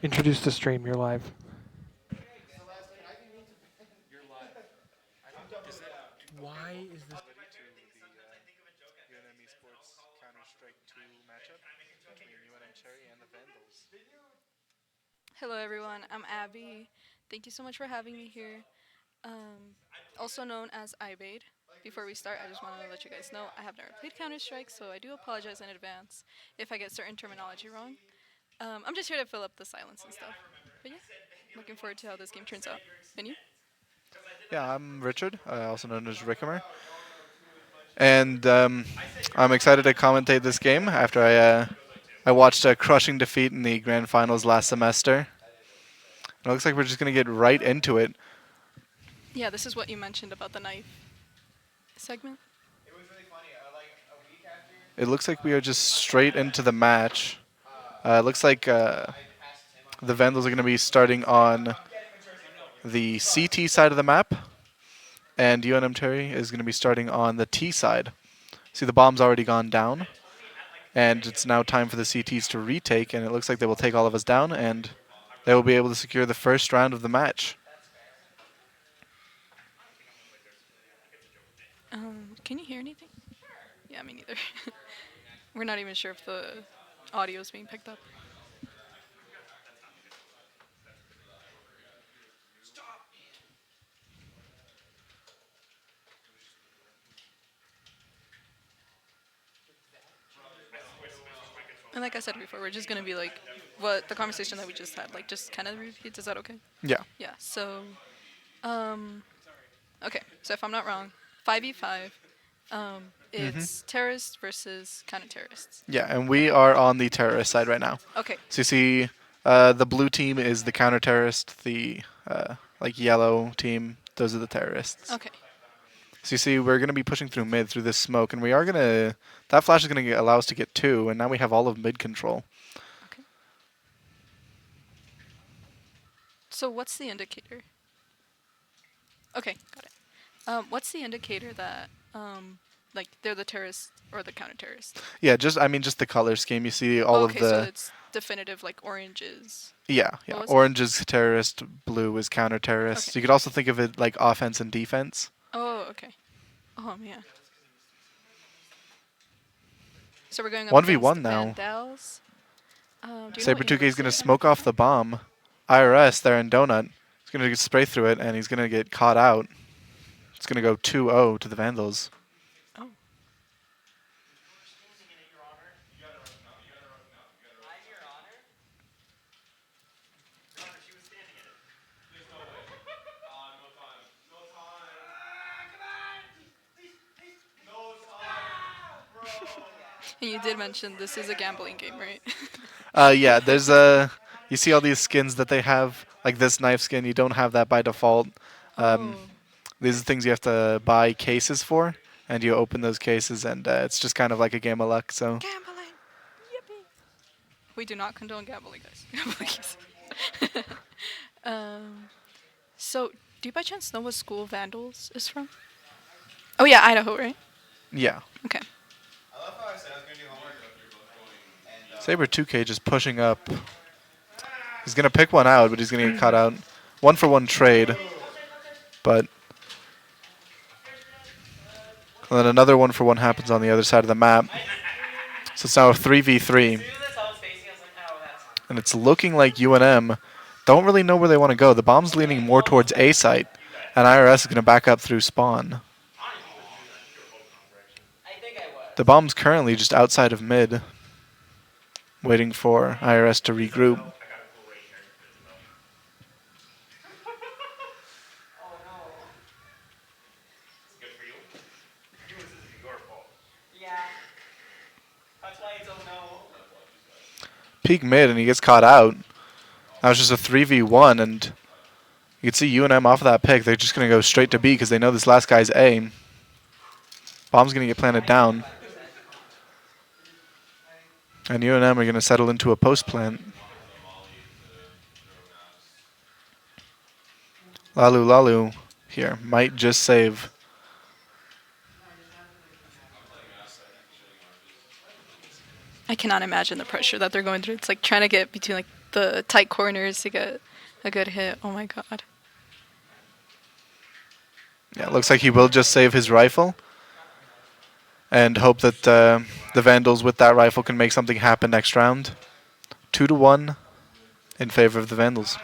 Introduce the stream. You're live. Why is this UNM Esports Counter-Strike 2 matchup between UNM Cherry and the Vandals? Hello, everyone. I'm Abby. Thank you so much for having me here. Also known as iBait. Before we start, I just want to let you guys know I have never played Counter Strike, so I do apologize in advance if I get certain terminology wrong. I'm just here to fill up the silence and stuff. But yeah, looking forward to how this game turns out. And you? Yeah, I'm Richard, also known as Rickamer, and I'm excited to commentate this game after I watched a crushing defeat in the grand finals last semester. It looks like we're just gonna get right into it. Yeah, this is what you mentioned about the knife segment. It looks like we are just straight into the match. It looks like the Vandals are gonna be starting on the CT side of the map, and UNM Cherry is gonna be starting on the T side. See, the bomb's already gone down, and it's now time for the CTs to retake, and it looks like they will take all of us down, and they will be able to secure the first round of the match. Can you hear anything? Yeah, me neither. We're not even sure if the audio is being picked up. And like I said before, we're just gonna be like what the conversation that we just had, like just kind of repeats. Is that okay? Yeah. Yeah. So, um, okay. So if I'm not wrong, 5v5. It's terrorists versus counter-terrorists. Yeah, and we are on the terrorist side right now. Okay. So you see, the blue team is the counter-terrorist, the like yellow team, those are the terrorists. Okay. So you see, we're going to be pushing through mid through this smoke, and we are going to, that flash is going to allow us to get two, and now we have all of mid control. Okay. So what's the indicator? Okay, got it. What's the indicator that like they're the terrorists or the counter-terrorists? Yeah, just the color scheme. You see all Oh, of okay, so the, it's definitive, like oranges. yeah. What was it? Orange is terrorist, blue is counter-terrorist. Okay. You could also think of it like offense and defense. Oh, okay. Oh, yeah. So we're going up against 1v1 now. VANDALS. Do you know what Saber 2K is university going to they're smoke off from? the bomb. IRS there in Donut. He's going to spray through it, and he's going to get caught out. It's going to go 2-0 to the Vandals. Oh. And you did mention this is a gambling game, right? Yeah, there's you see all these skins that they have, like this knife skin. You don't have that by default. Oh. These are things you have to buy cases for, and you open those cases, and it's just kind of like a game of luck. So Gambling! Yippee! We do not condone gambling, guys. Please. um, so, do you by chance know what school Vandals is from? Oh, yeah, Idaho, right? yeah, Okay. Saber 2K just pushing up. He's gonna pick one out, but he's gonna get caught out. 1-for-1 trade, but and then another 1-for-1 happens on the other side of the map. So it's now a 3v3. And it's looking like UNM don't really know where they want to go. The bomb's leaning more towards A site, and IRS is going to back up through spawn. The bomb's currently just outside of mid, waiting for IRS to regroup. Peek mid, and he gets caught out. That was just a 3v1, and you can see UNM off of that pick. They're just going to go straight to B because they know this last guy's A. Bomb's going to get planted down. And UNM are going to settle into a post plant. Lalu here might just save. I cannot imagine the pressure that they're going through. It's like trying to get between like the tight corners to get a good hit. Oh my god. Yeah, looks like he will just save his rifle and hope that the Vandals with that rifle can make something happen next round. 2-1 in favor of the Vandals.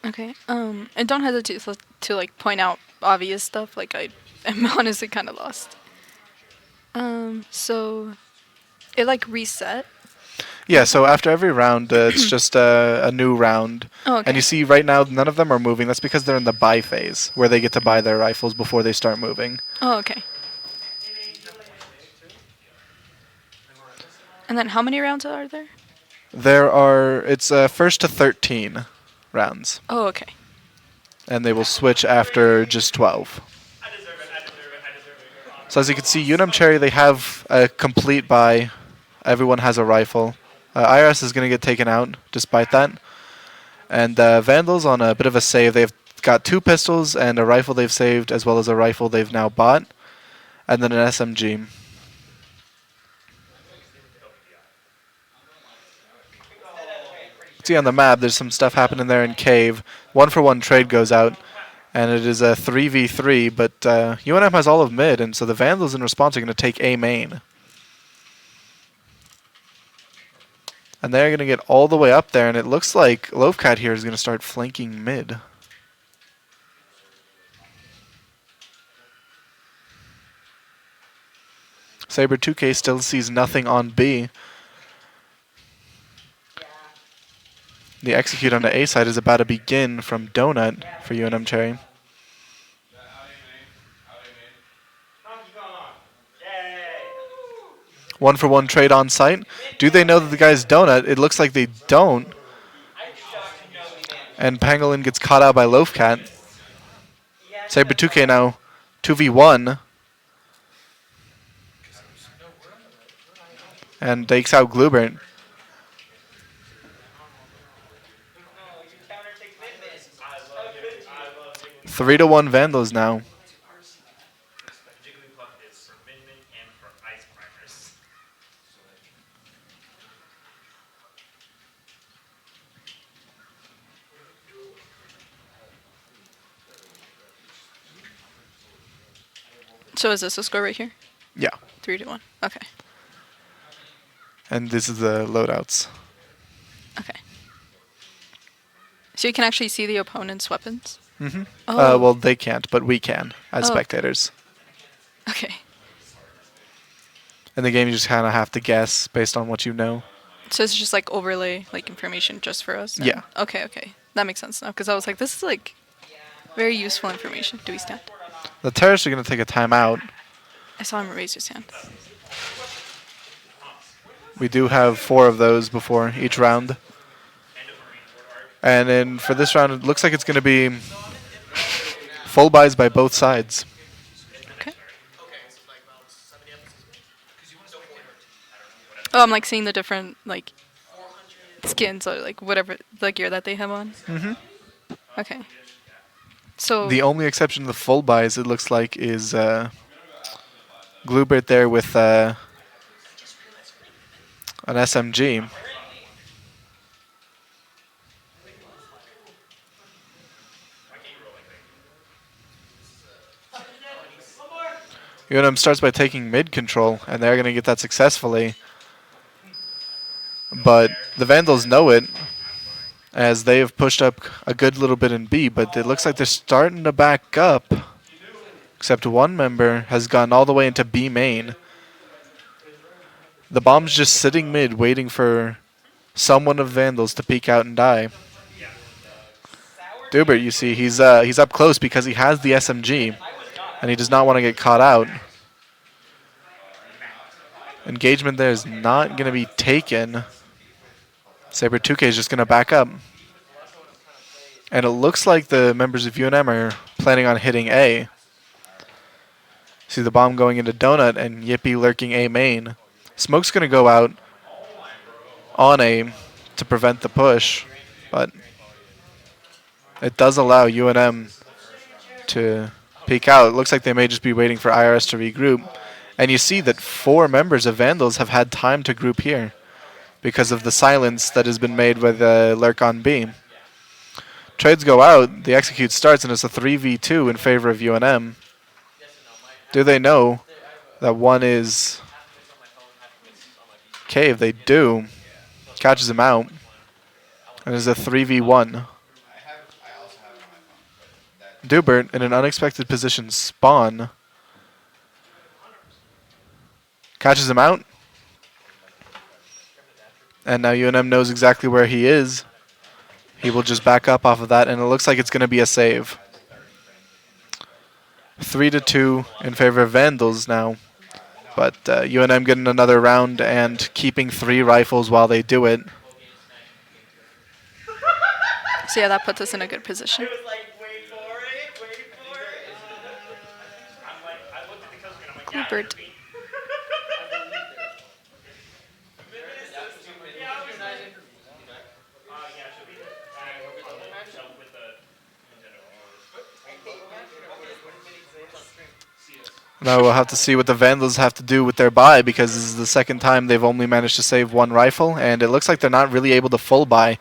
Okay. And don't hesitate to like point out obvious stuff. Like I am honestly kind of lost. So it like reset. Yeah, so after every round, it's just a new round. Oh, okay. And you see right now, none of them are moving. That's because they're in the buy phase, where they get to buy their rifles before they start moving. Oh, okay. And then how many rounds are there? It's first to 13 rounds. Oh, okay. And they will switch after just 12. So as you can see, UNM Cherry, they have a complete buy. Everyone has a rifle. IRS is going to get taken out despite that. And Vandals on a bit of a save. They've got 2 pistols and a rifle they've saved, as well as a rifle they've now bought. And then an SMG. See on the map, there's some stuff happening there in Cave. 1-for-1 trade goes out. And it is a 3v3, but UNM has all of mid, and so the Vandals in response are going to take A main. And they're going to get all the way up there, and it looks like Loafcat here is going to start flanking mid. Saber 2K still sees nothing on B. The execute on the A side is about to begin from Donut for UNM Cherry. One-for-one trade on site. Do they know that the guy's Donut? It looks like they don't. And Pangolin gets caught out by Loafcat. Saber 2K now 2v1. And takes out Glubert. 3-1 Vandals now. So is this a score right here? Yeah. 3-1. Okay. And this is the loadouts. Okay. So you can actually see the opponent's weapons? Mm-hmm. Oh. Well, they can't, but we can as Oh. spectators. Okay. In the game, you just kind of have to guess based on what you know. So it's just like overlay like information just for us? then? Yeah. Okay, okay. That makes sense now because I was like, this is like very useful information. Do we stand? The terrorists are going to take a timeout. I saw him raise his hand. We do have 4 of those before each round. And then for this round, it looks like it's going to be full buys by both sides. Okay. Oh, I'm like seeing the different like skins or like whatever the gear that they have on. Mm-hmm. Okay. So The only exception to the full buys, it looks like, is Glubert there with an SMG. UNM starts by taking mid control, and they're going to get that successfully. But the Vandals know it, as they have pushed up a good little bit in B, but it looks like they're starting to back up. Except one member has gone all the way into B main. The bomb's just sitting mid, waiting for someone of Vandals to peek out and die. Dubert, you see, he's up close because he has the SMG, and he does not want to get caught out. Engagement there is not going to be taken. Saber 2K is just going to back up. And it looks like the members of UNM are planning on hitting A. See the bomb going into Donut and Yippee lurking A main. Smoke's going to go out on A to prevent the push, but it does allow UNM to peek out. It looks like they may just be waiting for IRS to regroup. And you see that 4 members of Vandals have had time to group here because of the silence that has been made with Lurk on B. Trades go out, the execute starts, and it's a 3v2 in favor of UNM. Do they know that one is Cave? They do. Catches him out. And it's a 3v1. Dubert in an unexpected position. Spawn. Catches him out. And now UNM knows exactly where he is. He will just back up off of that, and it looks like it's going to be a save. 3-2 in favor of Vandals now. But UNM getting another round and keeping 3 rifles while they do it. So yeah, that puts us in a good position. Clippert. Now we'll have to see what the Vandals have to do with their buy, because this is the second time they've only managed to save 1 rifle, and it looks like they're not really able to full buy.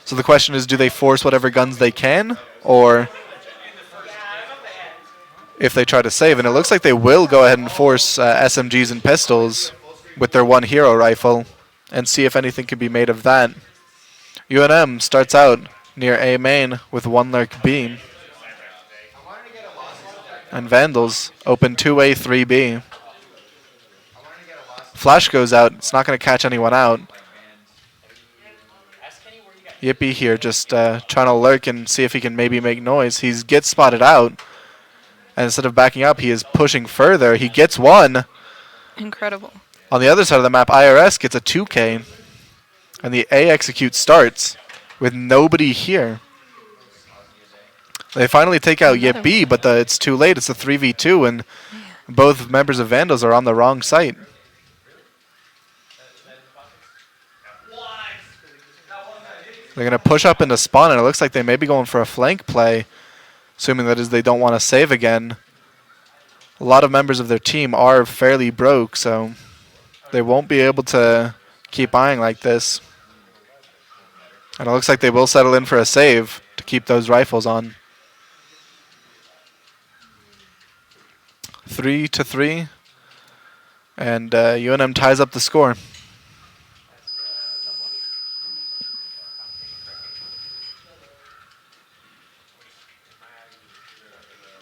So the question is, do they force whatever guns they can, or if they try to save? And it looks like they will go ahead and force SMGs and pistols with their 1 hero rifle and see if anything can be made of that. UNM starts out near A main with 1 lurk B. And Vandals open 2A, 3B. Flash goes out. It's not going to catch anyone out. Yippee here just trying to lurk and see if he can maybe make noise. He gets spotted out. And instead of backing up, he is pushing further. He gets 1. Incredible. On the other side of the map, IRS gets a 2K. And the A execute starts with nobody here. They finally take out Yippee, but it's too late. It's a 3v2, and both members of Vandals are on the wrong site. They're going to push up into spawn, and it looks like they may be going for a flank play, assuming that is they don't want to save again. A lot of members of their team are fairly broke, so they won't be able to keep eyeing like this. And it looks like they will settle in for a save to keep those rifles on. 3-3, and UNM ties up the score.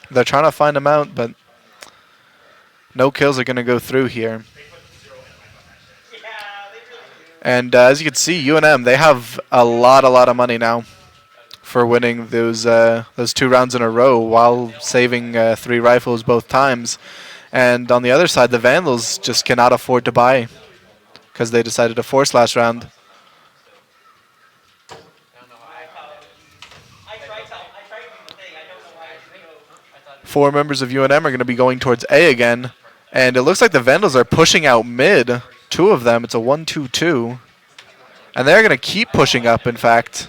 They're trying to find him out, but no kills are going to go through here. And as you can see, UNM, they have a lot of money now for winning those 2 rounds in a row while saving 3 rifles both times. And on the other side, the Vandals just cannot afford to buy because they decided to force last round. Four members of UNM are going to be going towards A again. And it looks like the Vandals are pushing out mid. 2 of them. It's a 1-2-2. And they're going to keep pushing up, in fact.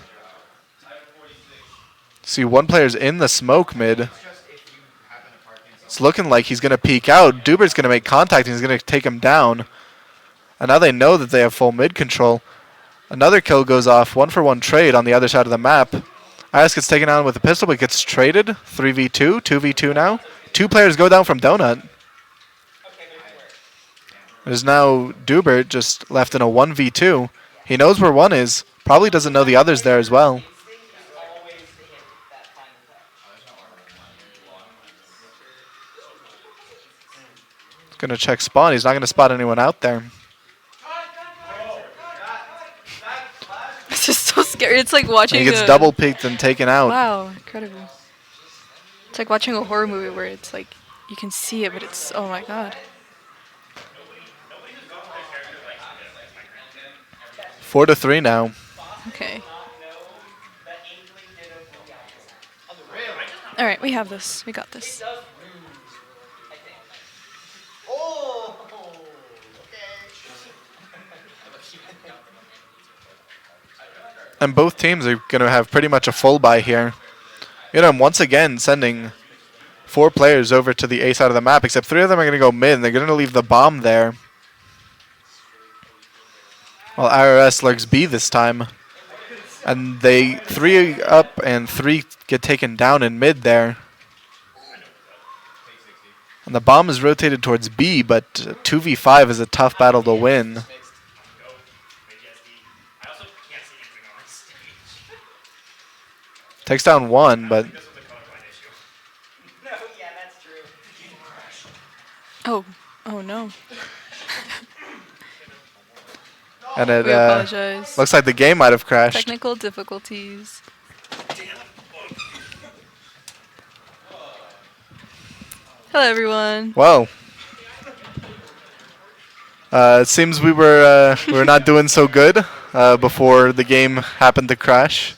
See, 1 player's in the smoke mid. It's looking like he's going to peek out. Dubert's going to make contact, and he's going to take him down. And now they know that they have full mid control. Another kill goes off. 1-for-1 trade on the other side of the map. Ice gets taken out with a pistol, but gets traded. 3v2, 2v2 now. 2 players go down from Donut. There's now Dubert just left in a 1v2. He knows where 1 is. Probably doesn't know the others there as well. Going to check spawn. He's not going to spot anyone out there. It's just so scary. It's like watching. And he gets double peeked and taken out. Wow, incredible. It's like watching a horror movie where it's like you can see it, but it's oh my god. 4-3 now. Okay. All right, we have this. We got this. And both teams are going to have pretty much a full buy here. UNM once again sending 4 players over to the A side of the map, except 3 of them are going to go mid, and they're going to leave the bomb there. While IRS lurks B this time. And they 3 up and 3 get taken down in mid there. And the bomb is rotated towards B, but 2v5 is a tough battle to win. Takes down 1, but Oh, oh no. and it We apologize. looks like the game might have crashed. Technical difficulties. Hello, everyone. Well, it seems we were not doing so good before the game happened to crash.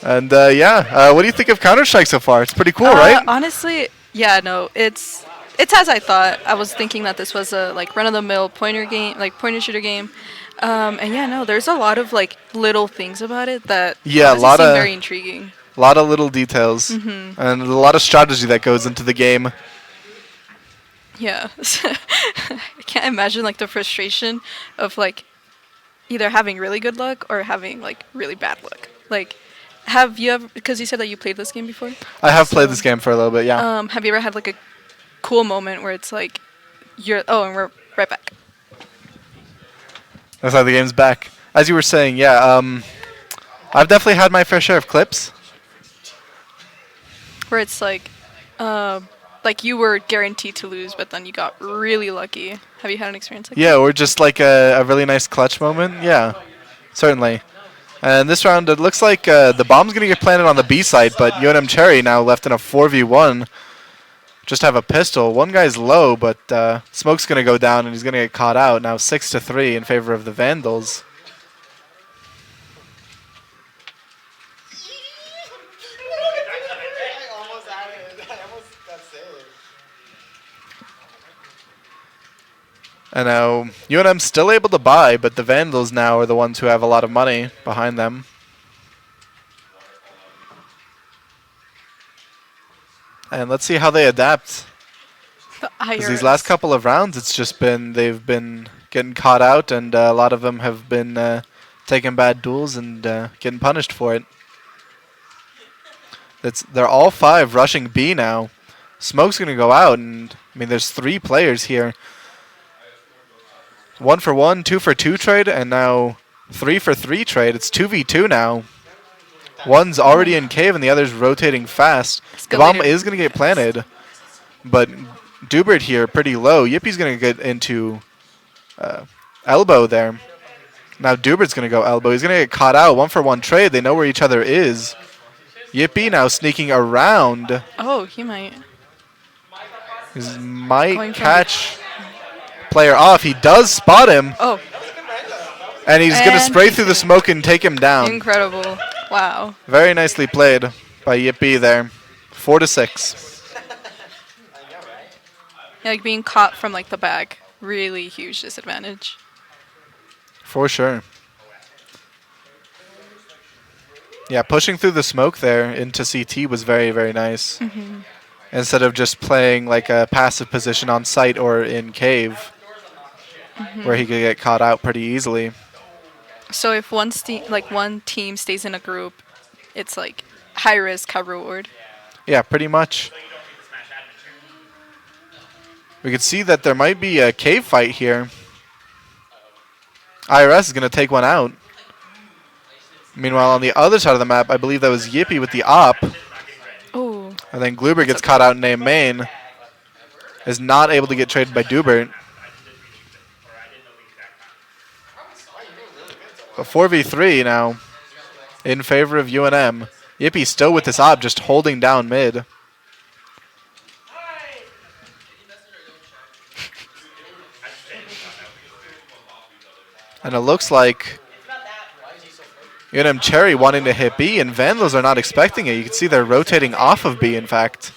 And what do you think of Counter-Strike so far? It's pretty cool, right? Honestly, yeah, no, it's as I thought. I was thinking that this was a like run-of-the-mill pointer game, like pointer shooter game. And yeah, no, there's a lot of like little things about it that Yeah, honestly seem very intriguing. A lot of little details and a lot of strategy that goes into the game. Yeah, I can't imagine like the frustration of like either having really good luck or having like really bad luck. Like, have you ever? Because you said that you played this game before. I have played this game for a little bit, yeah. Have you ever had like a cool moment where it's like you're and we're right back. That's how the game's back. As you were saying, yeah, I've definitely had my fair share of clips. Where it's like you were guaranteed to lose, but then you got really lucky. Have you had an experience like that? Yeah, or just like a really nice clutch moment. Yeah, certainly. And this round, it looks like the bomb's going to get planted on the B side, but UNM Cherry now left in a 4v1. Just have a pistol. One guy's low, but Smoke's going to go down, and he's going to get caught out. Now 6-3 in favor of the Vandals. And now UNM's still able to buy, but the Vandals now are the ones who have a lot of money behind them. And let's see how they adapt. Because these last couple of rounds, it's just been, they've been getting caught out, and a lot of them have been taking bad duels and getting punished for it. They're all 5 rushing B now. Smoke's going to go out, and I mean, there's 3 players here. 1-for-1, 2-for-2 trade, and now 3-for-3 trade. It's 2v2 now. One's already in cave, and the other's rotating fast. The bomb is going to get planted, but Dubert here pretty low. Yippie's going to get into elbow there. Now Dubert's going to go elbow. He's going to get caught out. 1-for-1 trade. They know where each other is. Yippie now sneaking around. Oh, he might. He might catch player off. He does spot him. Oh. And he's going to spray through the smoke and take him down. Incredible. Wow. Very nicely played by Yippie there. 4-6. Yeah, like being caught from like the back. Really huge disadvantage. For sure. Yeah, pushing through the smoke there into CT was very, very nice. Instead of just playing like a passive position on site or in cave, where he could get caught out pretty easily. So if one team stays in a group, it's like high risk, high reward. Yeah, pretty much. We could see that there might be a cave fight here. IRS is going to take one out. Meanwhile, on the other side of the map, I believe that was Yippie with the op. Oh. And then Gluber gets caught out in A main. Is not able to get traded by Dubert. But 4v3 now in favor of UNM. Yippie still with this op, just holding down mid. And it looks like UNM Cherry wanting to hit B, and Vandals are not expecting it. You can see they're rotating off of B, in fact.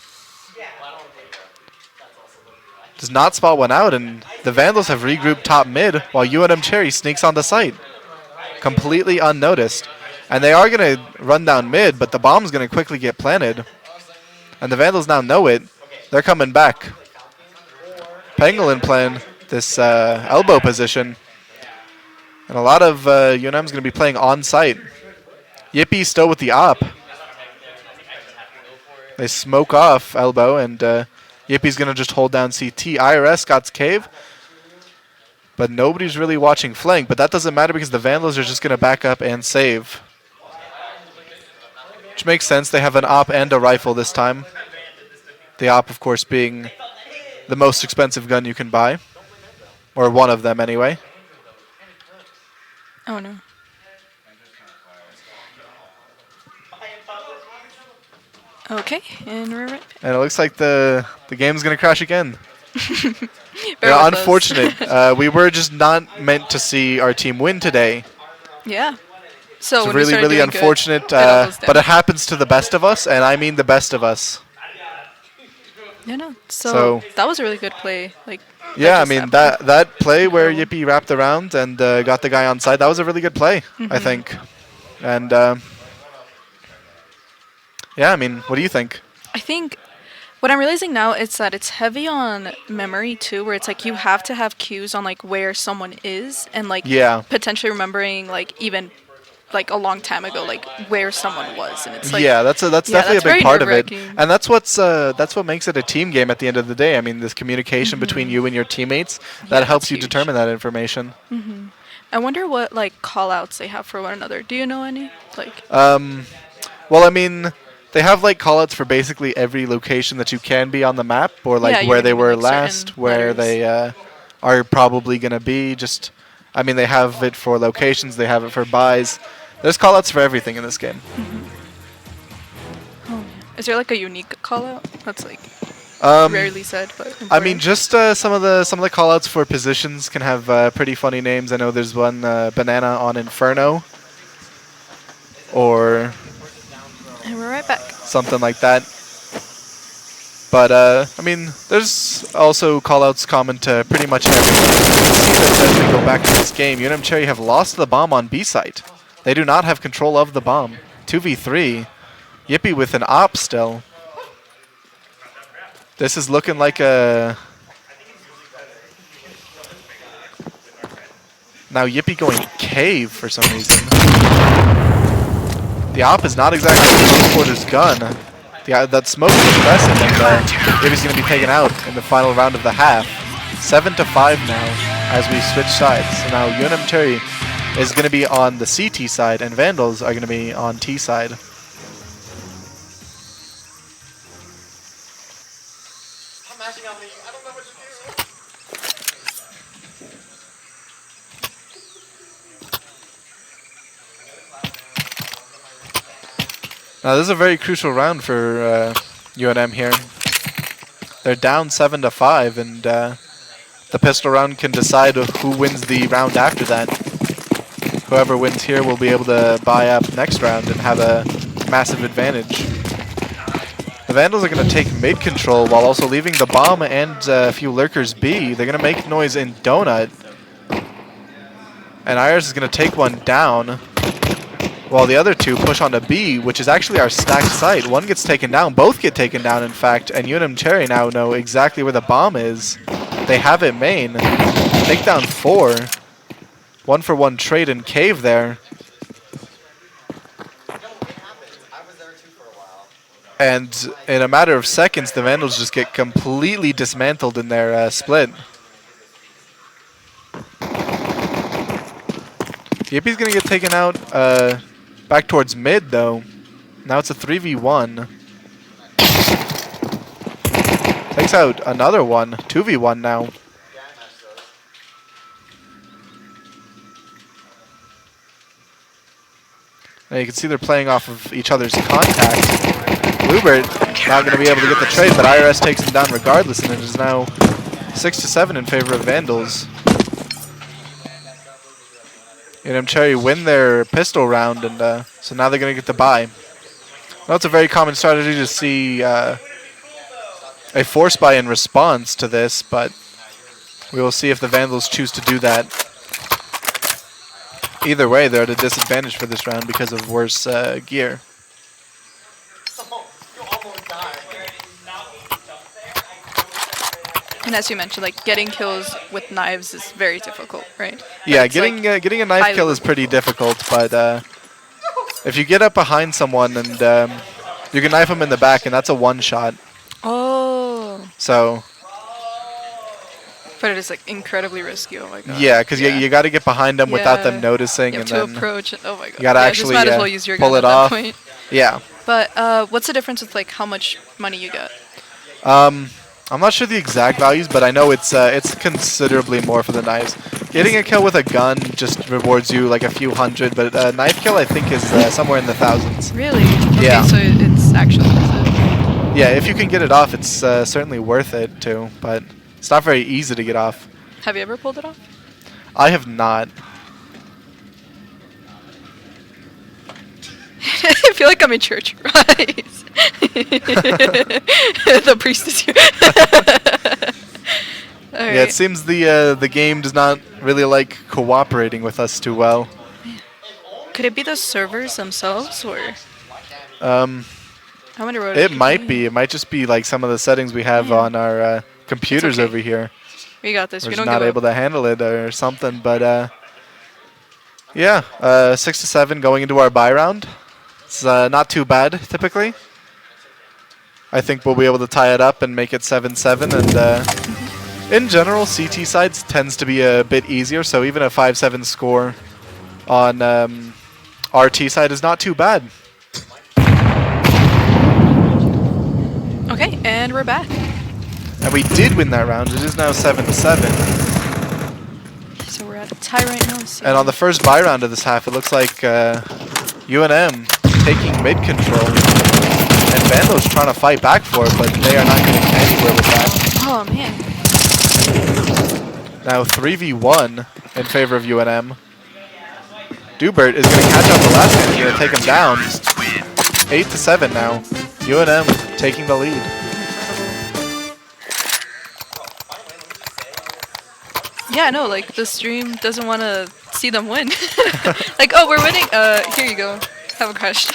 Does not spot one out, and the Vandals have regrouped top mid, while UNM Cherry sneaks on the site. completely unnoticed. And they are going to run down mid, but the bomb's going to quickly get planted. And the Vandals now know it. They're coming back. Pangolin playing this elbow position. And a lot of UNM's going to be playing on site. Yippee still with the op. They smoke off elbow, and Yippie's going to just hold down CT. IRS got cave, but nobody's really watching flank. But that doesn't matter because the Vandals are just going to back up and save. Which makes sense. They have an op and a rifle this time. The op, of course, being the most expensive gun you can buy. Or one of them, anyway. Oh no. Okay, and we're right. And it looks like the game's going to crash again. Very Yeah, close. unfortunate. We were just not meant to see our team win today. Yeah. So It's when we really, started really doing good, unfortunate, it all goes but down. it happens to the best of us, and I mean the best of us. Yeah, no. So So- that was a really good play. Like. Yeah, I just mean, happened. that play where Incredible. Yippee wrapped around and got the guy on side, that was a really good play, I think. And, yeah, I mean, what do you think? I think what I'm realizing now is that it's heavy on memory too, where it's like you have to have cues on like where someone is and like Yeah. potentially remembering like even like a long time ago like where someone was, and it's like Yeah, that's yeah, definitely that's a big very part of it, nerve-wracking. and that's what makes it a team game at the end of the day. I mean, this communication between you and your teammates that Yeah, helps that's you huge. determine that information. I wonder what like call outs they have for one another. Do you know any? Like Well, I mean, they have like callouts for basically every location that you can be on the map, or like Yeah, you where can they even, were like, certain last, where letters. they are probably gonna be. Just, I mean, they have it for locations, they have it for buys. There's callouts for everything in this game. is there like a unique call out? That's like Um, rarely said, but I mean, important. just some of the callouts for positions can have pretty funny names. I know there's one banana on Inferno, or And we're right back. something like that. But I mean, there's also callouts common to pretty much everything. You can see that as we go back to this game, UNM Cherry have lost the bomb on B site. They do not have control of the bomb. 2v3. Yippee with an op still. This is looking like a... Now Yippee going cave for some reason. The op is not exactly looking for his gun. That smoke is impressive, and Yippiee's going to be taken out in the final round of the half. 7-5 now as we switch sides. So now UNM Cherry is going to be on the CT side, and Vandals are going to be on T side. Now this is a very crucial round for UNM here. They're down 7-5, and the pistol round can decide who wins the round after that. Whoever wins here will be able to buy up next round and have a massive advantage. The Vandals are going to take mid control while also leaving the bomb and a few lurkers B. They're going to make noise in Donut. And Iris is going to take one down while the other two push onto B, which is actually our stacked site. One gets taken down. Both get taken down, in fact. And UNM Cherry now know exactly where the bomb is. They have it main. Take down 4. 1-for-1 trade in cave there. And in a matter of seconds, the Vandals just get completely dismantled in their split. Yippie's going to get taken out back towards mid, though. Now it's a 3v1. Takes out another one. 2v1 now. Now you can see they're playing off of each other's contact. Bluebird not going to be able to get the trade, but IRS takes him down regardless, and it is now 6-7 in favor of Vandals. UNM Cherry win their pistol round, and so now they're going to get the buy. Now it's a very common strategy to see a force buy in response to this, but we will see if the Vandals choose to do that. Either way, they're at a disadvantage for this round because of worse gear. And as you mentioned, like getting kills with knives is very difficult, right? But Yeah, it's, like, getting a knife highly kill is pretty difficult, but if you get up behind someone and you can knife them in the back, and that's a one shot. Oh. So But it is like incredibly risky. Oh my god. yeah, because you got to get behind them without them Yeah. noticing, You have and to then approach. Oh my god. you got to Yeah, actually just might as well use your pull gun it at off. that point. Yeah. But what's the difference with like how much money you get? I'm not sure the exact values, but I know it's considerably more for the knives. Getting a kill with a gun just rewards you like a few hundred, but a knife kill I think is somewhere in the thousands. Really? Okay, Yeah. so it's actually worth it. Yeah, if you can get it off, it's certainly worth it too, but it's not very easy to get off. Have you ever pulled it off? I have not. I feel like I'm in church. Right. The priest is here. Alright. Yeah, it seems the game does not really like cooperating with us too well. Could it be the servers themselves, or Um, I wonder what it could might be. It might just be like some of the settings we have Yeah. on our computers okay. over here. We got this. We're We just don't not give able up. to handle it or something. But yeah, 6-7 going into our bye round. It's not too bad typically. I think we'll be able to tie it up and make it 7-7. And in general, CT sides tends to be a bit easier. So even a 5-7 score on RT side is not too bad. Okay, and we're back. And we did win that round. It is now 7-7. So we're at a tie right now. So And on the first buy round of this half, it looks like UNM taking mid control. And Vandals trying to fight back for it, but they are not getting anywhere with that. Oh man. Now 3v1 in favor of UNM. Dubert is going to catch up the last man. He's going to take him down. 8-7 now. UNM taking the lead. Yeah, no, like the stream doesn't want to see them win. Like, oh, we're winning. Here you go. Have a crash.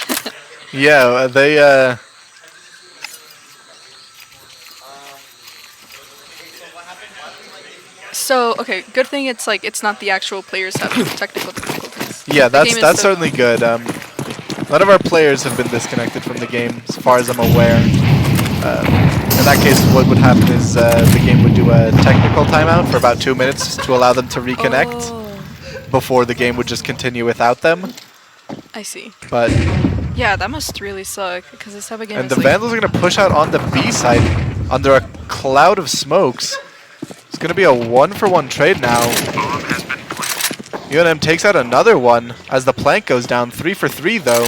Yeah, they So, okay, good thing it's like it's not the actual players having technical difficulties. yeah, The game is that's still- certainly good. None of our players have been disconnected from the game, as far as I'm aware. In that case, what would happen is the game would do a technical timeout for about 2 minutes to allow them to reconnect Oh, before the game would just continue without them. I see. But Yeah, that must really suck because this type of game and is the like, Vandals are going to push out on the B side under a cloud of smokes. It's going to be a 1-for-1 trade now. UNM takes out another one as the plank goes down. 3-for-3 though.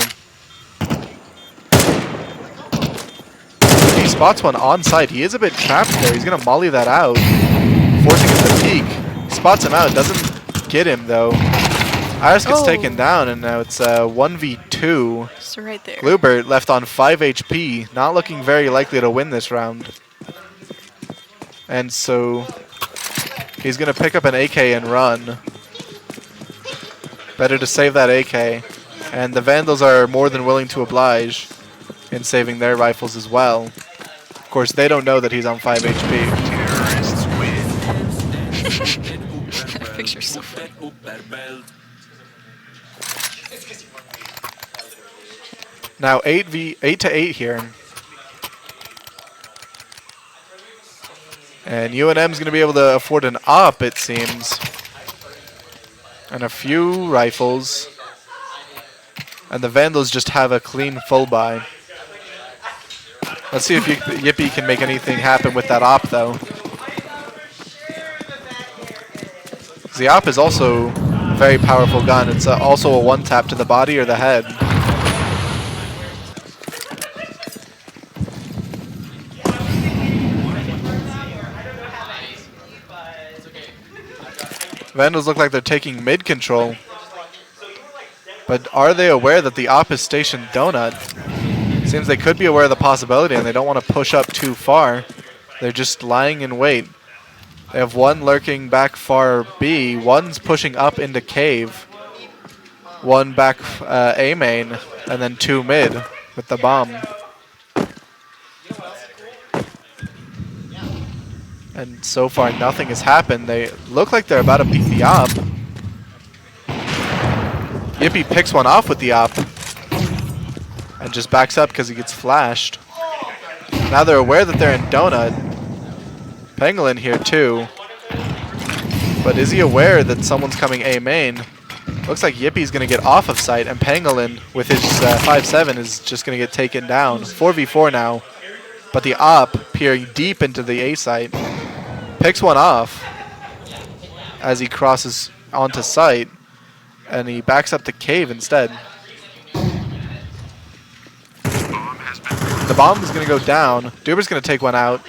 He spots one on site. He is a bit trapped there. He's going to molly that out, forcing him to peek. Spots him out. Doesn't get him though. Iris gets taken down, and now it's 1v2. so right there. Bluebird left on 5 HP, not looking very likely to win this round. And so he's going to pick up an AK and run. Better to save that AK. And the Vandals are more than willing to oblige in saving their rifles as well. Of course, they don't know that he's on 5 HP. That picture's so funny. Now 8-8 here. And UNM's going to be able to afford an op, it seems. And a few rifles. And the Vandals just have a clean full buy. Let's see if Yippee can make anything happen with that op, though. The op is also a very powerful gun. It's also a one-tap to the body or the head. Vandals look like they're taking mid control. But are they aware that the op is stationed donut? Seems they could be aware of the possibility and they don't want to push up too far. They're just lying in wait. They have one lurking back far B. One's pushing up into cave. one back A main, and then two mid with the bomb. And so far, nothing has happened. They look like they're about to peek the op. Yippee picks one off with the op and just backs up because he gets flashed. Now they're aware that they're in donut. Pangolin here too. But is he aware that someone's coming A main? Looks like Yippie's going to get off of site, and Pangolin with his 5-7 is just going to get taken down. 4v4 now. But the op peering deep into the A site picks one off as he crosses onto site, and he backs up to cave instead. The bomb is going to go down. Duber's going to take one out.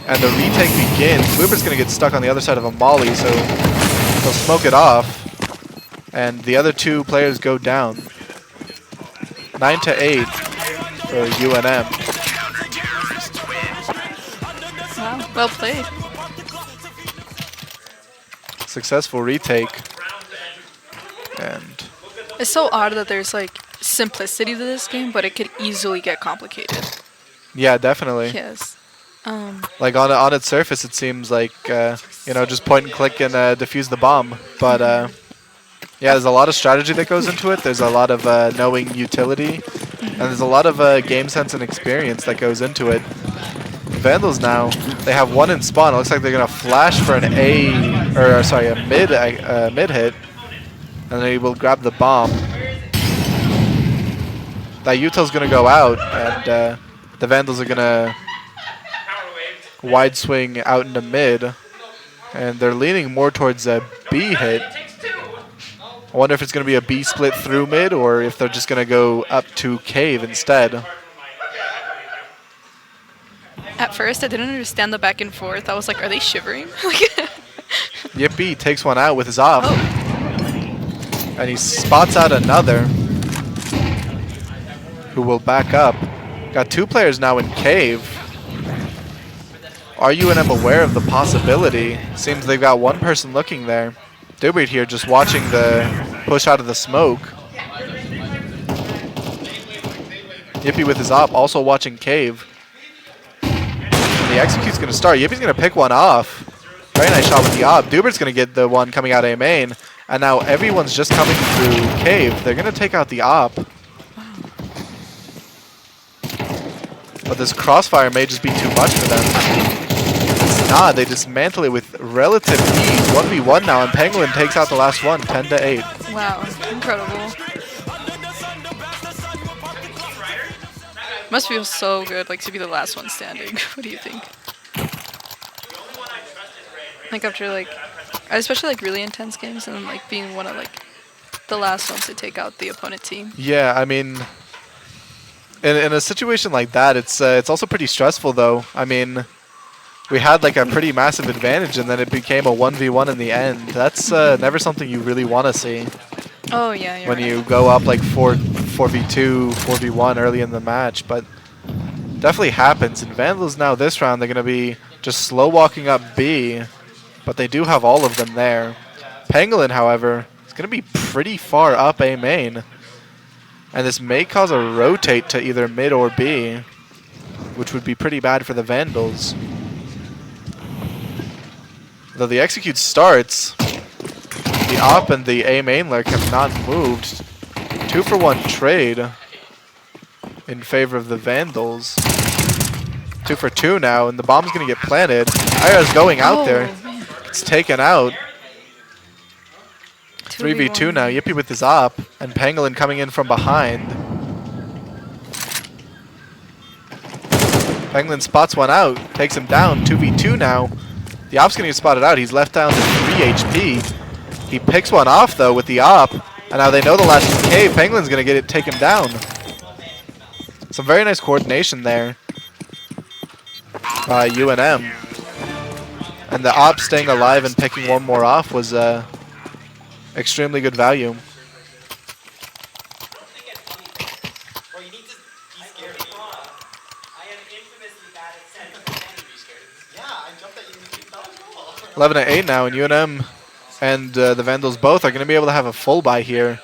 And the retake begins. Duber's going to get stuck on the other side of a molly, so he'll smoke it off. And the other two players go down. 9-8 for UNM. Wow, well played. Successful retake. And It's so odd that there's like simplicity to this game, but it could easily get complicated. yeah, definitely. Yes. Like on its surface, it seems like just point and click and defuse the bomb. But yeah, there's a lot of strategy that goes into it. There's a lot of knowing utility, and there's a lot of game sense and experience that goes into it. Vandals now, they have one in spawn. It looks like they're gonna flash for an a mid hit, and they will grab the bomb. That util's gonna go out, and the Vandals are gonna wide swing out into mid, and they're leaning more towards a B hit. I wonder if it's going to be a B split through mid, or if they're just going to go up to cave instead. At first, I didn't understand the back and forth. I was like, are they shivering? Yippee takes one out with his off, Oh, and he spots out another, who will back up. Got two players now in cave. Are UNM aware of the possibility? Seems they've got one person looking there. Dubert here just watching the push out of the smoke. Yippee with his op also watching cave. And the execute's going to start. Yippie's going to pick one off. Very nice shot with the op. Dubert's going to get the one coming out A main. And now everyone's just coming through cave. They're going to take out the op. But this crossfire may just be too much for them. It's not. They dismantle it with relative ease. 1v1 now, and Pangolin takes out the last one, 10-8. wow, incredible. Must feel so good, like, to be the last one standing. What do you think? Like, after, like, especially, like, really intense games, and then, like, being one of, like, the last ones to take out the opponent team. Yeah, I mean, in a situation like that, it's also pretty stressful, though. I mean, we had like a pretty massive advantage, and then it became a 1v1 in the end. That's never something you really want to see Oh, yeah, you're when right. you go up like 4v2, 4v1 early in the match. But definitely happens. And Vandals now this round, they're going to be just slow walking up B, but they do have all of them there. Pangolin, however, is going to be pretty far up A main. And this may cause a rotate to either mid or B, which would be pretty bad for the Vandals. Though the execute starts, the op and the A main lurk have not moved. 2-for-1 trade in favor of the Vandals. 2-for-2 now, and the bomb's going to get planted. Ira's going out there. Man. It's taken out. 3v2 now. Yippee with his op, and Pangolin coming in from behind. Pangolin spots one out, takes him down. 2v2 now. The op's going to get spotted out. He's left down to 3 HP. He picks one off, though, with the op. And now they know the last is cave. Pangolin's going to get it, take him down. Some very nice coordination there by UNM. And the op staying alive and picking one more off was extremely good value. Yeah, I jumped at you. 11-8 now, and UNM and the Vandals both are going to be able to have a full buy here.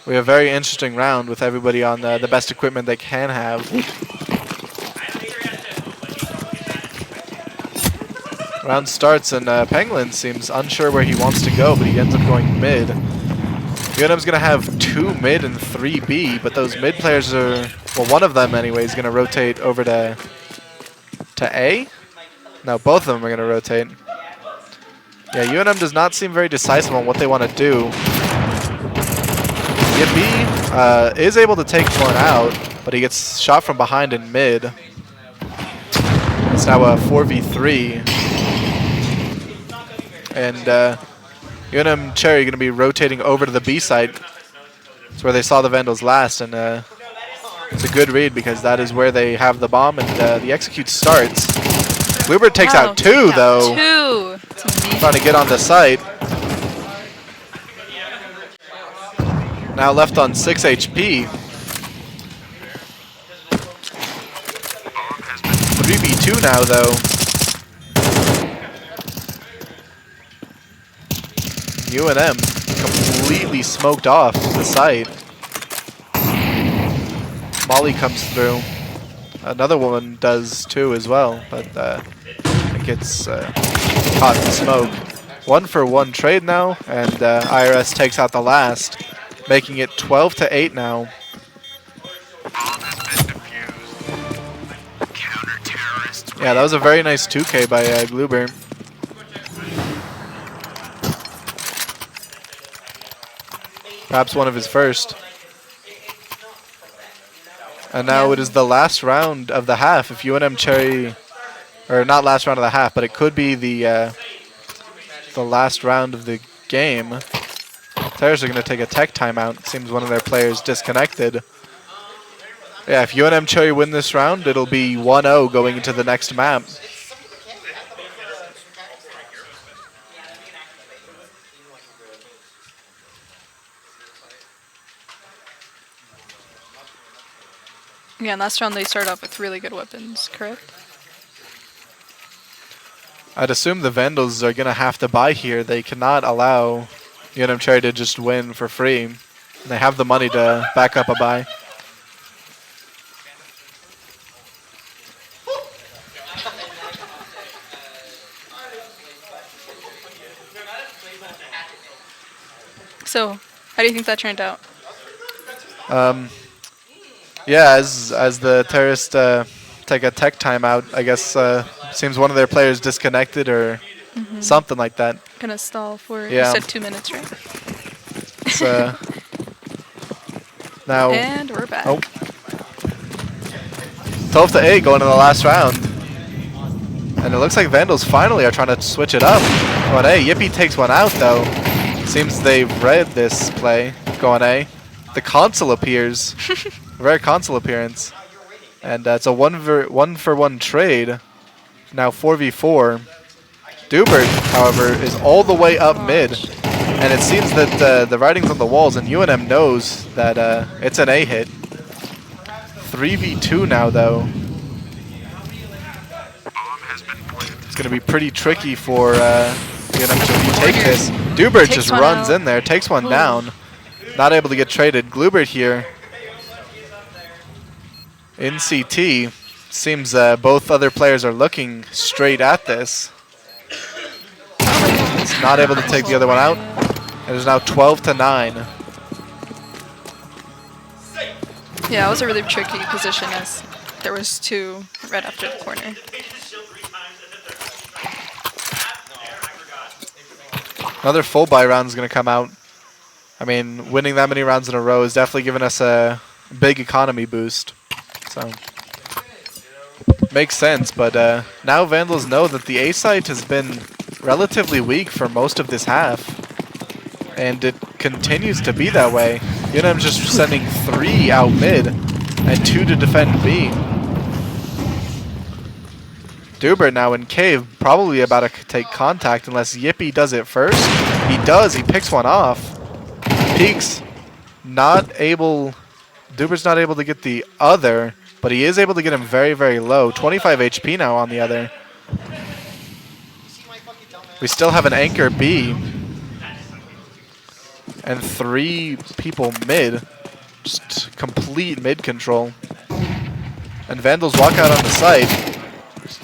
We have a very interesting round with everybody on the best equipment they can have. Round starts and Penguin seems unsure where he wants to go, but he ends up going mid. UNM's going to have 2 mid and 3 B, but those mid players are, well, one of them anyway is going to rotate over to A. No, both of them are going to rotate. Yeah, UNM does not seem very decisive on what they want to do. Yippee is able to take one out, but he gets shot from behind in mid. It's now a 4v3. And UNM Cherry going to be rotating over to the B site. That's where they saw the Vandals last, and it's a good read because that is where they have the bomb, and the execute starts. Bluebird takes out 2, though. 2. Trying to get on the site. Now left on 6 HP. 3v2 now, though. UNM completely smoked off the site. Molly comes through. Another woman does too as well, but it gets caught in smoke. 1-for-1 trade now, and IRS takes out the last, making it 12-8 now. Yeah, that was a very nice 2K by Gloober. Perhaps one of his first. And now it is the last round of the half. If UNM Cherry, or not last round of the half, but it could be the last round of the game. Players are going to take a tech timeout. It seems one of their players disconnected. Yeah, if UNM Cherry win this round, it'll be 1-0 going into the next map. Yeah, and last round they started off with really good weapons, correct? I'd assume the Vandals are going to have to buy here. They cannot allow UNM Cherry to just win for free. They have the money to back up a buy. So, how do you think that turned out? Yeah, as the terrorists take a tech timeout, I guess seems one of their players disconnected or something like that. Gonna stall for, Yeah. you said 2 minutes, right? It's, now And we're back. 12-8 going to the last round. And it looks like Vandals finally are trying to switch it up. Going A. Yippee takes one out, though. Seems they've read this play. Going A. The console appears. Rare console appearance. And it's a 1-for-1 trade. Now 4v4. Dubert, however, is all the way up mid. And it seems that the writing's on the walls, and UNM knows that it's an A hit. 3v2 now, though. It's going to be pretty tricky for UNM to retake this. Dubert just runs in there, takes one down. Not able to get traded. Glubert here in CT. Seems both other players are looking straight at this. He's not able to take the other one out. It is now 12-9. Yeah, it was a really tricky position as there was 2 right after the corner. Another full buy round is going to come out. I mean, winning that many rounds in a row has definitely given us a big economy boost. So, makes sense. But now Vandals know that the A site has been relatively weak for most of this half. And it continues to be that way. UNM's just sending 3 out mid and 2 to defend B. Dubert now in cave, probably about to take contact unless Yippee does it first. He does, he picks one off. Peaks, not able, Dubert's not able to get the other, but he is able to get him very, very low. 25 HP now on the other. We still have an anchor B. and 3 people mid. Just complete mid control. And Vandals walk out on the site.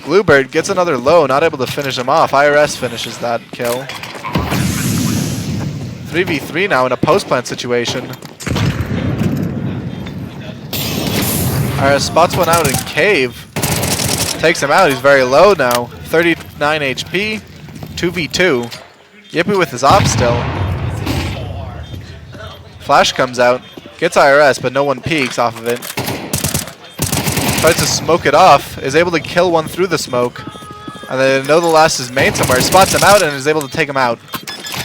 Bluebird gets another low, not able to finish him off. IRS finishes that kill. 3v3 now in a post-plant situation. IRS spots one out in Cave. Takes him out, he's very low now. 39 HP, 2v2. Yippee with his op still. Flash comes out, gets IRS, but no one peeks off of it. Tries to smoke it off, is able to kill one through the smoke. And then know the last is main somewhere, spots him out and is able to take him out.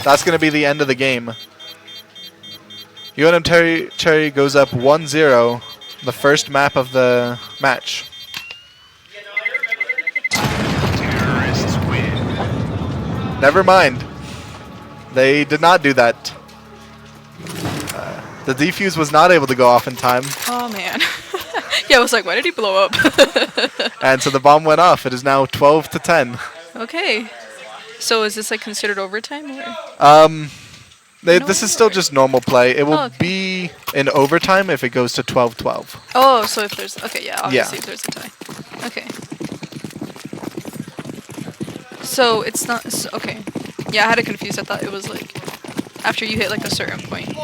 That's going to be the end of the game. UNM Cherry goes up 1-0, the first map of the match. Never mind. They did not do that. The defuse was not able to go off in time. Oh man. Yeah, I was like, why did he blow up? And so the bomb went off. It is now 12-10. Okay. So is this like considered overtime or? This is still just normal play. It will okay. be in overtime if it goes to 12-12. Oh, so if there's obviously Yeah. if there's a tie. Okay. So it's not okay. Yeah, I had it confused. I thought it was like after you hit like a certain point.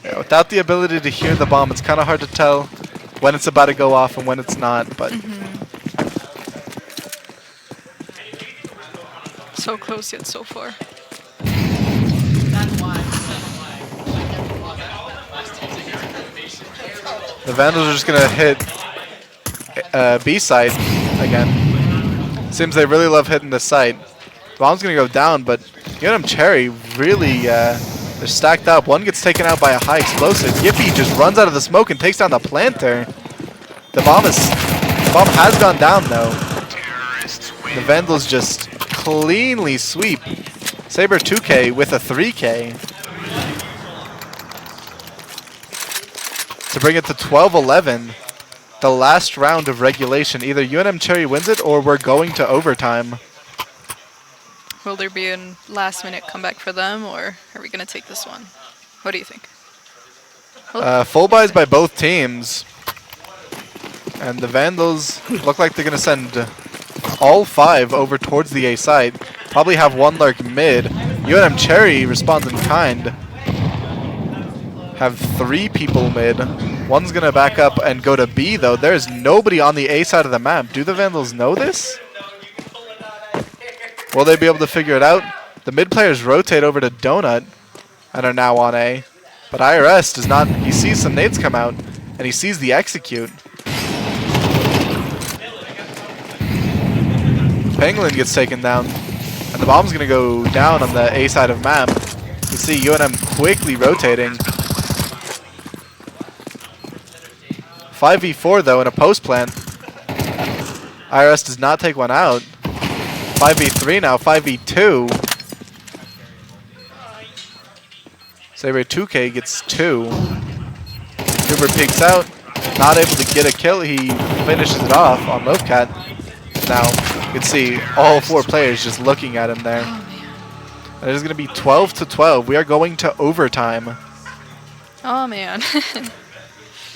Yeah, without the ability to hear the bomb, it's kind of hard to tell when it's about to go off and when it's not. But So close yet so far. the Vandals are just gonna hit B side again. Seems they really love hitting the site. Bomb's gonna go down, but UNM Cherry really they're stacked up. One gets taken out by a high explosive. Yippee just runs out of the smoke and takes down the planter. The bomb has gone down though. The Vandals just cleanly sweep. Saber 2K with a 3K. To bring it to 12-11. The last round of regulation. Either UNM Cherry wins it or we're going to overtime. Will there be a last minute comeback for them, or are we gonna take this one? What do you think? Full buys by both teams. And the Vandals look like they're going to send all 5 over towards the A side. Probably have one lurk mid. UNM Cherry responds in kind. Have 3 people mid. One's going to back up and go to B though. There's nobody on the A side of the map. Do the Vandals know this? Will they be able to figure it out? The mid players rotate over to Donut and are now on A. But IRS does not. He sees some nades come out and he sees the execute. Penguin gets taken down. And the bomb's going to go down on the A side of map. You see UNM quickly rotating. 5v4 though in a post plant. IRS does not take one out. 5v3 now, 5v2. Saber 2K gets 2. Cooper peeks out, not able to get a kill. He finishes it off on Lovecat. Now you can see all 4 players just looking at him there. And it is going to be 12-12. We are going to overtime. Oh man.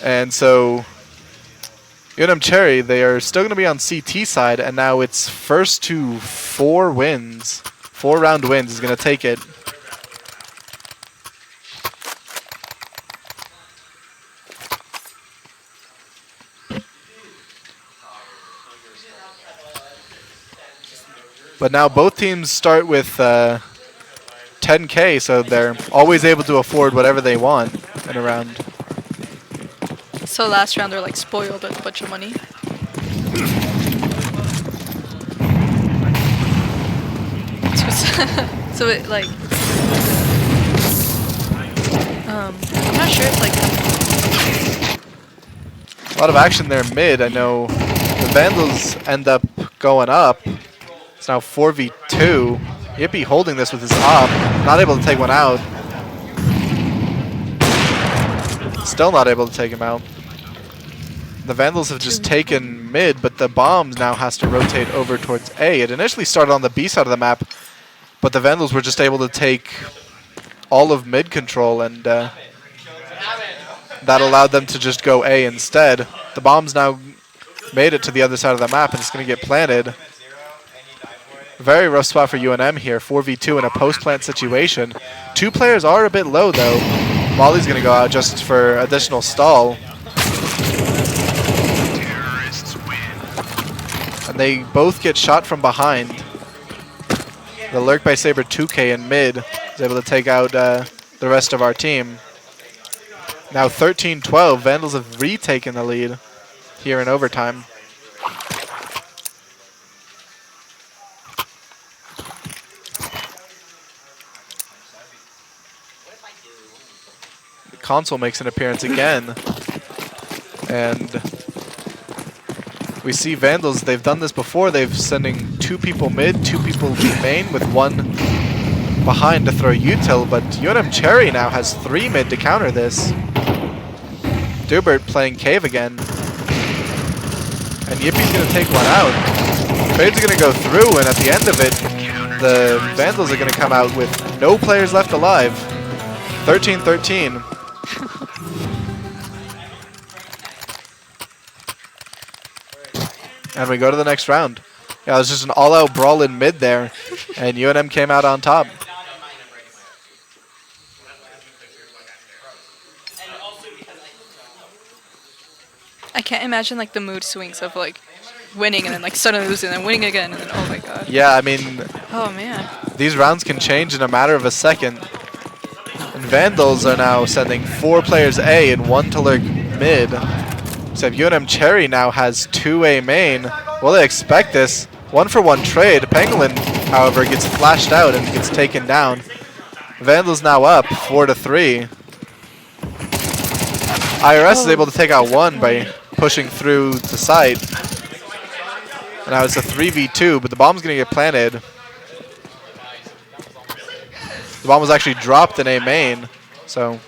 And so UNM Cherry, they are still going to be on CT side, and now it's first to 4 wins. 4 round wins is going to take it. But now both teams start with 10K, so they're always able to afford whatever they want in a round. So last round they're like spoiled with a bunch of money. So it like I'm not sure if like a lot of action there mid. I know the Vandals end up going up. It's now 4v2. Yippee holding this with his op. Not able to take one out. Still not able to take him out. The Vandals have just taken mid, but the Bombs now has to rotate over towards A. It initially started on the B side of the map, but the Vandals were just able to take all of mid control, and that allowed them to just go A instead. The bomb's now made it to the other side of the map, and it's going to get planted. Very rough spot for UNM here, 4v2 in a post-plant situation. Two players are a bit low, though. Molly's going to go out just for additional stall. And they both get shot from behind. The lurk by Saber 2K in mid is able to take out the rest of our team. Now 13-12, Vandals have retaken the lead here in overtime. The console makes an appearance again. And we see Vandals, they've done this before. They've sending 2 people mid, 2 people main with 1 behind to throw util, but UNM Cherry now has 3 mid to counter this. Dubert playing cave again. And Yippie's going to take one out. Trade's going to go through, and at the end of it, the Vandals are going to come out with no players left alive. 13-13. And we go to the next round. Yeah, it was just an all-out brawl in mid there, and UNM came out on top. I can't imagine like the mood swings of like winning and then like suddenly losing and then winning again and then oh my god. Yeah, I mean, Oh man. these rounds can change in a matter of a second. And Vandals are now sending 4 players A and 1 to lurk mid. Except UNM Cherry now has 2 A main. Will they expect this? 1-for-1 trade. Pangolin, however, gets flashed out and gets taken down. Vandals now up 4-3. IRS is able to take out 1 by pushing through to site. And now it's a 3v2, but the bomb's going to get planted. The bomb was actually dropped in A main, so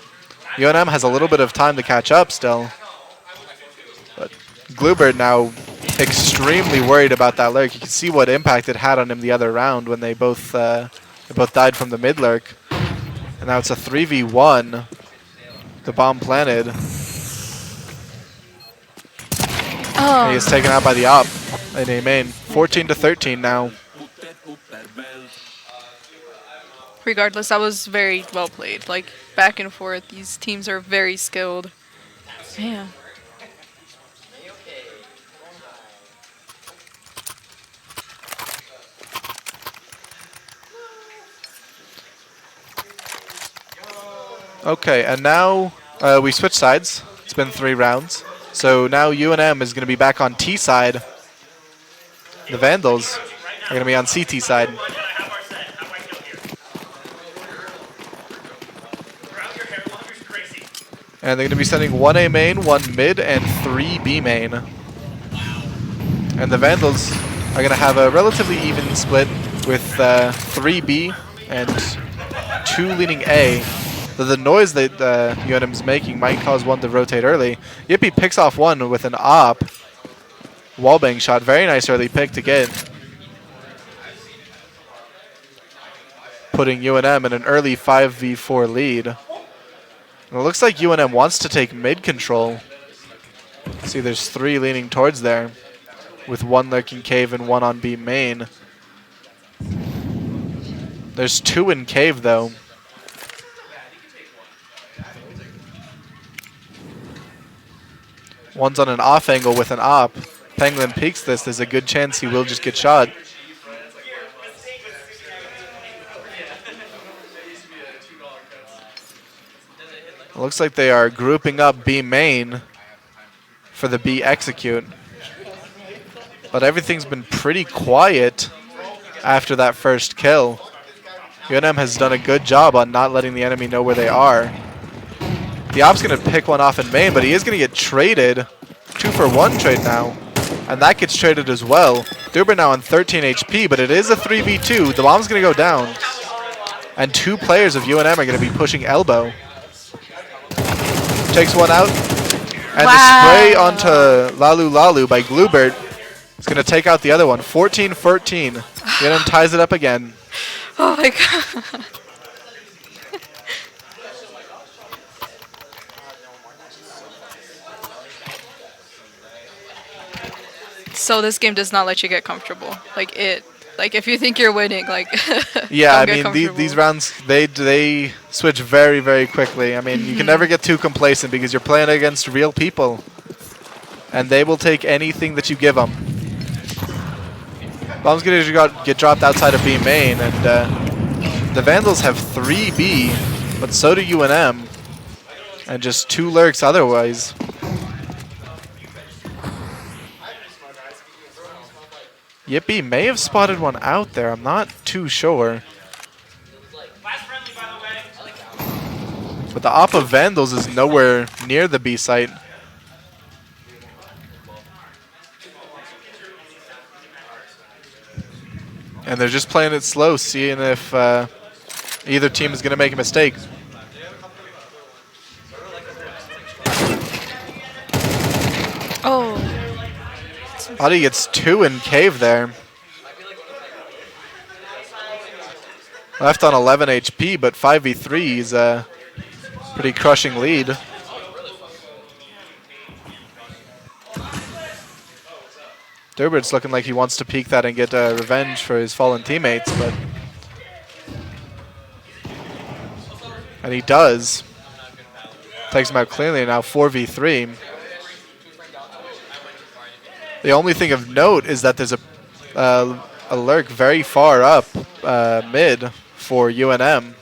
UNM has a little bit of time to catch up still. But Gluebird now extremely worried about that lurk. You can see what impact it had on him the other round when they both died from the mid lurk. And now it's a 3v1. The bomb planted. And he is taken out by the op in A main. 14-13 now. Regardless, that was very well played. Like back and forth. These teams are very skilled. Man. Okay, and now we switch sides. It's been 3 rounds. So now UNM is going to be back on T side. The Vandals are going to be on CT side. And they're going to be sending 1 A main, 1 mid, and 3 B main. And the Vandals are going to have a relatively even split with 3 B and 2 leaning A. The noise that UNM's making might cause 1 to rotate early. Yippie picks off 1 with an op. Wallbang shot. Very nice early pick to get. Putting UNM in an early 5v4 lead. And it looks like UNM wants to take mid control. See, there's 3 leaning towards there, with 1 lurking cave and 1 on B main. There's 2 in cave, though. One's on an off angle with an op. Pangolin peeks this. There's a good chance he will just get shot. It looks like they are grouping up B main for the B execute. But everything's been pretty quiet after that first kill. UNM has done a good job on not letting the enemy know where they are. The op's going to pick 1 off in main, but he is going to get traded. 2-for-1 trade now. And that gets traded as well. Duber now on 13 HP, but it is a 3v2. The bomb's going to go down. And 2 players of UNM are going to be pushing elbow. Takes 1 out. And the spray onto Lalu Lalu by Gluebert is going to take out the other one. 14-14. UNM ties it up again. Oh my god. So this game does not let you get comfortable. Like if you think you're winning, like Yeah, don't I get mean comfortable. these rounds they switch very very quickly. I mean you can never get too complacent because you're playing against real people, and they will take anything that you give them. Bomb's gonna get dropped outside of B main, and the Vandals have 3 B, but so do UNM, and just 2 lurks otherwise. Yippee may have spotted one out there. I'm not too sure. But the op of Vandals is nowhere near the B site. And they're just playing it slow, seeing if either team is going to make a mistake. Oh. Audi gets 2 in cave there. Left on 11 HP, but 5v3 is a pretty crushing lead. Durbert's looking like he wants to peek that and get revenge for his fallen teammates, but... And he does. Takes him out cleanly, now 4v3. The only thing of note is that there's a lurk very far up mid for UNM.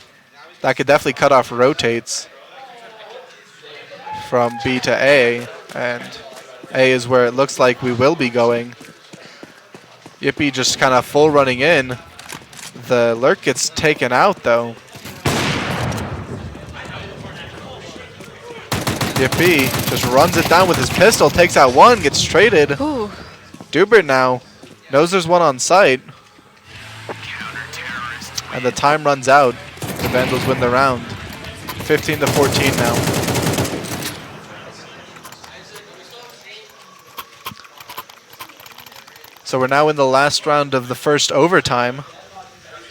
That could definitely cut off rotates from B to A, and A is where it looks like we will be going. Yippee just kind of full running in. The lurk gets taken out though. Yippee just runs it down with his pistol, takes out one, gets traded. Ooh. Dubert now knows there's one on site. And the time runs out. The Vandals win the round. 15 to 14 now. So we're now in the last round of the first overtime.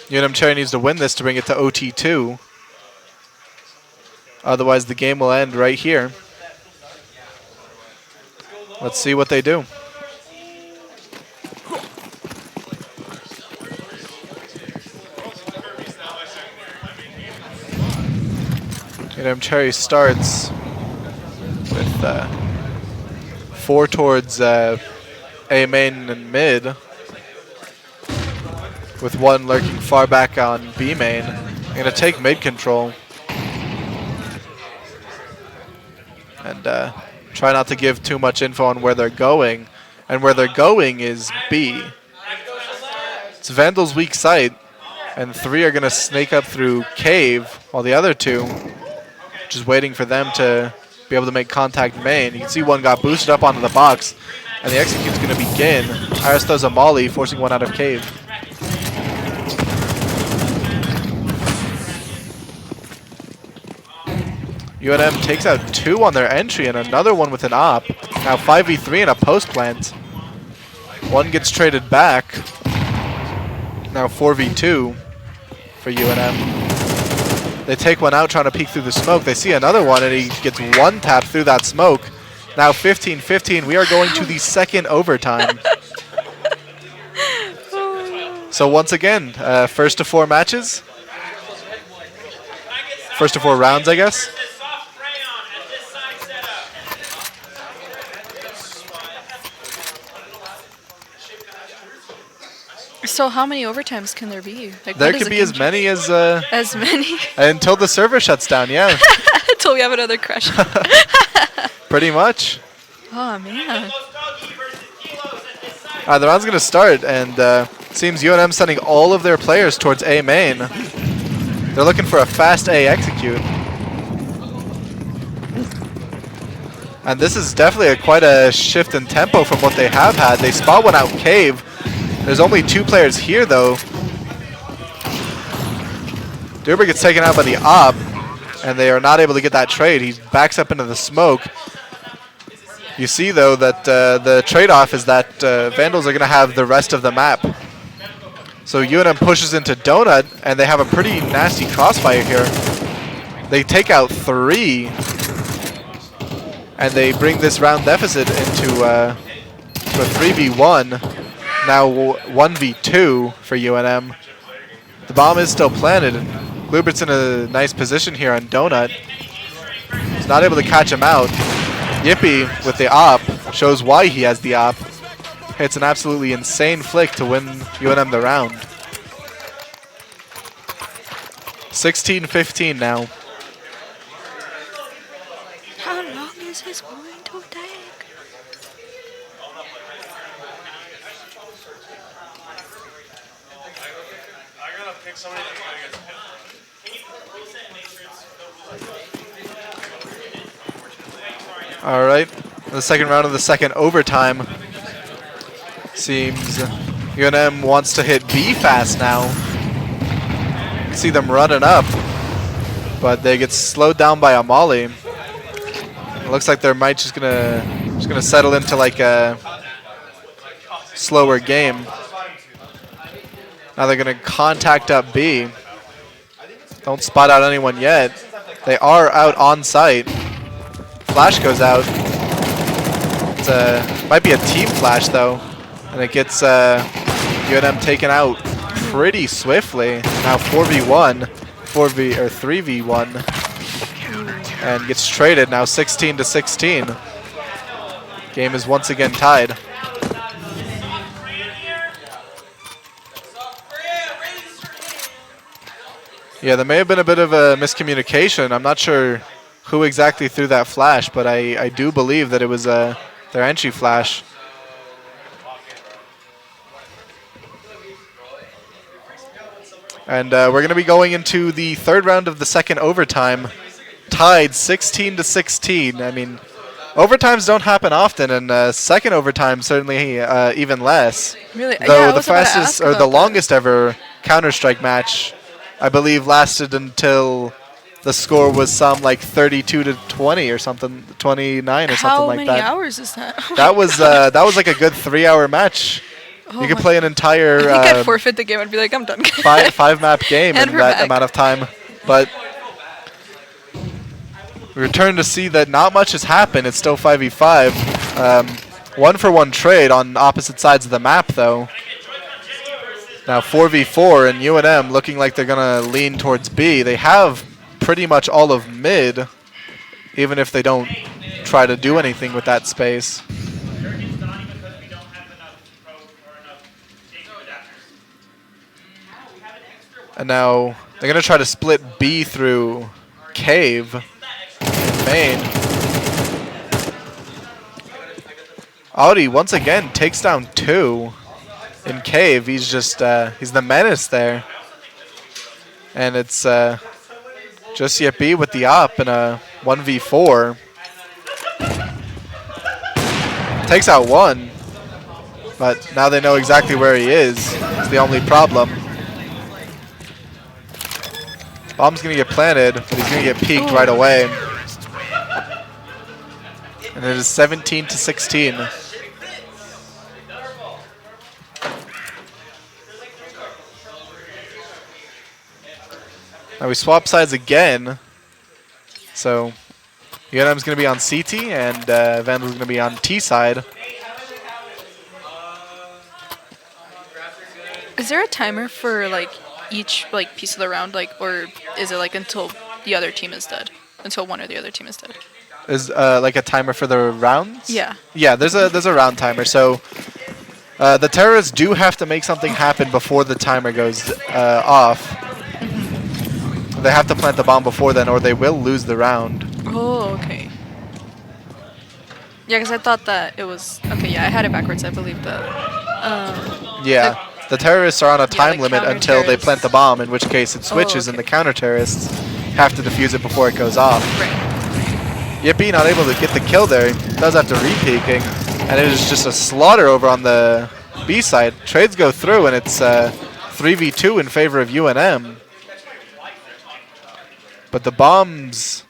UNM Cherry needs to win this to bring it to OT2. Otherwise the game will end right here. Let's see what they do. UNM Cherry starts with 4 towards A main and mid, with 1 lurking far back on B main. I'm gonna take mid control and try not to give too much info on where they're going. And where they're going is B. It's Vandal's weak site, and 3 are gonna snake up through cave, while the other 2 just waiting for them to be able to make contact main. You can see 1 got boosted up onto the box, and the execute's going to begin. Iris throws a molly, forcing 1 out of cave. UNM takes out 2 on their entry and another one with an op. Now 5v3 and a post plant. 1 gets traded back. Now 4v2 for UNM. They take 1 out trying to peek through the smoke. They see another one and he gets 1 tap through that smoke. Now 15-15. We are going to the second overtime. So once again, first to 4 matches. First to 4 rounds, I guess. So how many overtimes can there be? Like, There could be as many as as many until the server shuts down. Yeah, until we have another crash. pretty much. Oh man. The round's gonna start, and seems UNM sending all of their players towards A main. They're looking for a fast A execute. And this is definitely quite a shift in tempo from what they have had. They spot 1 out cave. There's only 2 players here, though. Durber gets taken out by the op, and they are not able to get that trade. He backs up into the smoke. You see, though, that the trade-off is that Vandals are going to have the rest of the map. So UNM pushes into Donut, and they have a pretty nasty crossfire here. They take out 3, and they bring this round deficit into to a 3v1. Now 1v2 for UNM. The bomb is still planted. Glubert's in a nice position here on Donut. He's not able to catch him out. Yippee with the op shows why he has the op. Hits an absolutely insane flick to win UNM the round. 16-15 now. How long is this going to take? All right, the second round of the second overtime. Seems UNM wants to hit B fast now. See them running up, but they get slowed down by a molly. It looks like they might just gonna settle into like a slower game. Now they're gonna contact up B. Don't spot out anyone yet. They are out on site. Flash goes out. It might be a team flash though, and it gets UNM taken out pretty swiftly. Now 4v1, 3v1, and gets traded. Now 16-16. Game is once again tied. Yeah, there may have been a bit of a miscommunication. I'm not sure who exactly threw that flash, but I do believe that it was their entry flash. And we're going to be going into the third round of the second overtime, tied 16-16. I mean, overtimes don't happen often, and second overtime certainly even less. Really? Though Yeah, I the was about to fastest ask or the about that. longest ever Counter-Strike match, I believe, lasted until the score was some like 32-20 or something, 29 or something How like many that. hours is that? Oh That my was like a good 3-hour match. Oh You could my- play an entire I think I'd forfeit the game. I'd be like, I'm done. five map game And in we're that back. amount of time. But we return to see that not much has happened. It's still 5v5. 1-for-1 trade on opposite sides of the map, though. Now 4v4, and UNM looking like they're going to lean towards B. They have pretty much all of mid, even if they don't try to do anything with that space. And now they're going to try to split B through Cave in main. Audi once again takes down 2 in Cave. He's just, he's the menace there. And it's just yet B with the op in a 1v4. Takes out 1. But now they know exactly where he is. It's the only problem. Bomb's going to get planted, but he's going to get peeked right away. And it is 17-16. Now we swap sides again. So UNM's going to be on CT, and Vandal's going to be on T side. Is there a timer for like each like piece of the round, like, or is it like until the other team is dead? Until one or the other team is dead? Is like a timer for the rounds? Yeah. Yeah, there's a round timer. So the terrorists do have to make something happen before the timer goes off. They have to plant the bomb before then, or they will lose the round. Oh, okay. Yeah, because I thought that it was okay. Yeah, I had it backwards. I believe that. Yeah. The terrorists are on a time the limit until they counter-terrorists. plant the bomb, in which case it switches and okay. the counter-terrorists have to defuse it before it goes off. Right. Yippee not able to get the kill there. Does after re-peeking. And it is just a slaughter over on the B side. Trades go through, and it's 3v2 in favor of UNM. But the bomb's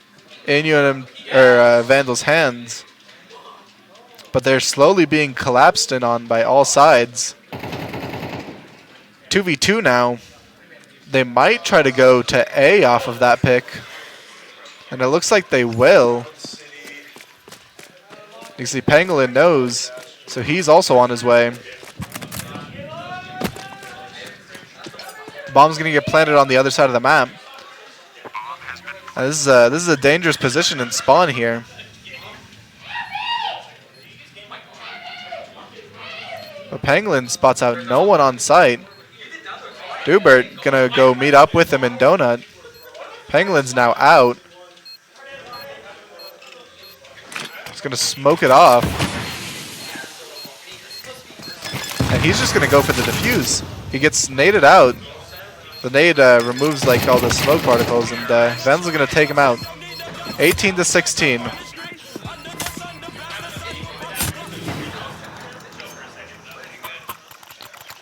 in UNM or Vandal's hands. But they're slowly being collapsed in on by all sides. 2v2 now. They might try to go to A off of that pick. And it looks like they will. You see Pangolin knows So he's also on his way. The bomb's going to get planted on the other side of the map. This is a dangerous position in spawn here. But Pangolin spots out no one on site. Dubert going to go meet up with him in Donut. Pangolin's now out. He's going to smoke it off. And he's just going to go for the defuse. He gets naded out. The nade removes like all the smoke particles, and Vandals are going to take him out. 18-16.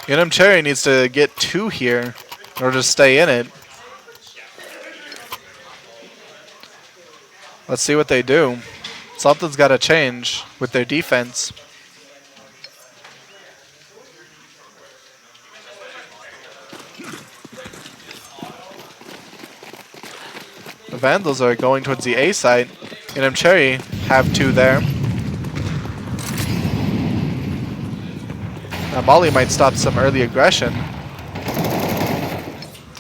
UNM Cherry needs to get 2 here in order to stay in it. Let's see what they do. Something's got to change with their defense. The Vandals are going towards the A site. UNM Cherry have 2 there. Now Molly might stop some early aggression.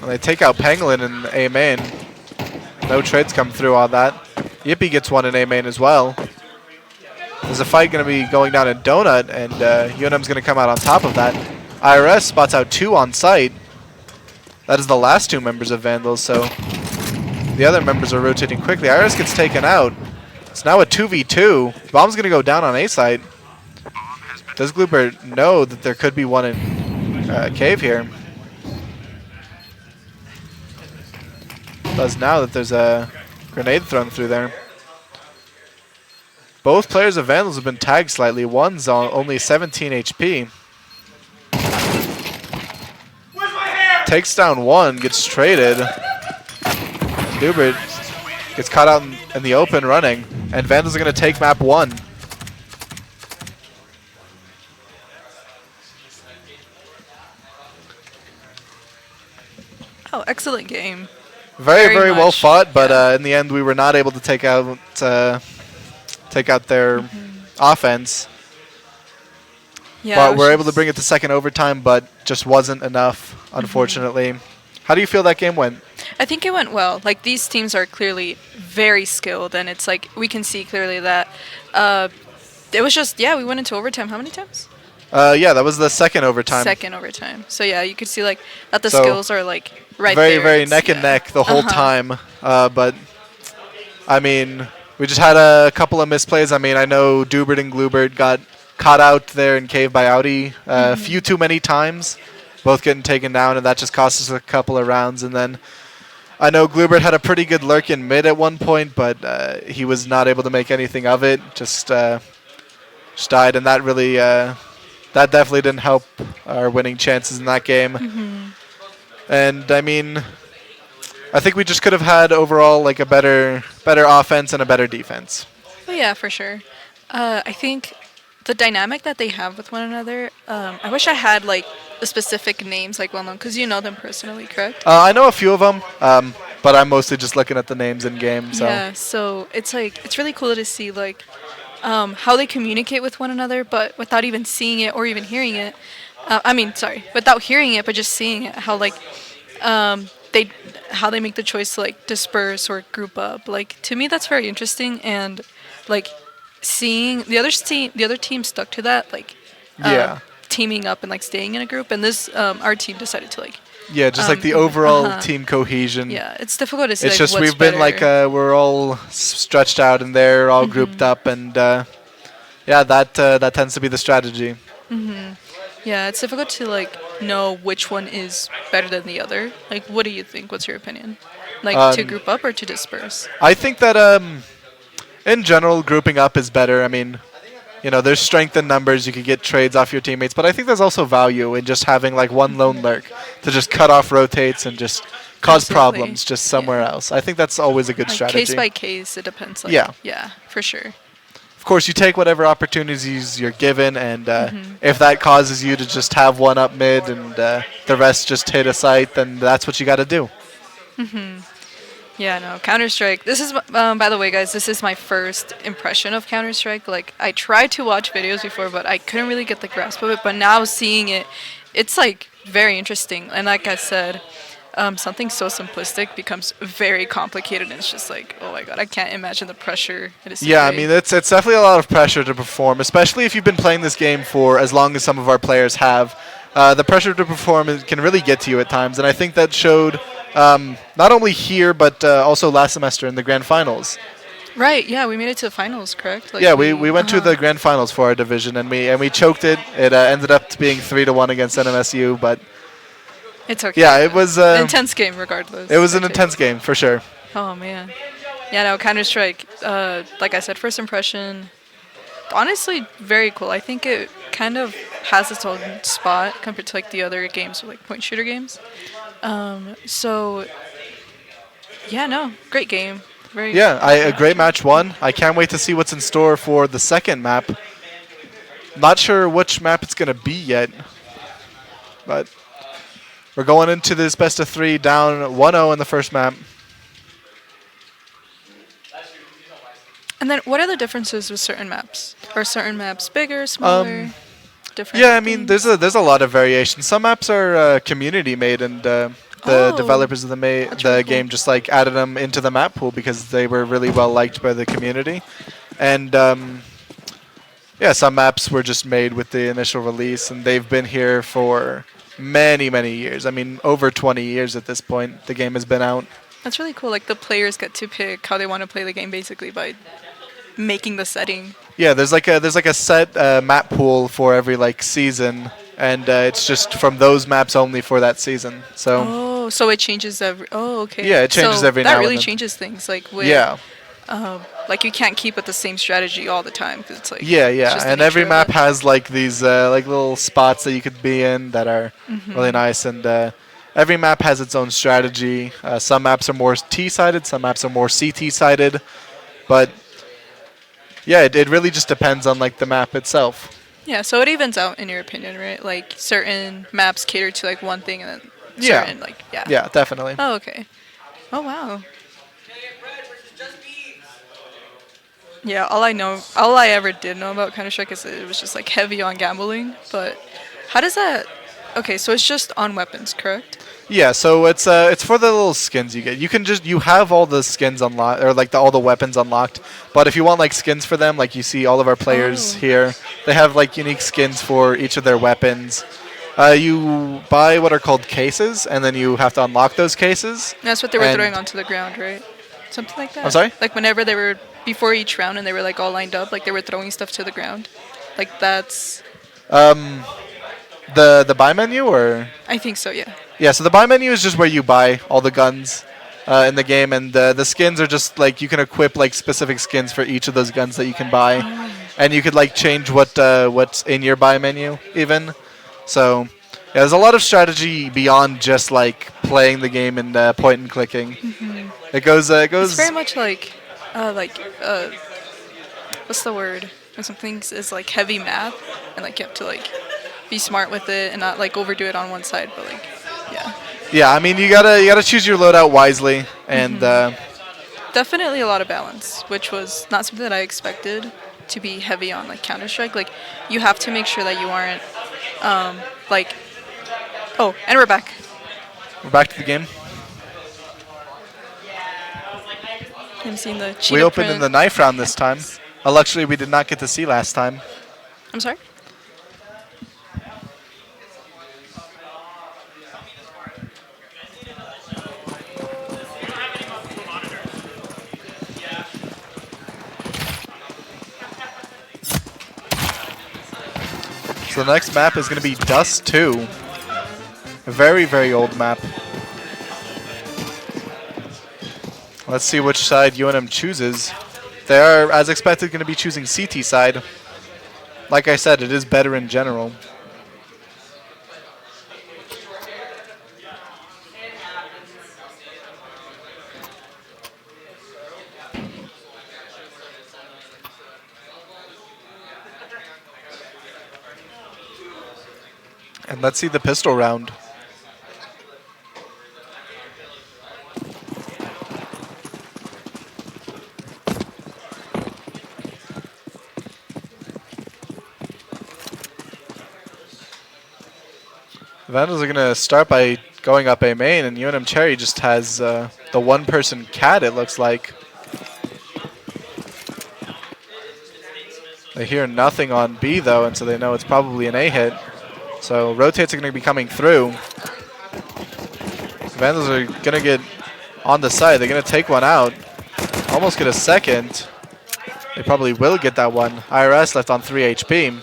And they take out Pangolin in A main. No trades come through on that. Yippee gets 1 in A main as well. There's a fight going to be going down in Donut, and UNM's going to come out on top of that. IRS spots out 2 on site. That is the last 2 members of Vandals, so the other members are rotating quickly. IRS gets taken out. It's now a 2v2. Bomb's going to go down on A site. Does Glooper know that there could be one in cave here? Does now that there's a grenade thrown through there. Both players of Vandals have been tagged slightly. One's on only 17 HP. Takes down 1, gets traded. Dubert gets caught out in the open running, and Vandals are going to take map 1. Oh, excellent game. Very well much, fought, but yeah. in the end we were not able to take out their offense. Yeah, But we're able to bring it to second overtime, but just wasn't enough, unfortunately. How do you feel that game went? I think it went well. Like, these teams are clearly very skilled, and it's like we can see clearly that it was just, we went into overtime. How many times? Yeah, that was the second overtime. Second overtime. So yeah, you could see like that the So, skills are like right there. Very It's- neck and yeah. neck the whole time. But, I mean, we just had a couple of misplays. I mean, I know Dubert and Glubert got caught out there in cave by Audi a few too many times, both getting taken down, and that just cost us a couple of rounds. And then I know Glubert had a pretty good lurk in mid at one point, but he was not able to make anything of it. Just died, and that really that definitely didn't help our winning chances in that game. And I mean, I think we just could have had overall like a better offense and a better defense. Oh yeah, for sure. I think the dynamic that they have with one another. I wish I had like the specific names like well known because you know them personally, correct? I know a few of them, but I'm mostly just looking at the names in game. So. Yeah. So it's like it's really cool to see like how they communicate with one another, but without even seeing it or even hearing it. Without hearing it, but just seeing it. How like how they make the choice to like disperse or group up. Like to me, that's very interesting, and like seeing the other team stuck to that, like teaming up and like staying in a group, and this our team decided to like. Yeah, just like the overall team cohesion. Yeah, it's difficult to say. It's like, just what's we've been better. like we're all stretched out and they're all grouped up, and that tends to be the strategy. Yeah, it's difficult to like know which one is better than the other. Like, what do you think? What's your opinion? Like to group up or to disperse? I think that in general, grouping up is better. I mean, you know, there's strength in numbers. You can get trades off your teammates, but I think there's also value in just having like one lone lurk to just cut off rotates and just cause Absolutely. problems just somewhere else. I think that's always a good Like strategy. case by case, it depends. Like, Yeah. Yeah, for sure. Of course, you take whatever opportunities you're given, and if that causes you to just have one up mid and the rest just hit a site, then that's what you got to do. Yeah, no, Counter Strike. This is, by the way, guys, this is my first impression of Counter Strike. Like, I tried to watch videos before, but I couldn't really get the grasp of it. But now seeing it, it's like very interesting. And like I said, something so simplistic becomes very complicated, and it's just like, oh my god, I can't imagine the pressure it is to Yeah, I play. mean it's definitely a lot of pressure to perform, especially if you've been playing this game for as long as some of our players have. The pressure to perform can really get to you at times, and I think that showed not only here but also last semester in the grand finals. Right? Yeah, we made it to the finals, correct? Like Yeah, we went to the grand finals for our division, and we choked it. It ended up being 3-1 against NMSU, but It's okay. yeah, it was Intense game, regardless. it was I an take. intense game for sure. Oh man. Yeah, no, Counter Strike. Like I said, first impression. Honestly, very cool. I think it kind of has its own spot compared to like the other games, like point shooter games. So yeah, no, great game. Very. Yeah, a happy. great match won. I can't wait to see what's in store for the second map. Not sure which map it's gonna be yet, but we're going into this best of three down 1-0 in the first map. And then, what are the differences with certain maps? Are certain maps bigger, smaller, different? Yeah, I mean, things? there's a lot of variation. Some maps are community made, and the Oh, developers of that's the really cool. game just like added them into the map pool because they were really well liked by the community. And yeah, some maps were just made with the initial release, and they've been here for many years. I mean, over 20 years at this point. The game has been out. That's really cool. Like the players get to pick how they want to play the game, basically by making the setting. Yeah, there's like a set map pool for every like season, and it's just from those maps only for that season. So Oh, so it changes every. Oh, okay. yeah, it changes so every that now really and then. changes things. Like with, Yeah, like you can't keep with the same strategy all the time because it's like. yeah, It's yeah, just the and every nature of map it. has like these like little spots that you could be in that are really nice, and every map has its own strategy. Some maps are more T-sided, some maps are more CT-sided, but yeah, it really just depends on like the map itself. Yeah, so it evens out in your opinion, right? Like certain maps cater to like one thing, and then Yeah, certain like yeah. yeah, definitely. Oh, okay. Oh wow. Yeah, all I ever did know about Counter Strike is that it was just like heavy on gambling. But how does that? Okay, so it's just on weapons, correct? Yeah, so it's for the little skins you get. You have all the skins unlocked or like all the weapons unlocked, but if you want like skins for them, like you see all of our players Oh, here, they have like unique skins for each of their weapons. You buy what are called cases, and then you have to unlock those cases. that's what they were And throwing onto the ground, right? Something like that. I'm sorry. Like whenever they were before each round and they were like all lined up, like they were throwing stuff to the ground. Like that's. The buy menu or I think so. Yeah. yeah, so the buy menu is just where you buy all the guns in the game, and the skins are just like you can equip like specific skins for each of those guns that you can buy, and you could like change what's in your buy menu even. So yeah, there's a lot of strategy beyond just like playing the game and point and clicking. It goes it It's goes very much like what's the word? When something is like heavy math, and like you have to like be smart with it and not like overdo it on one side, but like yeah, yeah. I mean you gotta choose your loadout wisely, and definitely a lot of balance, which was not something that I expected to be heavy on like Counter Strike. Like you have to make sure that you aren't like oh, and we're back. we're back to the game. I'm seeing the cheetah We opened in print. the knife round this time. A luxury we did not get to see last time. I'm sorry. So the next map is going to be Dust 2. A very old map. Let's see which side UNM chooses. They are, as expected, going to be choosing CT side. Like I said, it is better in general. And let's see the pistol round. Vandals are going to start by going up A main, and UNM Cherry just has the one-person cat, it looks like. They hear nothing on B, though, and so they know it's probably an A hit. So rotates are going to be coming through. Vandals are going to get on the side. They're going to take one out. Almost get a second. They probably will get that one. IRS left on 3 HP.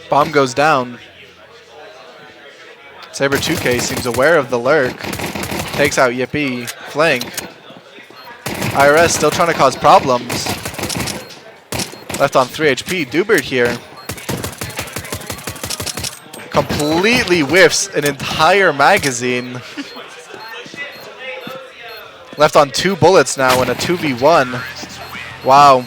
Bomb goes down. Saber 2K seems aware of the lurk. Takes out Yippee. Flank. IRS still trying to cause problems. Left on 3 HP. Dubert here. Completely whiffs an entire magazine. Left on 2 bullets now in a 2v1. Wow.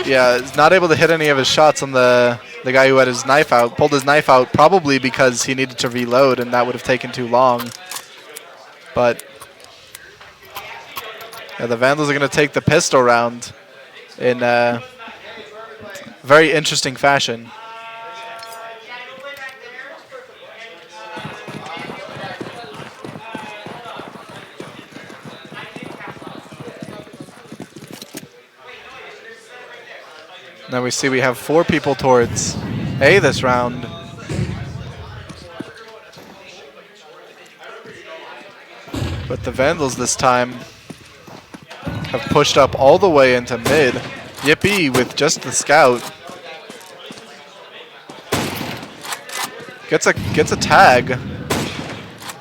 Yeah, he's not able to hit any of his shots on the guy who had his knife out. Pulled his knife out probably because he needed to reload and that would have taken too long. But yeah, the Vandals are going to take the pistol round in very interesting fashion. Now we see we have 4 people towards A this round. But the Vandals this time have pushed up all the way into mid. Yippee with just the scout. Gets a tag.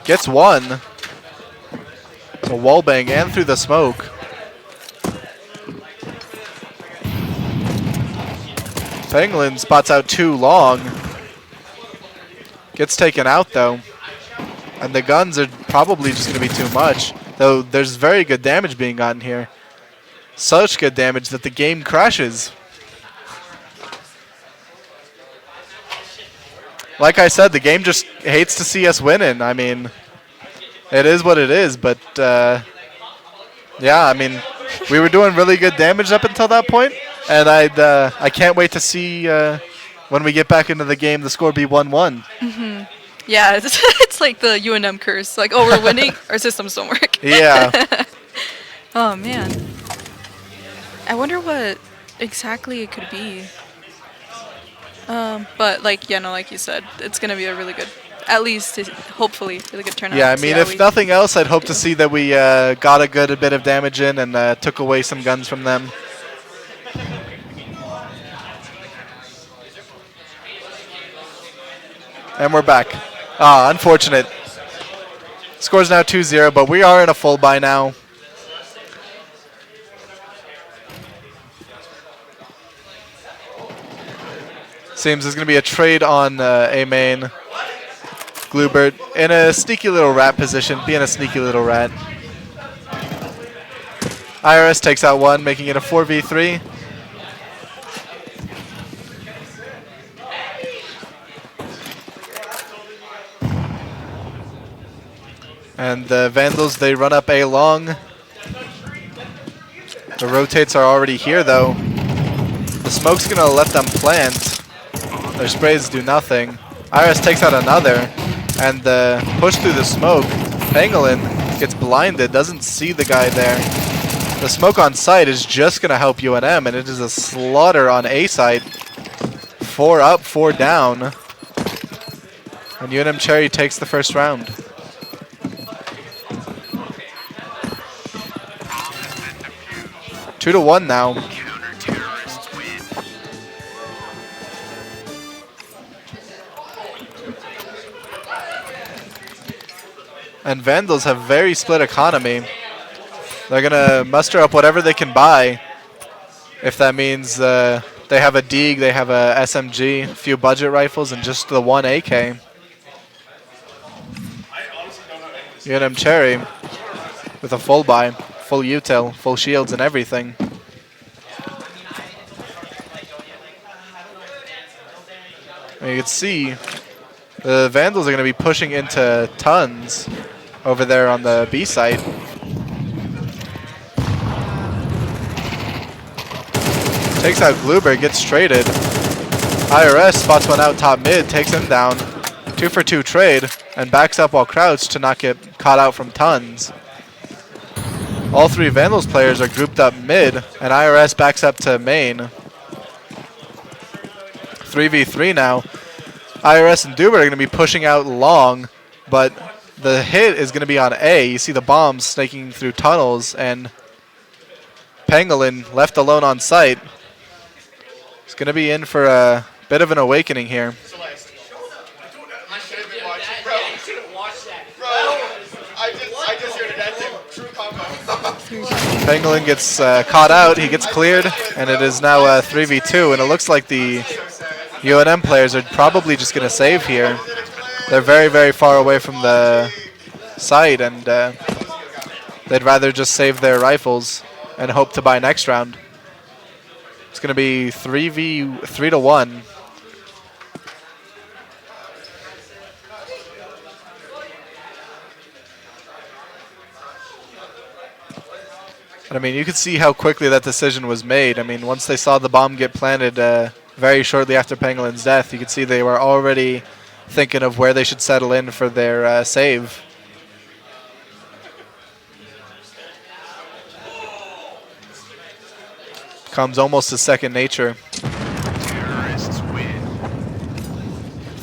Gets one. A wall bang and through the smoke. Penguin spots out 2 long. Gets taken out though. And the guns are probably just going to be too much. Though there's very good damage being gotten here. Such good damage that the game crashes. Like I said, the game just hates to see us winning. I mean, it is what it is. But yeah, I mean, we were doing really good damage up until that point. And I can't wait to see when we get back into the game, the score be 1-1. Mm-hmm. Yeah, it's like the UNM curse. Like, oh, we're winning, our systems don't work. Yeah. Oh, man. I wonder what exactly it could be. But, like, yeah, no, like you said, it's going to be a really good, at least, hopefully, really good turnout. Yeah, I mean, if nothing else, I'd hope to see that we got a good bit of damage in and took away some guns from them. And we're back. Ah, unfortunate. Score's now 2-0, but we are in a full buy now. Seems there's going to be a trade on A main. Glubert in a sneaky little rat position, being a sneaky little rat. IRS takes out one, making it a 4v3. And the Vandals, they run up A long. The rotates are already here, though. The smoke's going to let them plant. Their sprays do nothing. Iris takes out another. And the push through the smoke. Pangolin gets blinded, doesn't see the guy there. The smoke on site is just going to help UNM, and it is a slaughter on A side. 4 up, 4 down. And UNM Cherry takes the first round. Two to 1 now. And Vandals have very split economy. They're going to muster up whatever they can buy. If that means they have a Deeg, they have a SMG, a few budget rifles, and just the 1 AK. UNM Cherry with a full buy, full util, full shields and everything. And you can see the Vandals are going to be pushing into tons over there on the B site. Takes out Gluber, gets traded. IRS spots one out top mid, takes him down. 2 for 2 trade, and backs up while crouched to not get caught out from tons. All three Vandals players are grouped up mid, and IRS backs up to main. 3v3 now. IRS and Duber are going to be pushing out long, but the hit is going to be on A. You see the bombs snaking through tunnels, and Pangolin left alone on site. He's going to be in for a bit of an awakening here. Pangolin gets caught out, he gets cleared, and it is now 3v2, and it looks like the UNM players are probably just going to save here. They're very, very far away from the site, and they'd rather just save their rifles and hope to buy next round. It's going to be 3-1. I mean, you could see how quickly that decision was made. I mean, once they saw the bomb get planted very shortly after Pangolin's death, you could see they were already thinking of where they should settle in for their save. Comes almost to second nature.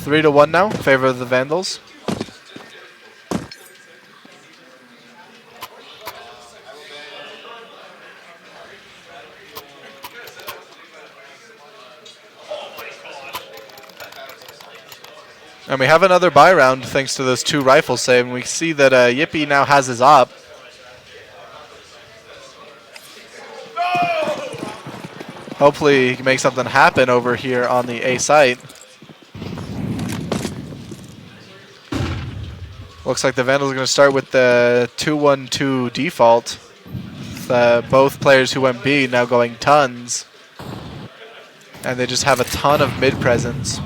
3-1 now in favor of the Vandals. And we have another buy round thanks to those 2 rifles save, and we see that Yippee now has his op. Hopefully he can make something happen over here on the A site. Looks like the Vandals are going to start with the 2-1-2 default. With, both players who went B now going tons. And they just have a ton of mid presence.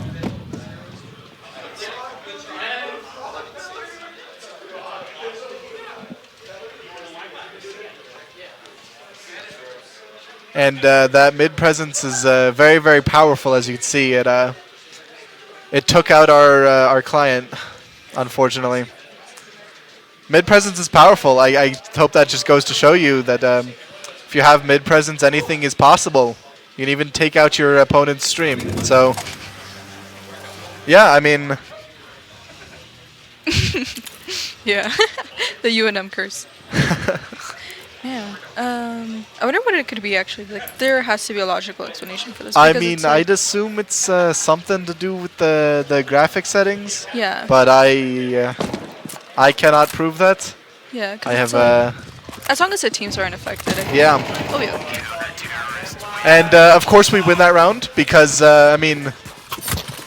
And that mid presence is very, very powerful, as you can see. It took out our client, unfortunately. Mid presence is powerful. I hope that just goes to show you that if you have mid presence, anything is possible. You can even take out your opponent's stream. So, yeah, I mean. Yeah, the UNM curse. Yeah. I wonder what it could be actually. Like, there has to be a logical explanation for this. I mean, I'd assume it's something to do with the graphic settings. Yeah. But I cannot prove that. Yeah. I have as long as the teams aren't affected. Yeah. Oh yeah. And of course we win that round because I mean.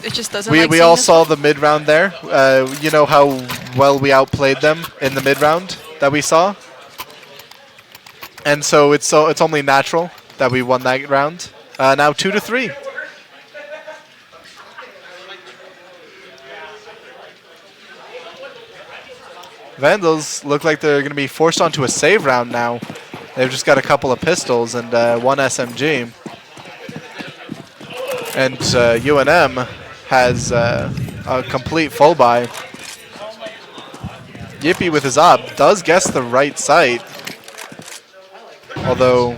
It just doesn't. We all saw the mid round there. You know how well we outplayed them in the mid round that we saw. And so it's only natural that we won that round. Now 2-3. Vandals look like they're going to be forced onto a save round now. They've just got a couple of pistols and 1 SMG. And UNM has a complete full buy. Yippee with his op does guess the right site. Although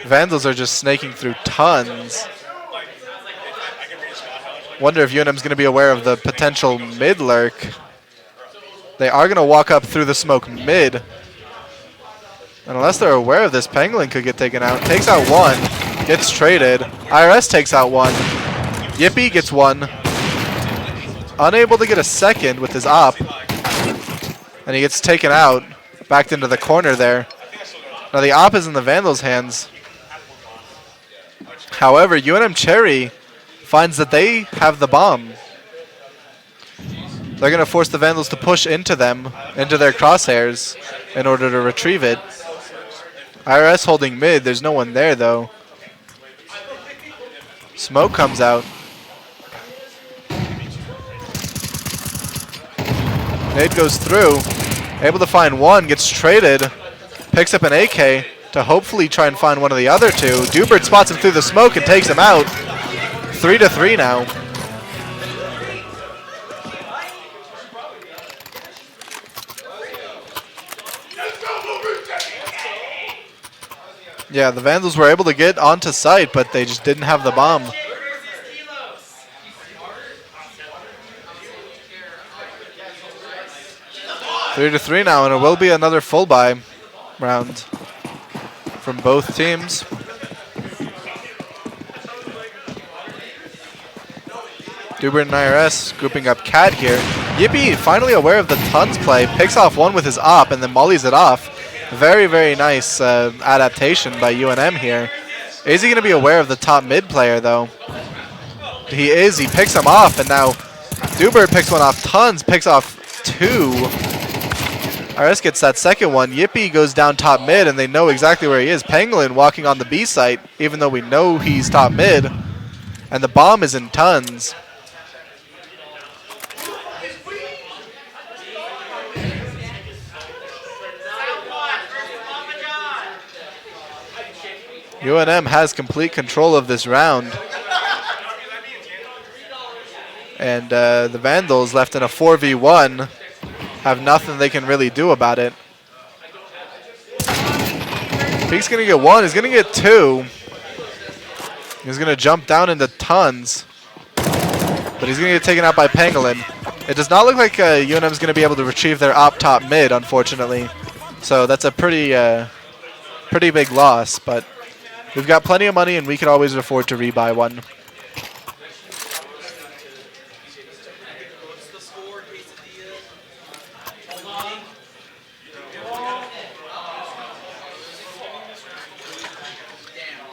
Vandals are just snaking through tons. Wonder if UNM's going to be aware of the potential mid lurk. They are going to walk up through the smoke mid. And unless they're aware of this, Pangolin could get taken out. Takes out 1. Gets traded. IRS takes out 1. Yippee gets 1. Unable to get a second with his op. And he gets taken out. Backed into the corner there. Now the op is in the Vandals' hands. However, UNM Cherry finds that they have the bomb. They're going to force the Vandals to push into them, into their crosshairs, in order to retrieve it. IRS holding mid. There's no one there, though. Smoke comes out. Nade goes through. Able to find 1. Gets traded. Picks up an AK. to hopefully try and find one of the other two. Dubert spots him through the smoke and takes him out. 3-3 now. Yeah, the Vandals were able to get onto site, but they just didn't have the bomb. 3-3 now, and it will be another full buy round from both teams. Dubert and IRS grouping up Cat here. Yippee finally aware of the tons play, picks off one with his op and then mollies it off. Very, very nice adaptation by UNM here. Is he going to be aware of the top mid player though? He is. He picks him off, and now Dubert picks one off. Tons picks off two. IRS gets that second one. Yippee goes down top mid, and they know exactly where he is. Pangolin walking on the B site, even though we know he's top mid. And the bomb is in Tons. UNM has complete control of this round. And the Vandals, left in a 4v1, have nothing they can really do about it. Peak's going to get one. He's going to get two. He's going to jump down into Tons. But he's going to get taken out by Pangolin. It does not look like UNM's going to be able to retrieve their op top mid, unfortunately. So that's a pretty big loss. But we've got plenty of money, and we can always afford to rebuy one.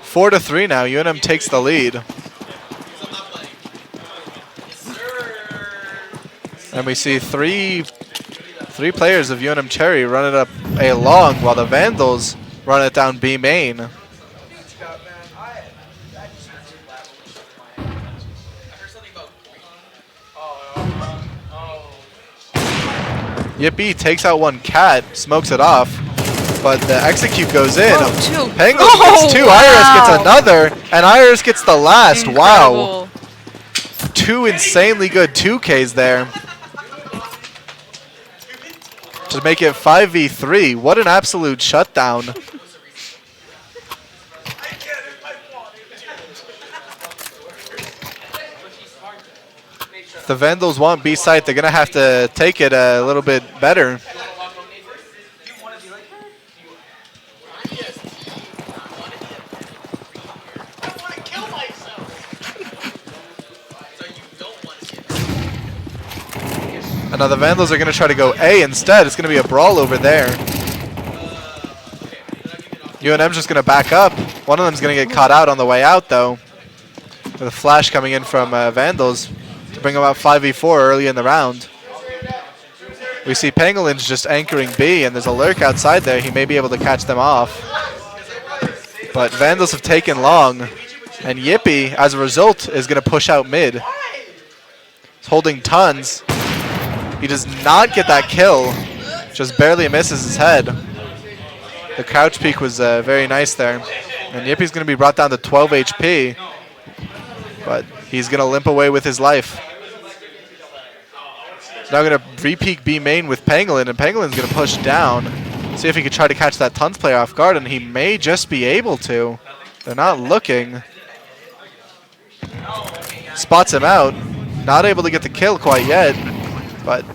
Four to 3 now. UNM takes the lead. And we see three players of UNM Cherry run it up A long, while the Vandals run it down B main. Yippee takes out one Cat, smokes it off, but the execute goes in. Pangolin gets two, wow. Iris gets another, and Iris gets the last. Incredible. Wow. Two insanely good 2Ks there to make it 5v3. What an absolute shutdown. If the Vandals want B site, they're going to have to take it a little bit better. And now the Vandals are going to try to go A instead. It's going to be a brawl over there. UNM's just going to back up. One of them's going to get caught out on the way out, though. With a flash coming in from Vandals to bring about 5v4 early in the round. We see Pangolin's just anchoring B, and there's a lurk outside there. He may be able to catch them off. But Vandals have taken long, and Yippee, as a result, is going to push out mid. He's holding Tons. He does not get that kill, just barely misses his head. The crouch peek was very nice there. And Yippie's going to be brought down to 12 HP, but he's going to limp away with his life. Now going to re-peek B main with Pangolin, and Pangolin's going to push down. See if he can try to catch that Tons player off guard, and he may just be able to. They're not looking. Spots him out. Not able to get the kill quite yet. But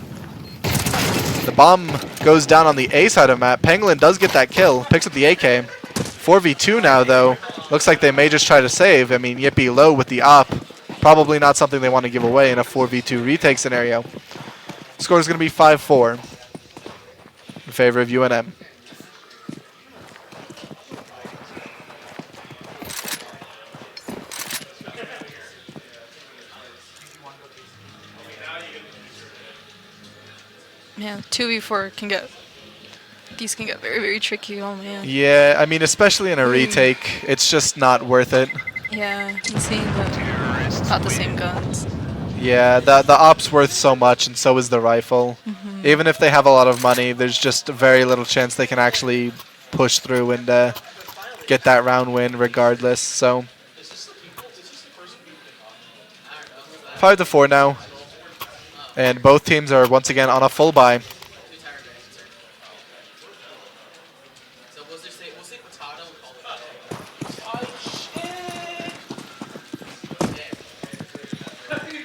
the bomb goes down on the A side of the map. Pangolin does get that kill, picks up the AK. 4v2 now, though. Looks like they may just try to save. I mean, Yippee low with the op. Probably not something they want to give away in a 4v2 retake scenario. Score is going to be 5-4 in favor of UNM. Man, 2v4 can get, these can get very, very tricky. Oh man. Yeah, I mean, especially in a retake, it's just not worth it. Yeah, you see, not the same guns. Yeah, the op's worth so much, and so is the rifle. Even if they have a lot of money, there's just very little chance they can actually push through and get that round win regardless. So 5-4 now, and both teams are once again on a full buy.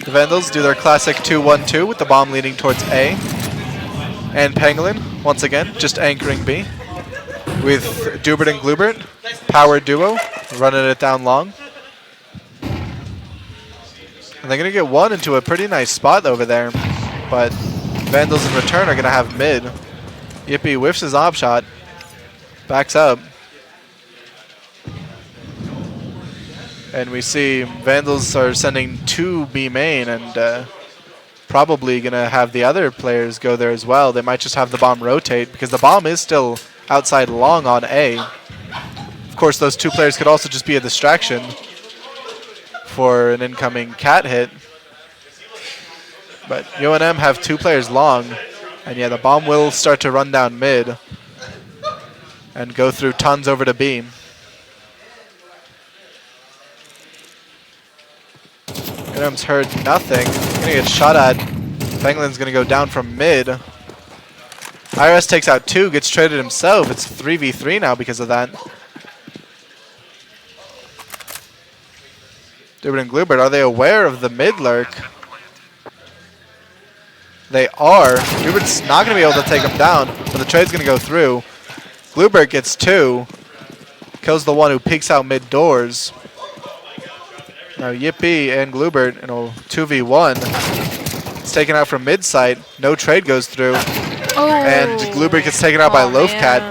The Vandals do their classic 2-1-2 with the bomb leading towards A. And Pangolin, once again, just anchoring B. With Dubert and Glubert, power duo, running it down long. And they're going to get one into a pretty nice spot over there. But Vandals in return are going to have mid. Yippee whiffs his op shot. Backs up. And we see Vandals are sending 2 B main and probably going to have the other players go there as well. They might just have the bomb rotate because the bomb is still outside long on A. Of course, those 2 players could also just be a distraction for an incoming cat hit. But UNM have 2 players long. And yeah, the bomb will start to run down mid and go through tons over to B. UNM's heard nothing. Gonna get shot at. Penguin's gonna go down from mid. IRS takes out 2, gets traded himself. It's 3v3 now because of that. Dubert and Glubert, are they aware of the mid lurk? They are. Dubert's not going to be able to take him down, but the trade's going to go through. Glubert gets 2. Kills the one who peeks out mid doors. Now Yippee and Glubert in a 2v1. It's taken out from mid site. No trade goes through. Oh. And Glubert gets taken out by Loafcat.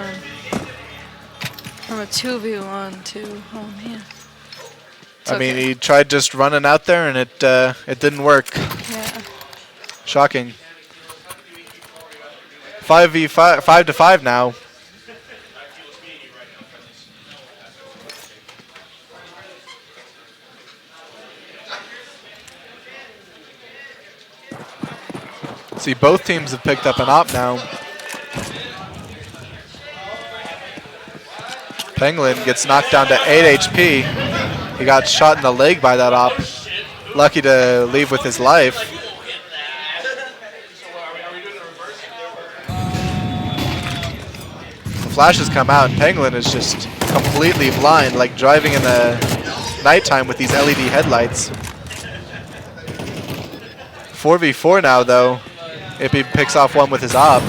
From a 2v1 too. Oh man. I mean, he tried just running out there and it didn't work. Yeah. Shocking. 5v5, 5-5 now. See, both teams have picked up an op now. Penguin gets knocked down to 8 HP. He got shot in the leg by that op. Lucky to leave with his life. The flashes come out and Penguin is just completely blind, like driving in the nighttime with these LED headlights. 4v4 now though. Ippy picks off one with his op.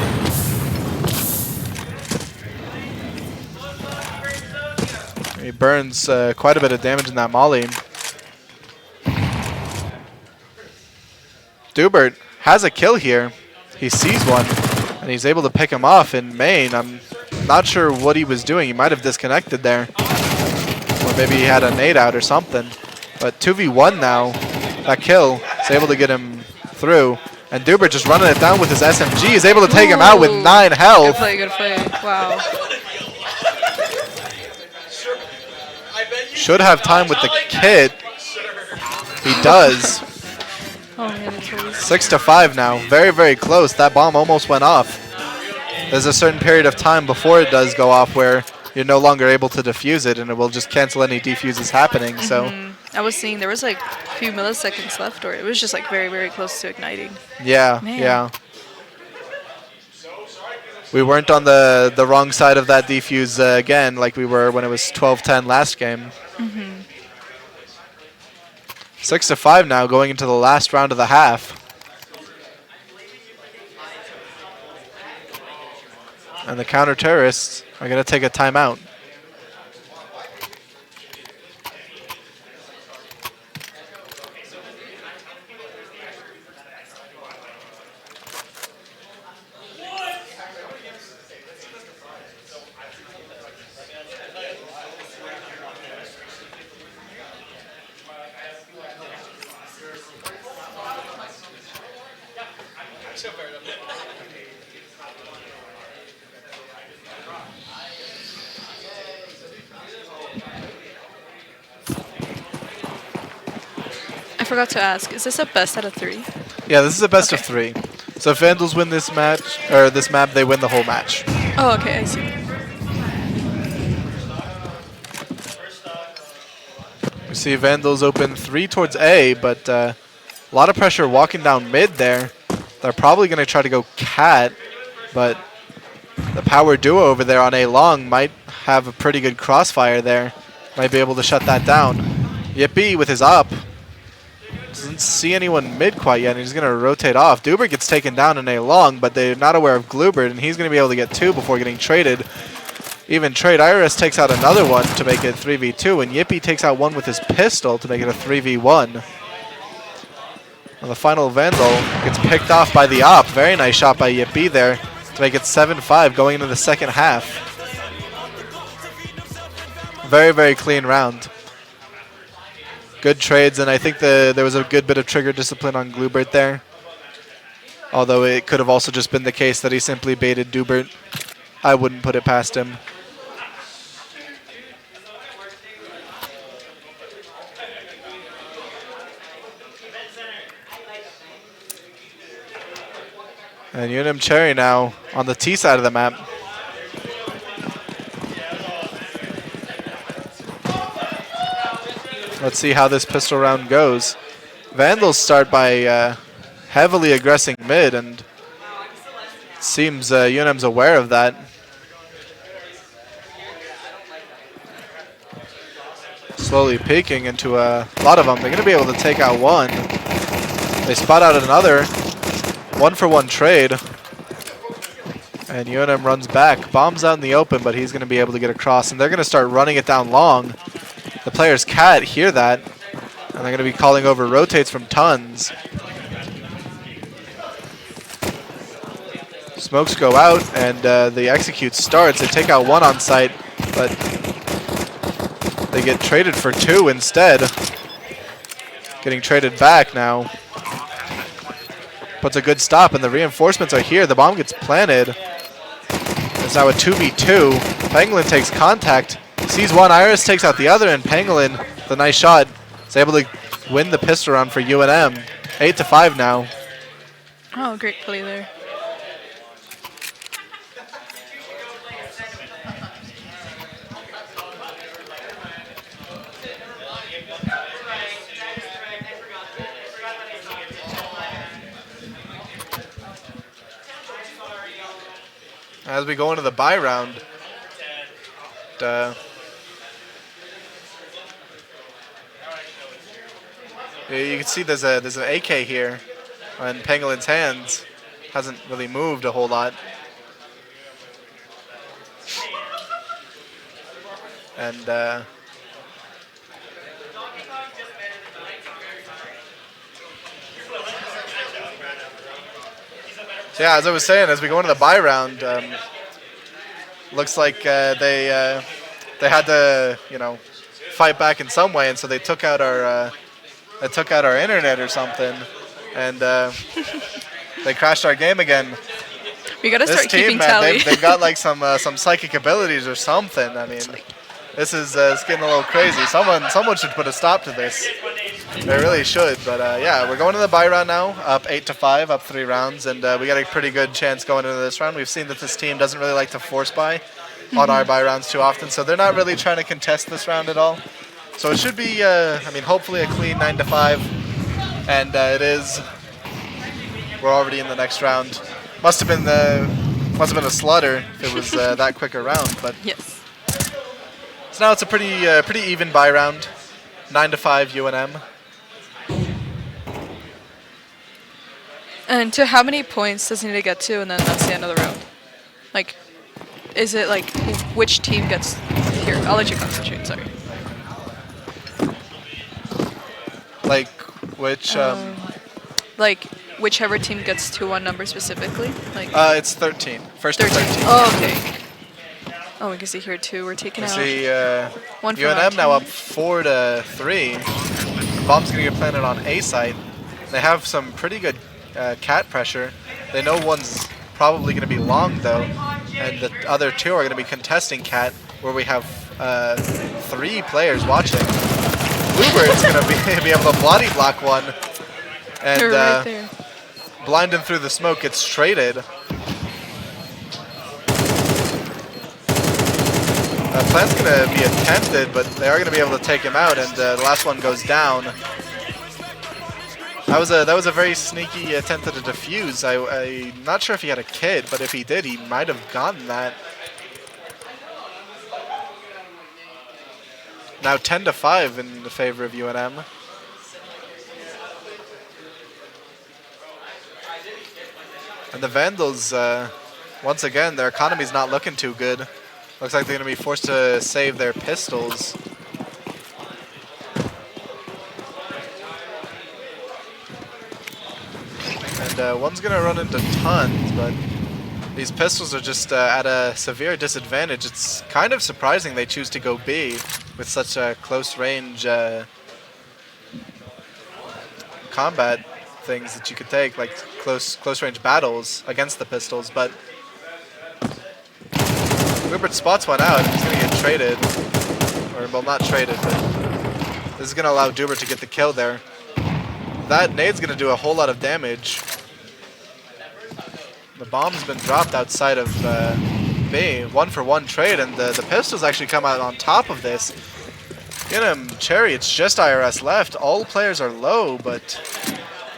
He burns quite a bit of damage in that molly. Dubert has a kill here. He sees one, and he's able to pick him off in main. I'm not sure what he was doing. He might have disconnected there. Or maybe he had a nade out or something. But 2v1 now. That kill is able to get him through. And Dubert just running it down with his SMG is able to take him out with 9 health. Good play. Wow. Should have time with the kit. He does. Oh man, it's always 6-5 now. Very, very close. That bomb almost went off. There's a certain period of time before it does go off where you're no longer able to defuse it, and it will just cancel any defuses happening. So I was seeing there was like a few milliseconds left, or it was just like very, very close to igniting. yeah, Man. yeah. We weren't on the wrong side of that defuse again, like we were when it was 12-10 last game. 6-5 now, going into the last round of the half. And the counter-terrorists are going to take a timeout. I forgot to ask, is this a best out of 3? Yeah, this is a best of 3. So if Vandals win this match, or this map, they win the whole match. Oh, okay, I see. We see Vandals open 3 towards A, but a lot of pressure walking down mid there. They're probably going to try to go Cat, but the power duo over there on A long might have a pretty good crossfire there. Might be able to shut that down. Yippee with his up. Doesn't see anyone mid quite yet, and he's going to rotate off. Dubert gets taken down in A long, but they're not aware of Glubert, and he's going to be able to get 2 before getting traded. Even trade, Iris takes out another one to make it 3v2, and Yippee takes out one with his pistol to make it a 3v1. And the final Vandal gets picked off by the op. Very nice shot by Yippee there to make it 7-5 going into the second half. Very, very clean round. Good trades, and I think there was a good bit of trigger discipline on Glubert there. Although it could have also just been the case that he simply baited Dubert. I wouldn't put it past him. And UNM Cherry now on the T side of the map. Let's see how this pistol round goes. Vandals start by heavily aggressing mid, and it seems UNM's aware of that. Slowly peeking into a lot of them. They're going to be able to take out one. They spot out another. 1-for-1 trade. And UNM runs back. Bombs out in the open, but he's going to be able to get across. And they're going to start running it down long. The players Cat hear that. And they're going to be calling over rotates from Tons. Smokes go out, and the execute starts. They take out one on site, but they get traded for 2 instead. Getting traded back now. Puts a good stop, and the reinforcements are here. The bomb gets planted. It's now a 2v2. Pangolin takes contact. Sees one. Iris takes out the other, and Pangolin, the nice shot, is able to win the pistol round for UNM. 8-5 now. Oh, great play there. As we go into the bye round, you can see there's an AK here on Pangolin's hands. Hasn't really moved a whole lot. And so yeah, as I was saying, as we go into the bye round, looks like they had to, fight back in some way, and so they took out our internet or something, and they crashed our game again. We gotta This start team, keeping man, tally. they've got like some psychic abilities or something. I mean, this is it's getting a little crazy. Someone should put a stop to this. They really should. But yeah, we're going to the bye round now, up 8-5, up 3 rounds, and we got a pretty good chance going into this round. We've seen that this team doesn't really like to force buy on our bye rounds too often, so they're not really trying to contest this round at all. So it should be, hopefully a clean 9-5, and it is. We're already in the next round. Must have been a slaughter if it was that quick a round, but Yes. so now it's a pretty even bye round, 9-5 UNM. And to how many points does he need to get to, and then that's the end of the round? Like, is it like which team gets here? I'll let you concentrate. Sorry. Like which? Like whichever team gets to one number specifically. Like It's 13. First to 13. 13. Oh, okay. Oh, we can see here too. We're taking You out see one from UNM now our up 4-3. Bomb's gonna get planted on A site. They have some pretty good cat pressure. They know one's probably gonna be long though, and the other 2 are gonna be contesting cat, where we have 3 players watching. Bluebird's gonna be able to body block one, and They're right there. blind him through the smoke. Gets traded. Plant's going to be attempted, but they are going to be able to take him out, and the last one goes down. That was a very sneaky attempt at a defuse. I'm not sure if he had a kid, but if he did, he might have gotten that. Now 10-5 in the favor of UNM. And the Vandals, once again, their economy's not looking too good. Looks like they're going to be forced to save their pistols. And one's going to run into tons, but these pistols are just at a severe disadvantage. It's kind of surprising they choose to go B with such a close range combat things that you could take, like close range battles against the pistols, but Rupert spots one out. He's going to get traded. Or, well, not traded, but this is going to allow Dubert to get the kill there. That nade's going to do a whole lot of damage. The bomb's been dropped outside of B. 1-for-1 trade, and the pistols actually come out on top of this. UNM Cherry, it's just IRS left. All players are low, but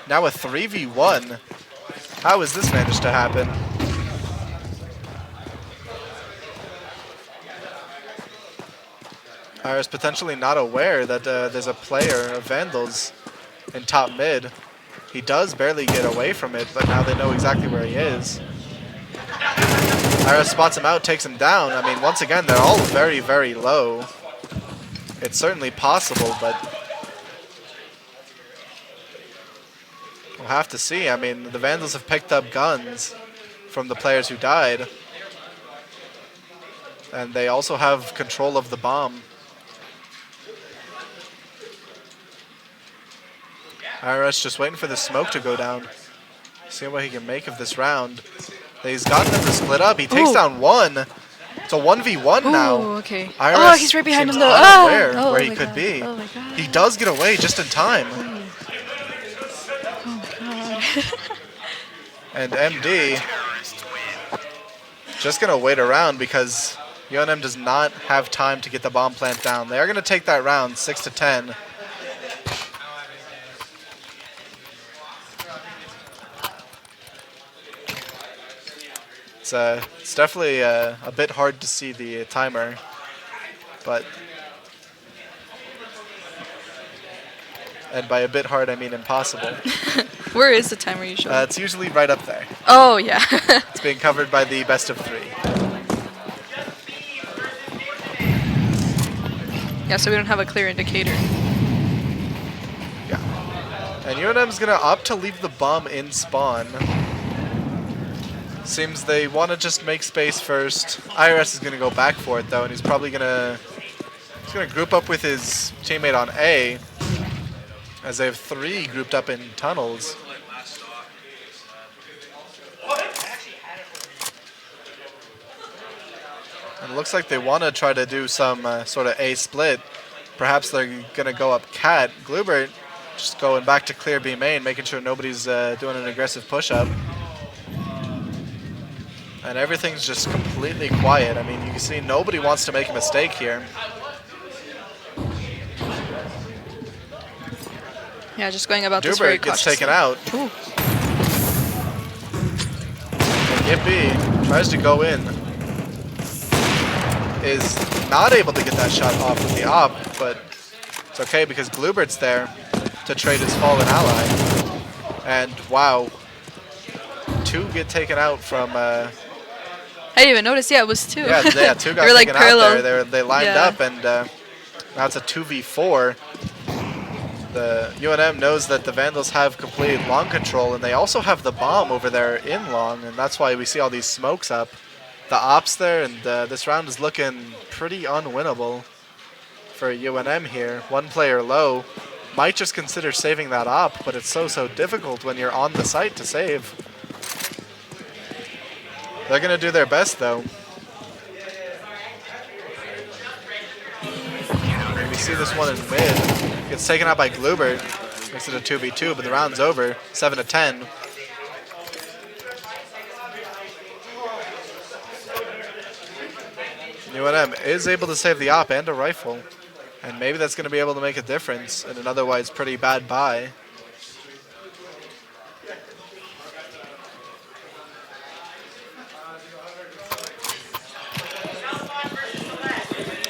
now a 3v1. How has this managed to happen? IRS potentially not aware that there's a player of Vandals in top mid. He does barely get away from it, but now they know exactly where he is. IRS spots him out, takes him down. I mean, once again, they're all very, very low. It's certainly possible, but we'll have to see. I mean, the Vandals have picked up guns from the players who died. And they also have control of the bomb. IRS just waiting for the smoke to go down. See what he can make of this round. He's gotten them to split up. He takes down one. It's a 1v1 now. Okay. IRS he's right behind him seems though. unaware where he could be. Oh my god. He does get away just in time. Oh my god. And MD just going to wait around because UNM does not have time to get the bomb plant down. They are going to take that round 6-10. It's definitely a bit hard to see the timer, but, and by a bit hard I mean impossible. Where is the timer usually? It's usually right up there. Oh yeah. It's being covered by the best of 3. Yeah, so we don't have a clear indicator. Yeah. And UNM's going to opt to leave the bomb in spawn. Seems they want to just make space first. IRS is going to go back for it though, and he's probably going to group up with his teammate on A, as they have 3 grouped up in tunnels. And it looks like they want to try to do some sort of A split. Perhaps they're going to go up cat. Glubert just going back to clear B main, making sure nobody's doing an aggressive push-up. And everything's just completely quiet. I mean, you can see nobody wants to make a mistake here. Yeah, just going about this very Dubert gets cautiously. taken out. Ooh. And Yippee tries to go in. Is not able to get that shot off with the op, but it's okay because Glubert's there to trade his fallen ally. And wow, 2 get taken out from... I didn't even notice. Yeah, it was 2. Yeah, 2 got They were, like, taken parallel. out there. They lined Yeah. up, and now it's a 2v4. The UNM knows that the Vandals have complete long control, and they also have the bomb over there in long, and that's why we see all these smokes up. The ops there, and this round is looking pretty unwinnable for UNM here. 1 player low. Might just consider saving that op, but it's so difficult when you're on the site to save. They're going to do their best, though. And we see this one in mid. Gets taken out by Glubert. Makes it a 2v2, but the round's over. 7-10. UNM is able to save the op and a rifle. And maybe that's going to be able to make a difference in an otherwise pretty bad buy.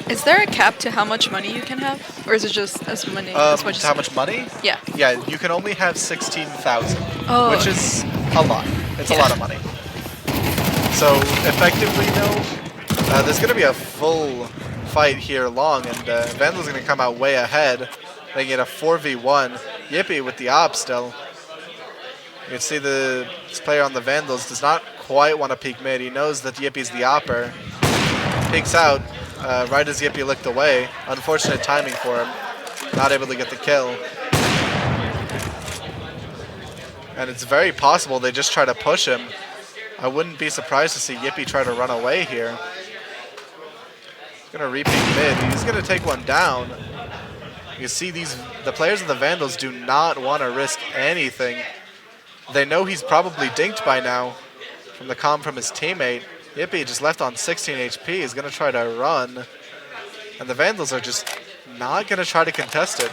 Is there a cap to how much money you can have, or is it just as many as much as How much money? Yeah. Yeah, you can only have 16,000, Oh, which is a lot. It's a Yeah. lot of money. So effectively, though, there's going to be a full fight here long, and Vandal's going to come out way ahead, making it a 4v1. Yippee with the op still. You can see this player on the Vandals does not quite want to peek mid. He knows that Yippie's the opper. Peeks out right as Yippie looked away. Unfortunate timing for him. Not able to get the kill. And it's very possible they just try to push him. I wouldn't be surprised to see Yippie try to run away here. He's going to re-peek mid. He's going to take one down. You see the players of the Vandals do not want to risk anything. They know he's probably dinked by now from the comm from his teammate. Yippie just left on 16 HP. He's going to try to run. And the Vandals are just not going to try to contest it.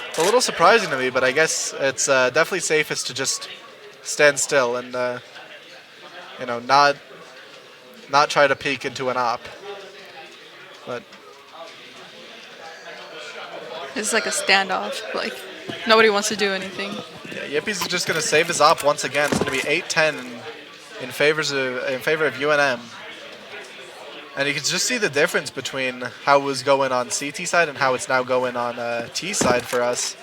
It's a little surprising to me, but I guess it's definitely safest to just stand still and not try to peek into an op. But It's like a standoff. Like nobody wants to do anything. yeah, Yippie's just going to save his op once again. It's going to be 8-10 in favor of UNM. And you can just see the difference between how it was going on CT side and how it's now going on T side for us.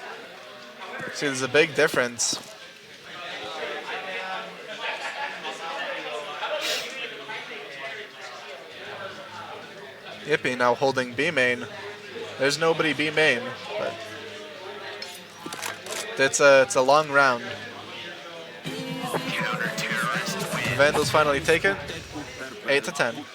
See, there's a big difference. Yippie now holding B main. There's nobody B main, but it's a long round. Vandals finally take it, 8-10.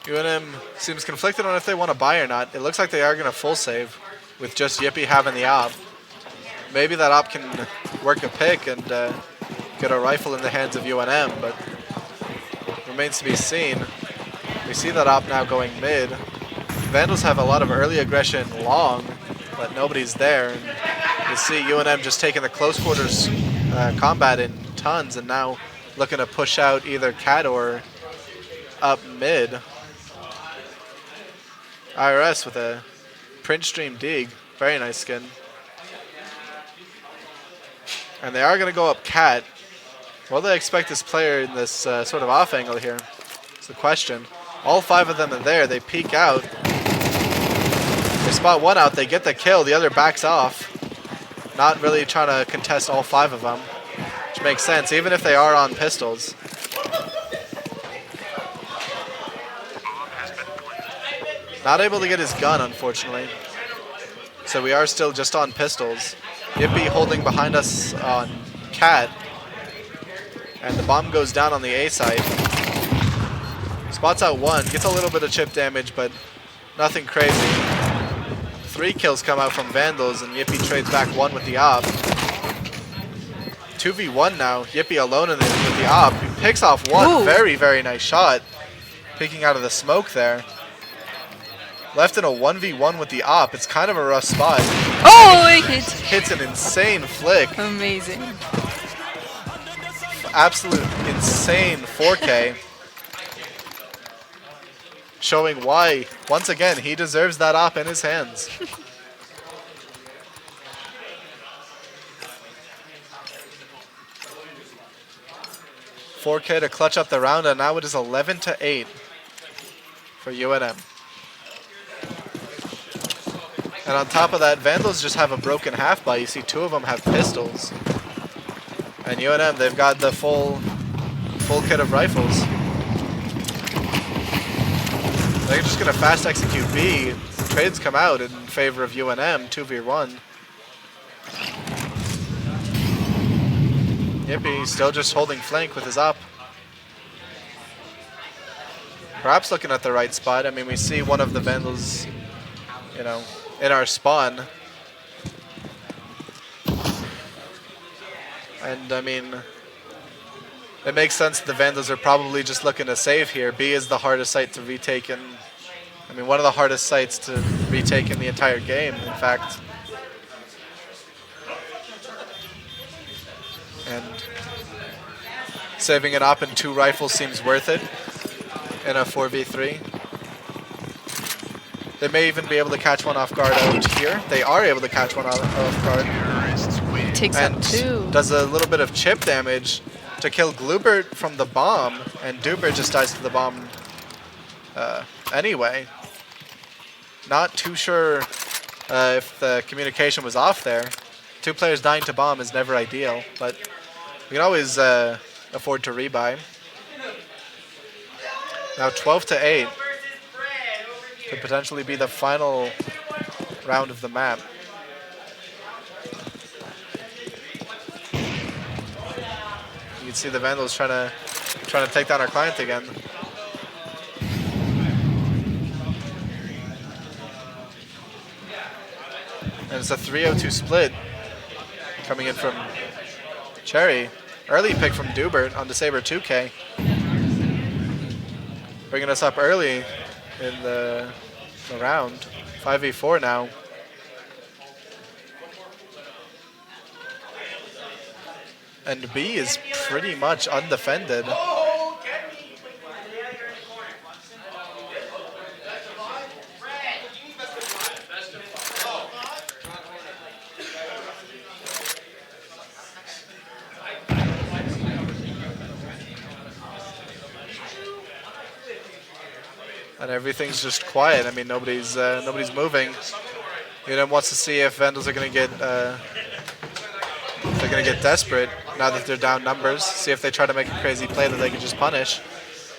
UNM seems conflicted on if they want to buy or not. It looks like they are going to full save with just Yippie having the op. Maybe that op can work a pick and get a rifle in the hands of UNM, but remains to be seen. We see that op now going mid. Vandals have a lot of early aggression long, but nobody's there. And you see UNM just taking the close quarters combat in tons and now looking to push out either Cat or up mid. IRS with a print stream dig. Very nice skin. And they are going to go up Cat. What do they expect this player in this sort of off angle here? It's the question. All 5 of them are there. They peek out. They spot one out. They get the kill. The other backs off. Not really trying to contest all 5 of them. Which makes sense, even if they are on pistols. Not able to get his gun, unfortunately. So we are still just on pistols. Yippie holding behind us on Cat. And the bomb goes down on the A side. Spots out one, gets a little bit of chip damage, but nothing crazy. 3 kills come out from Vandals, and Yippie trades back 1 with the op. 2v1 now, Yippie alone with the op. He picks off 1, Ooh. very, very nice shot. Peeking out of the smoke there. Left in a 1v1 with the op. It's kind of a rough spot. Oh, it hit. Hits an insane flick. Amazing. Absolute insane 4K. Showing why, once again, he deserves that op in his hands. $4K to clutch up the round, and now it is 11-8 for UNM. And on top of that, Vandals just have a broken half buy. You see 2 of them have pistols. And UNM, they've got the full kit of rifles. They're just going to fast execute B. Trades come out in favor of UNM, 2v1. Yippie still just holding flank with his op. perhaps looking at the right spot. I mean, we see one of the Vandals, you know, in our spawn. And I mean, it makes sense the Vandals are probably just looking to save here. B is the hardest site to retake in, I mean, one of the hardest sites to retake in the entire game, in fact. And saving it up in 2 rifles seems worth it in a 4v3. They may even be able to catch one off guard out here. They are able to catch one off guard. Takes And out 2. does a little bit of chip damage to kill Glubert from the bomb, and Duber just dies to the bomb anyway. Not too sure if the communication was off there. 2 players dying to bomb is never ideal, but we can always afford to rebuy. Now 12-8 could potentially be the final round of the map. You can see the Vandals trying to take down our client again. And it's a 3-0-2 split coming in from Cherry. Early pick from Dubert on the Saber 2K. Bringing us up early in the round. 5v4 now. And B is pretty much undefended. And everything's just quiet. I mean, nobody's moving. UNM wants to see if Vandals are going to get desperate now that they're down numbers. See if they try to make a crazy play that they can just punish.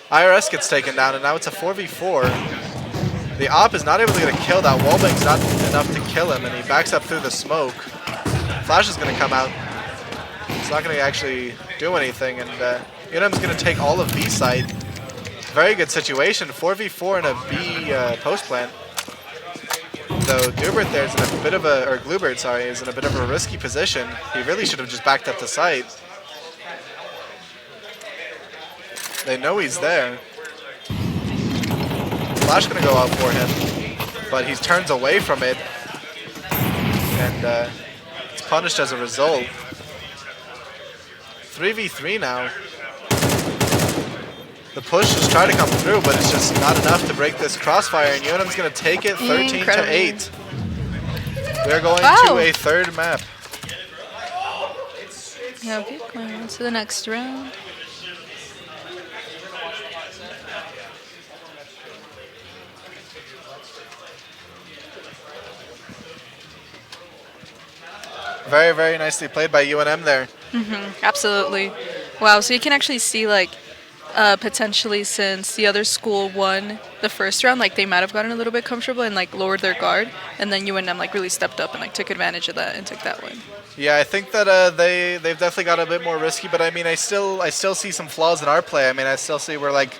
IRS gets taken down, and now it's a 4v4. The op is not able to get a kill. That wallbang's not enough to kill him, and he backs up through the smoke. Flash is going to come out. It's not going to actually do anything, and UNM's going to take all of B side. Very good situation. 4v4 in a B post plant. Though Dubert there is in a bit of a, or Glubert, sorry, is in a bit of a risky position. He really should have just backed up the site. They know he's there. Flash gonna go out for him, but he turns away from it, and it's punished as a result. 3v3 now. The push is trying to come through, but it's just not enough to break this crossfire, and UNM's going to take it 13-8. We're going to a 3rd map. Yeah, okay, going on to the next round. Very, very nicely played by UNM there. Absolutely. Wow, so you can actually see, like, potentially since the other school won the first round, like they might have gotten a little bit comfortable and like lowered their guard, and then UNM like really stepped up and like took advantage of that and took that win. Yeah, I think that they've definitely got a bit more risky, but I mean I still see some flaws in our play. I mean I still see we're like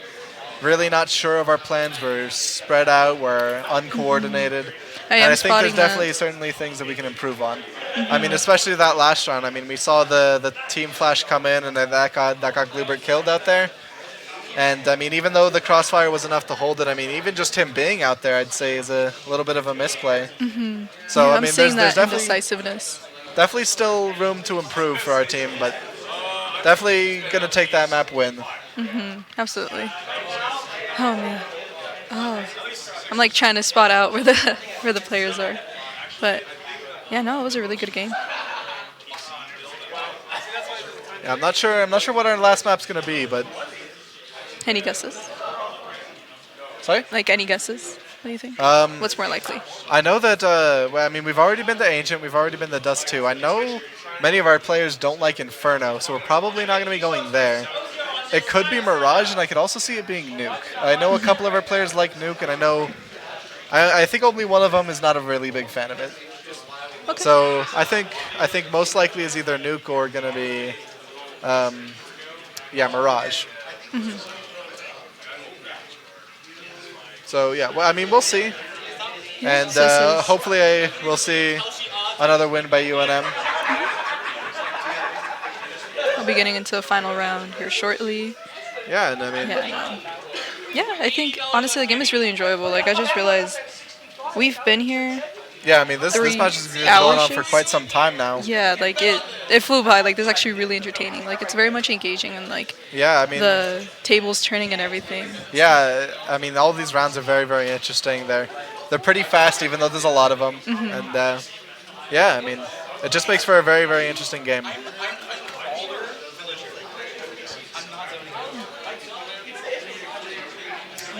really not sure of our plans. We're spread out, we're uncoordinated. And I think there's definitely certainly things that we can improve on. I mean, especially that last round. I mean, we saw the team flash come in, and then that got Glubert killed out there. And I mean, even though the crossfire was enough to hold it, I mean, even just him being out there, I'd say is a little bit of a misplay. So yeah, I mean, there's definitely indecisiveness. Definitely still room to improve for our team, but definitely gonna take that map win. Absolutely. Oh man. Oh, I'm like trying to spot out where the players are, but yeah, no, it was a really good game. Yeah, I'm not sure what our last map's gonna be, but Any guesses? sorry. Like any guesses? What do you think? What's more likely? I know that. Well, I mean, we've already been to Ancient. We've already been to Dust 2. I know many of our players don't like Inferno, so we're probably not gonna be going there. It could be Mirage, and I could also see it being Nuke. I know a couple of our players like Nuke, and I think only one of them is not a really big fan of it. Okay. So I think most likely is either Nuke or gonna be, Mirage. So yeah, well, I mean, we'll see, Yeah. and So this is hopefully we'll see another win by UNM. I'll be getting into the final round here shortly. Yeah, and I mean, Yeah. Yeah, I think honestly the game is really enjoyable. Like I just realized we've been here yeah, I mean, this three match has been going hours. on for quite some time now. Yeah, like it flew by. Like this is actually really entertaining. Like it's very much engaging and like Yeah, I mean, the tables turning and everything. yeah, I mean, all these rounds are very, very interesting. They're pretty fast, even though there's a lot of them. And yeah, I mean, it just makes for a very, very interesting game.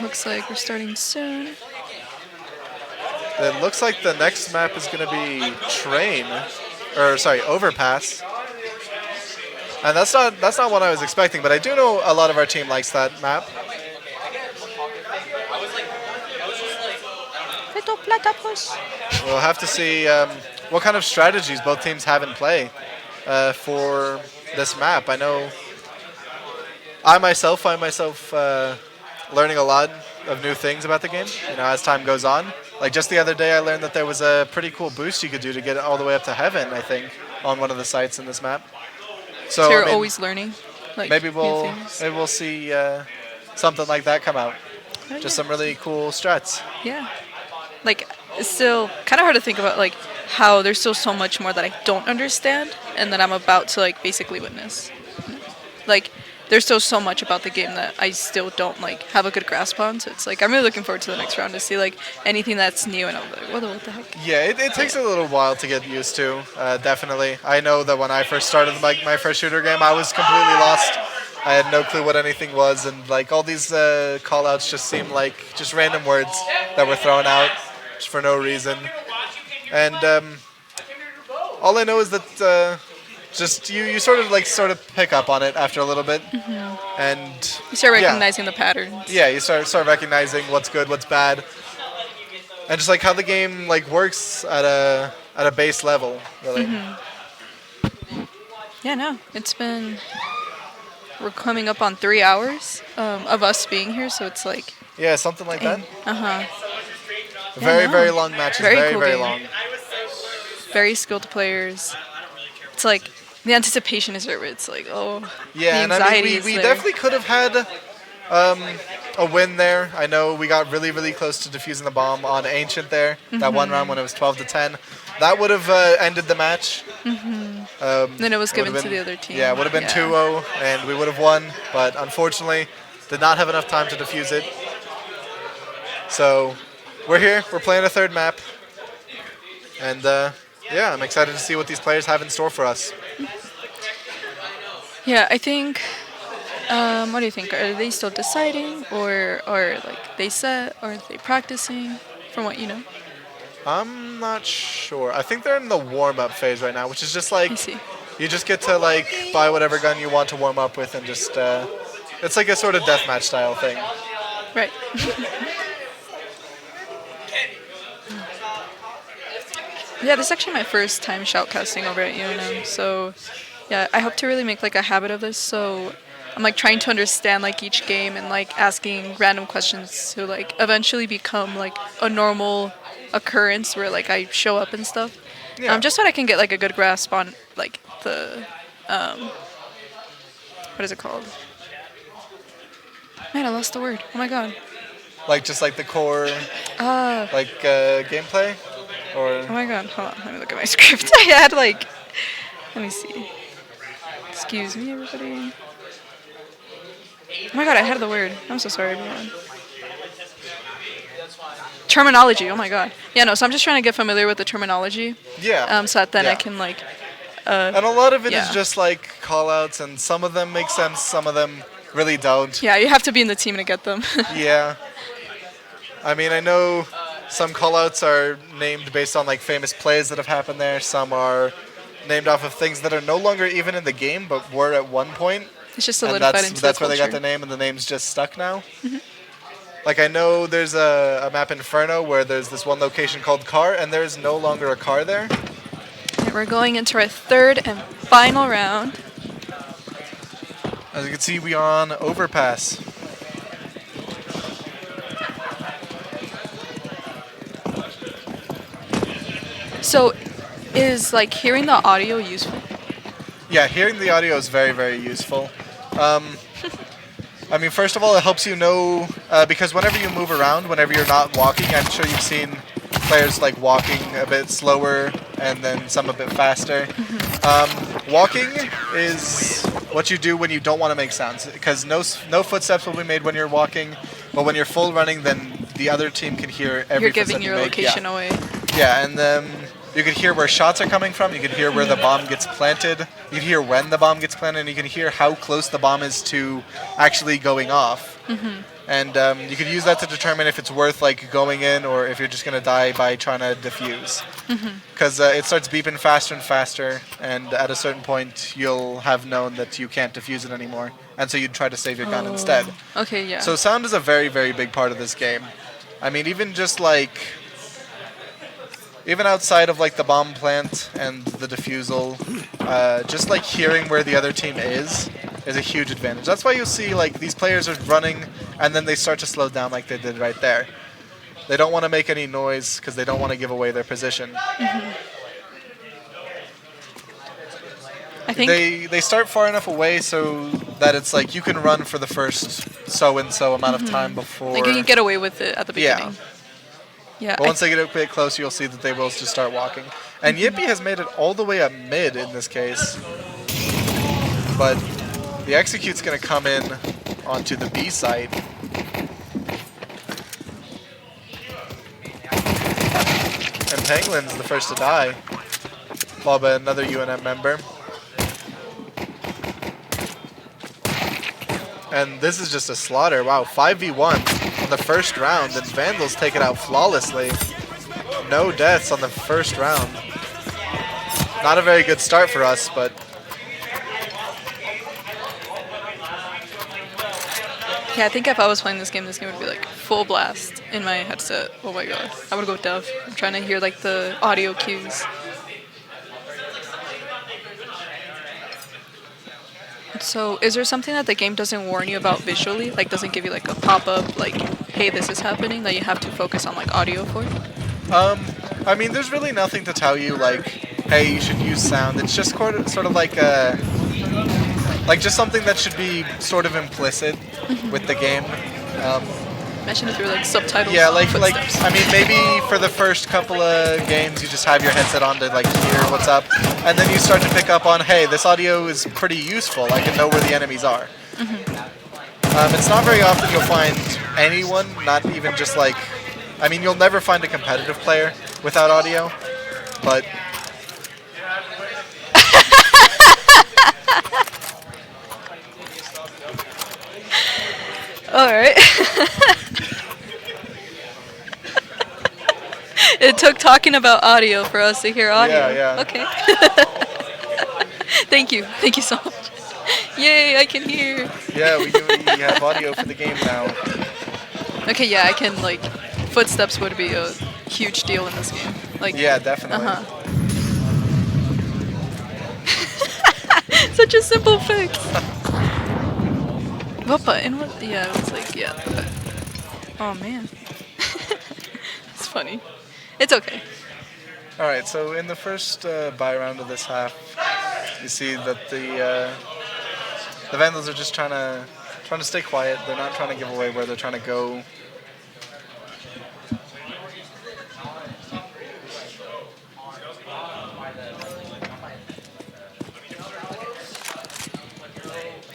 Looks like we're starting soon. It looks like the next map is going to be Train, or sorry, Overpass. And that's not what I was expecting, but I do know a lot of our team likes that map. We'll have to see what kind of strategies both teams have in play for this map. I know I myself find myself learning a lot of new things about the game, as time goes on. Like just the other day, I learned that there was a pretty cool boost you could do to get all the way up to heaven, I think, on one of the sites in this map. So So, you're I mean, always learning. Like maybe new we'll things. maybe we'll see something like that come out. Oh, Just yeah. some really cool strats. Yeah. Like it's still kind of hard to think about like how there's still so much more that I don't understand and that I'm about to like basically witness. Like there's still so much about the game that I still don't like have a good grasp on. So it's like I'm really looking forward to the next round to see like anything that's new and I'm like, what the heck? Yeah, it takes a little while to get used to, definitely. I know that when I first started my first shooter game, I was completely lost. I had no clue what anything was, and like all these call-outs just seemed like just random words that were thrown out just for no reason. And all I know is that just you sort of pick up on it after a little bit, and You start yeah. recognizing the patterns. Yeah, you start recognizing what's good, what's bad, and just like how the game like works at a base level. Really. Yeah, no, it's been. We're coming up on 3 hours of us being here, so it's like, Yeah, something like that. Yeah, no. Very long matches. Very Very cool very game. long. very skilled players. It's like the anticipation is there. It's like, oh, Yeah, the and I anxiety mean is we there. definitely could have had a win there. I know we got really really close to defusing the bomb on Ancient there. That one round when it was 12-10. That would have ended the match. Then it was given Would've to been- the other team. Yeah, it would have been 2-0, and we would have won, but unfortunately, did not have enough time to defuse it. So, we're here. We're playing a third map, and yeah, I'm excited to see what these players have in store for us. Yeah, I think. What do you think? Are they still deciding, or like they set, or are they practicing? From what you know, I'm not sure. I think they're in the warm-up phase right now, which is just like I see. you just get to like buy whatever gun you want to warm up with, and just it's like a sort of deathmatch style thing. Right. Yeah, this is actually my first time shoutcasting over at UNM, so yeah, I hope to really make like a habit of this. So I'm like trying to understand like each game and like asking random questions to like eventually become like a normal occurrence where like I show up and stuff. Yeah. Just so that I can get like a good grasp on like the what is it called? Man, I lost the word. Oh my god. Like just like the core like gameplay, or Oh my god, hold on, let me look at my script. I had like, let me see. Excuse me, everybody. Oh my god, I had the word. I'm so sorry, everyone. Terminology, oh my god. Yeah, no, so I'm just trying to get familiar with the terminology, yeah. so that then I Yeah. can like, And a lot of it is Yeah. just like call-outs, and some of them make sense, some of them really don't. yeah, you have to be in the team to get them. Yeah. I mean, I know some call-outs are named based on like famous plays that have happened there. Some are named off of things that are no longer even in the game, but were at one point. It's just And solidified into that's the where they got culture. the name, and the name's just stuck now. Like I know there's a map Inferno where there's this one location called Car, and there is no longer a car there. Okay, we're going into our third and final round. As you can see, we are on Overpass. So, is like hearing the audio useful? Yeah, hearing the audio is very, very useful. Um, I mean, first of all, it helps you know because whenever you move around, whenever you're not walking, I'm sure you've seen players like walking a bit slower and then some a bit faster. Walking is what you do when you don't want to make sounds because no footsteps will be made when you're walking, but when you're full running, then the other team can hear every You're footstep giving you your make. location away. Yeah, and you can hear where shots are coming from. You can hear where the bomb gets planted. You can hear when the bomb gets planted, and you can hear how close the bomb is to actually going off. And you could use that to determine if it's worth like going in or if you're just gonna die by trying to defuse. Because it starts beeping faster and faster, and at a certain point you'll have known that you can't defuse it anymore, and so you'd try to save your gun instead. Okay, yeah. So sound is a very, very big part of this game. I mean, even just like even outside of like the bomb plant and the defusal, just like hearing where the other team is a huge advantage. That's why you'll see like these players are running and then they start to slow down like they did right there. They don't want to make any noise because they don't want to give away their position. I think They start far enough away so that it's like you can run for the first so and so amount of time before. like you can get away with it at the beginning. Yeah. Yeah. But once they get a bit closer, you'll see that they will just start walking. And Yippee has made it all the way up mid in this case. But the Execute's going to come in onto the B site. And Penguin's the first to die. Followed by another UNM member. And this is just a slaughter. Wow, 5v1 on the first round, and Vandals take it out flawlessly. No deaths on the first round. Not a very good start for us, but Yeah, I think if I was playing this game would be like full blast in my headset. Oh my god. I would go deaf. I'm trying to hear like the audio cues. So, is there something that the game doesn't warn you about visually? Like, doesn't give you like a pop-up, like, hey, this is happening, that you have to focus on like audio for? I mean, there's really nothing to tell you like, hey, you should use sound. It's just sort of like just something that should be sort of implicit with the game. Mention it through like subtitles. Yeah, like footsteps. I mean, maybe for the first couple of games, you just have your headset on to like hear what's up, and then you start to pick up on, hey, this audio is pretty useful. I can know where the enemies are. It's not very often you'll find anyone, not even just like, I mean, you'll never find a competitive player without audio, but. All right. It took talking about audio for us to hear audio. Yeah. Okay. Thank you so much. Yay, I can hear. Yeah, we have audio for the game now. Okay, yeah, I can like. Footsteps would be a huge deal in this game. Like. Yeah, definitely. Such a simple fix. What button was? Yeah, it was like Oh man. It's funny. It's okay. All right, so in the first buy round of this half, you see that the Vandals are just trying to stay quiet. They're not trying to give away where they're trying to go.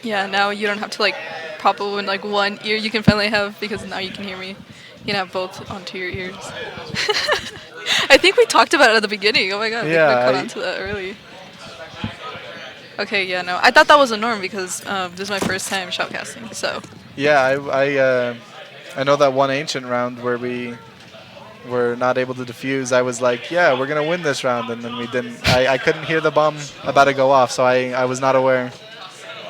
Yeah, now you don't have to like pop it in like one ear. You can finally have, because now you can hear me. You can have both onto your ears. I think we talked about it at the beginning. Oh my god, Yeah, we caught on to that early. Okay, yeah, no, I thought that was a norm because this is my first time shoutcasting, so. Yeah, I know that one ancient round where we were not able to defuse. I was like, yeah, we're gonna win this round, and then we didn't. I couldn't hear the bomb about to go off, so I was not aware.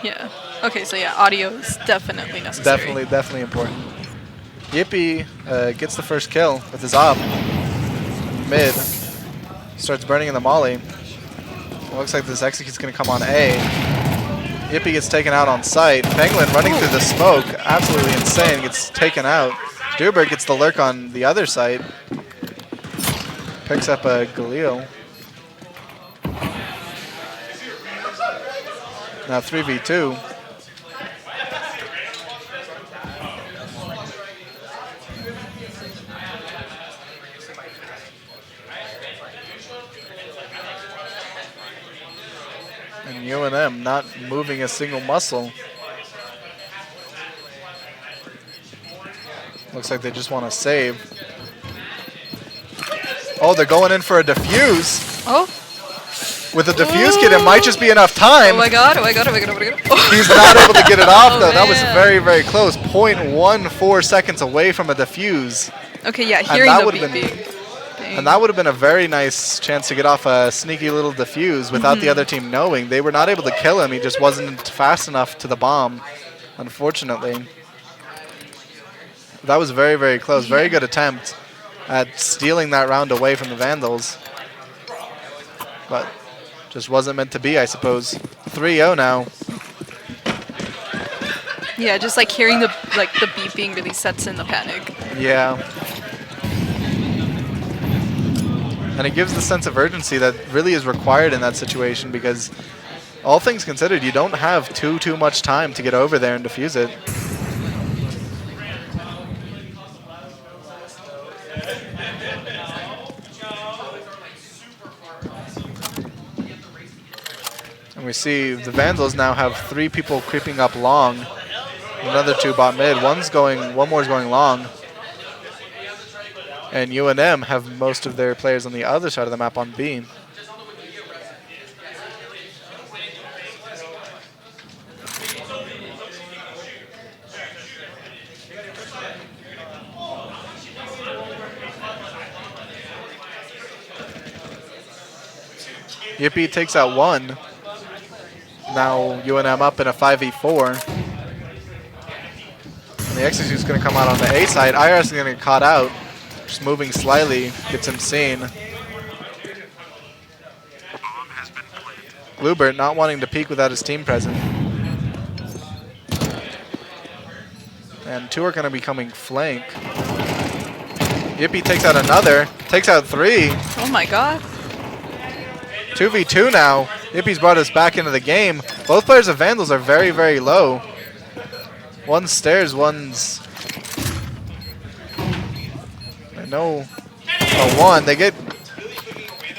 Yeah. Okay, so yeah, audio is definitely necessary. Definitely important. Yippee gets the first kill with his op. Mid. Starts burning in the molly. Looks like this Execute's going to come on A. Yippee gets taken out on sight. Penguin running through the smoke. Absolutely insane. Gets taken out. Duberg gets the lurk on the other side. Picks up a Galil. Now 3v2. And UNM not moving a single muscle. Looks like they just want to save. Oh, they're going in for a defuse. Oh. With a defuse kit, it might just be enough time. Oh my god, oh my god, oh my god, oh my god. Oh. He's not able to get it off, though. Oh, that was man. very, very close. 0.14 seconds away from a defuse. Okay, yeah, hearing that the would've beeping. And that would have been a very nice chance to get off a sneaky little defuse without the other team knowing. They were not able to kill him. He just wasn't fast enough to the bomb, unfortunately. That was very, very close. Very good attempt at stealing that round away from the Vandals. But just wasn't meant to be, I suppose. 3-0 now. Yeah, just like hearing the beeping really sets in the panic. Yeah. And it gives the sense of urgency that really is required in that situation because all things considered, you don't have too much time to get over there and defuse it. And we see the Vandals now have 3 people creeping up long. Another 2 bot mid. One more is going long. And UNM have most of their players on the other side of the map on B. Yippee takes out 1. Now UNM up in a 5v4. And the execute's is going to come out on the A side. IRS is going to get caught out. Just moving slightly, gets him seen. Bluebird not wanting to peek without his team present. And 2 are going to be coming flank. Yippee takes out another, takes out 3. Oh my god. 2v2 now. Yippie's brought us back into the game. Both players of Vandals are very, very low. One's stairs, one's... No. Oh, 1. They get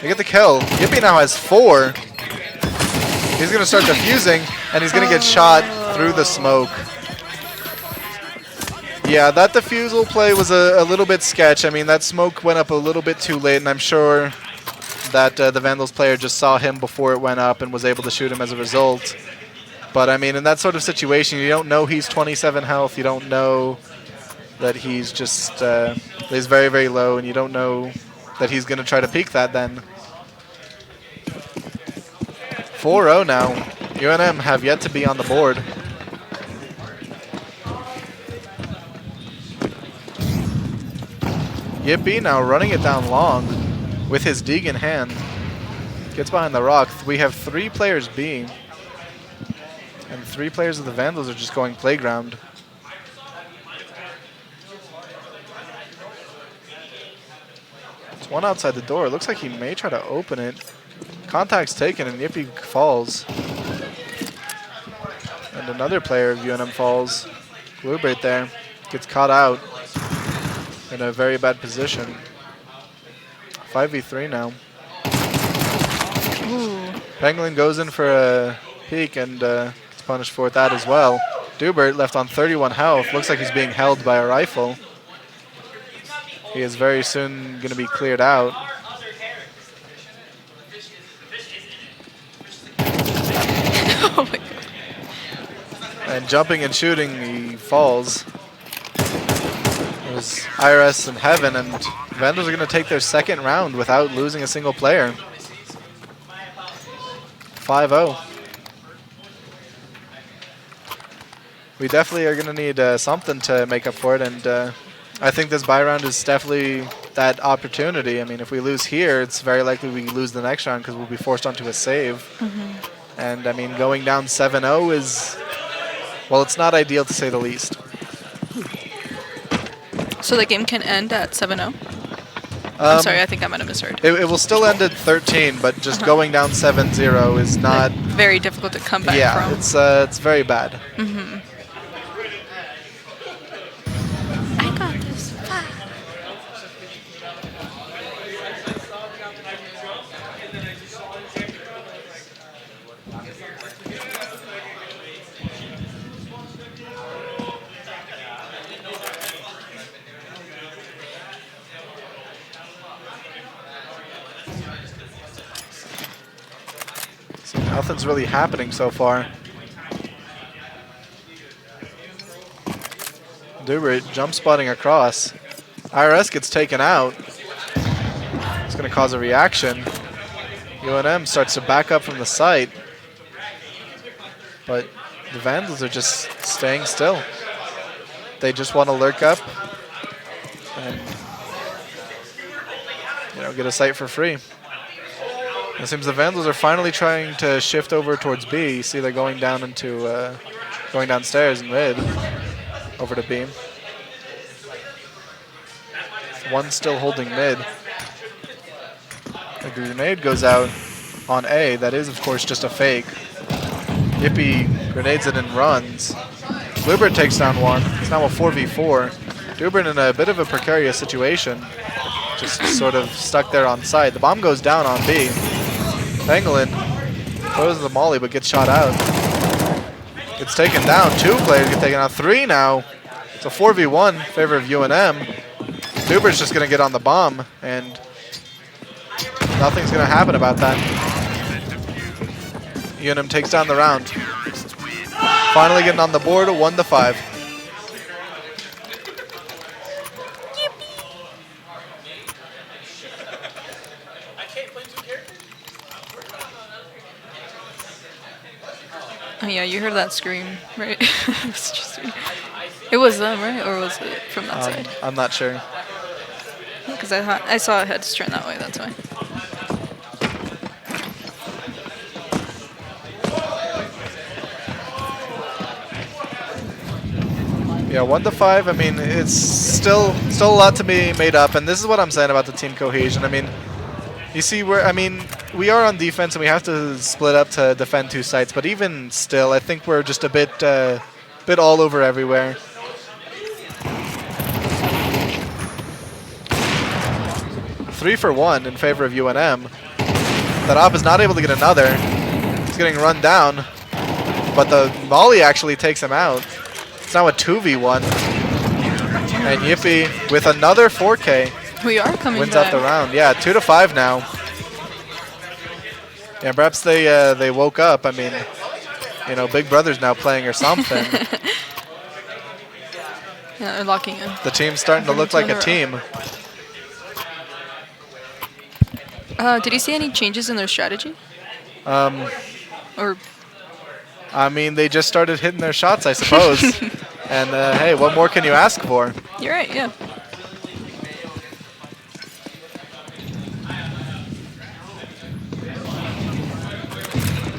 the kill. Yippee now has 4. He's going to start defusing, and he's going to get shot through the smoke. Yeah, that defusal play was a little bit sketch. I mean, that smoke went up a little bit too late, and I'm sure that the Vandals player just saw him before it went up and was able to shoot him as a result. But, I mean, in that sort of situation, you don't know he's 27 health. You don't know that he's just he's very, very low, and you don't know that he's going to try to peek that then. 4-0 now. UNM have yet to be on the board. Yippee now running it down long with his dig in hand. Gets behind the rock. We have 3 players B, and 3 players of the Vandals are just going playground. There's one outside the door. It looks like he may try to open it. Contact's taken and Yippee falls. And another player of UNM falls. Bluebird there. Gets caught out in a very bad position. 5v3 now. Ooh. Penguin goes in for a peek and gets punished for that as well. Dubert left on 31 health. Looks like he's being held by a rifle. He is very soon going to be cleared out. Oh my god. And jumping and shooting, he falls. It was IRS in heaven, and Vandals are going to take their second round without losing a single player. 5-0. We definitely are going to need something to make up for it, and I think this bye round is definitely that opportunity. I mean, if we lose here, it's very likely we lose the next round because we'll be forced onto a save. Mm-hmm. And, I mean, going down 7-0 is, well, it's not ideal to say the least. So the game can end at 7-0? I'm sorry, I think I might have misheard. It will still end at 13, but just going down 7-0 is not. Like, very difficult to come back Yeah, from. it's very bad. I got this. So nothing's really happening so far. Dubert jump spotting across. IRS gets taken out. It's going to cause a reaction. UNM starts to back up from the site. But the Vandals are just staying still. They just want to lurk up and get a site for free. It seems the Vandals are finally trying to shift over towards B. You see they're going down going downstairs in mid over to B. One still holding mid. The grenade goes out on A. That is, of course, just a fake. Yippee grenades it and runs. Lubert takes down one. It's now a 4v4. Dubert in a bit of a precarious situation. Just sort of stuck there on site. The bomb goes down on B. Pangolin throws the molly but gets shot out. Gets taken down. 2 players get taken out. 3 now. It's a 4v1 in favor of UNM. Dubert's just going to get on the bomb, and nothing's going to happen about that. UNM takes down the round. Finally getting on the board, 1-5. Oh yeah, you heard that scream, right? It was them, right? Or was it from that side? I'm not sure. Because I saw it heads turn that way, that's why. Yeah, 1-5. I mean, it's still a lot to be made up, and this is what I'm saying about the team cohesion. I mean, you see, we are on defense and we have to split up to defend 2 sites, but even still, I think we're just a bit all over everywhere. Three for 1 in favor of UNM. That op is not able to get another. He's getting run down, but the volley actually takes him out. It's now a 2v1. And Yippee with another 4K. We are coming wins back. out the round. Yeah, 2-5 now. Yeah, perhaps they woke up. I mean, Big Brother's now playing or something. Yeah, they're locking in. The team's starting to look like a team. Did you see any changes in their strategy? Or I mean, they just started hitting their shots, I suppose. And hey, what more can you ask for? You're right, yeah.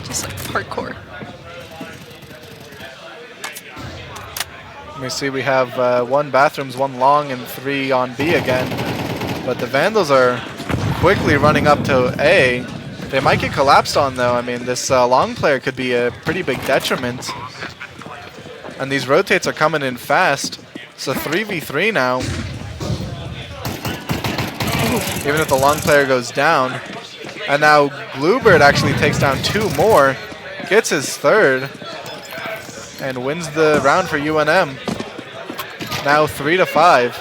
Just like hardcore. Let me see, we have 1 bathrooms, 1 long, and 3 on B again. But the Vandals are quickly running up to A. They might get collapsed on, though. I mean, this long player could be a pretty big detriment. And these rotates are coming in fast. So 3v3 now. Even if the long player goes down. And now Bluebird actually takes down 2 more. Gets his 3rd. And wins the round for UNM. Now 3-5.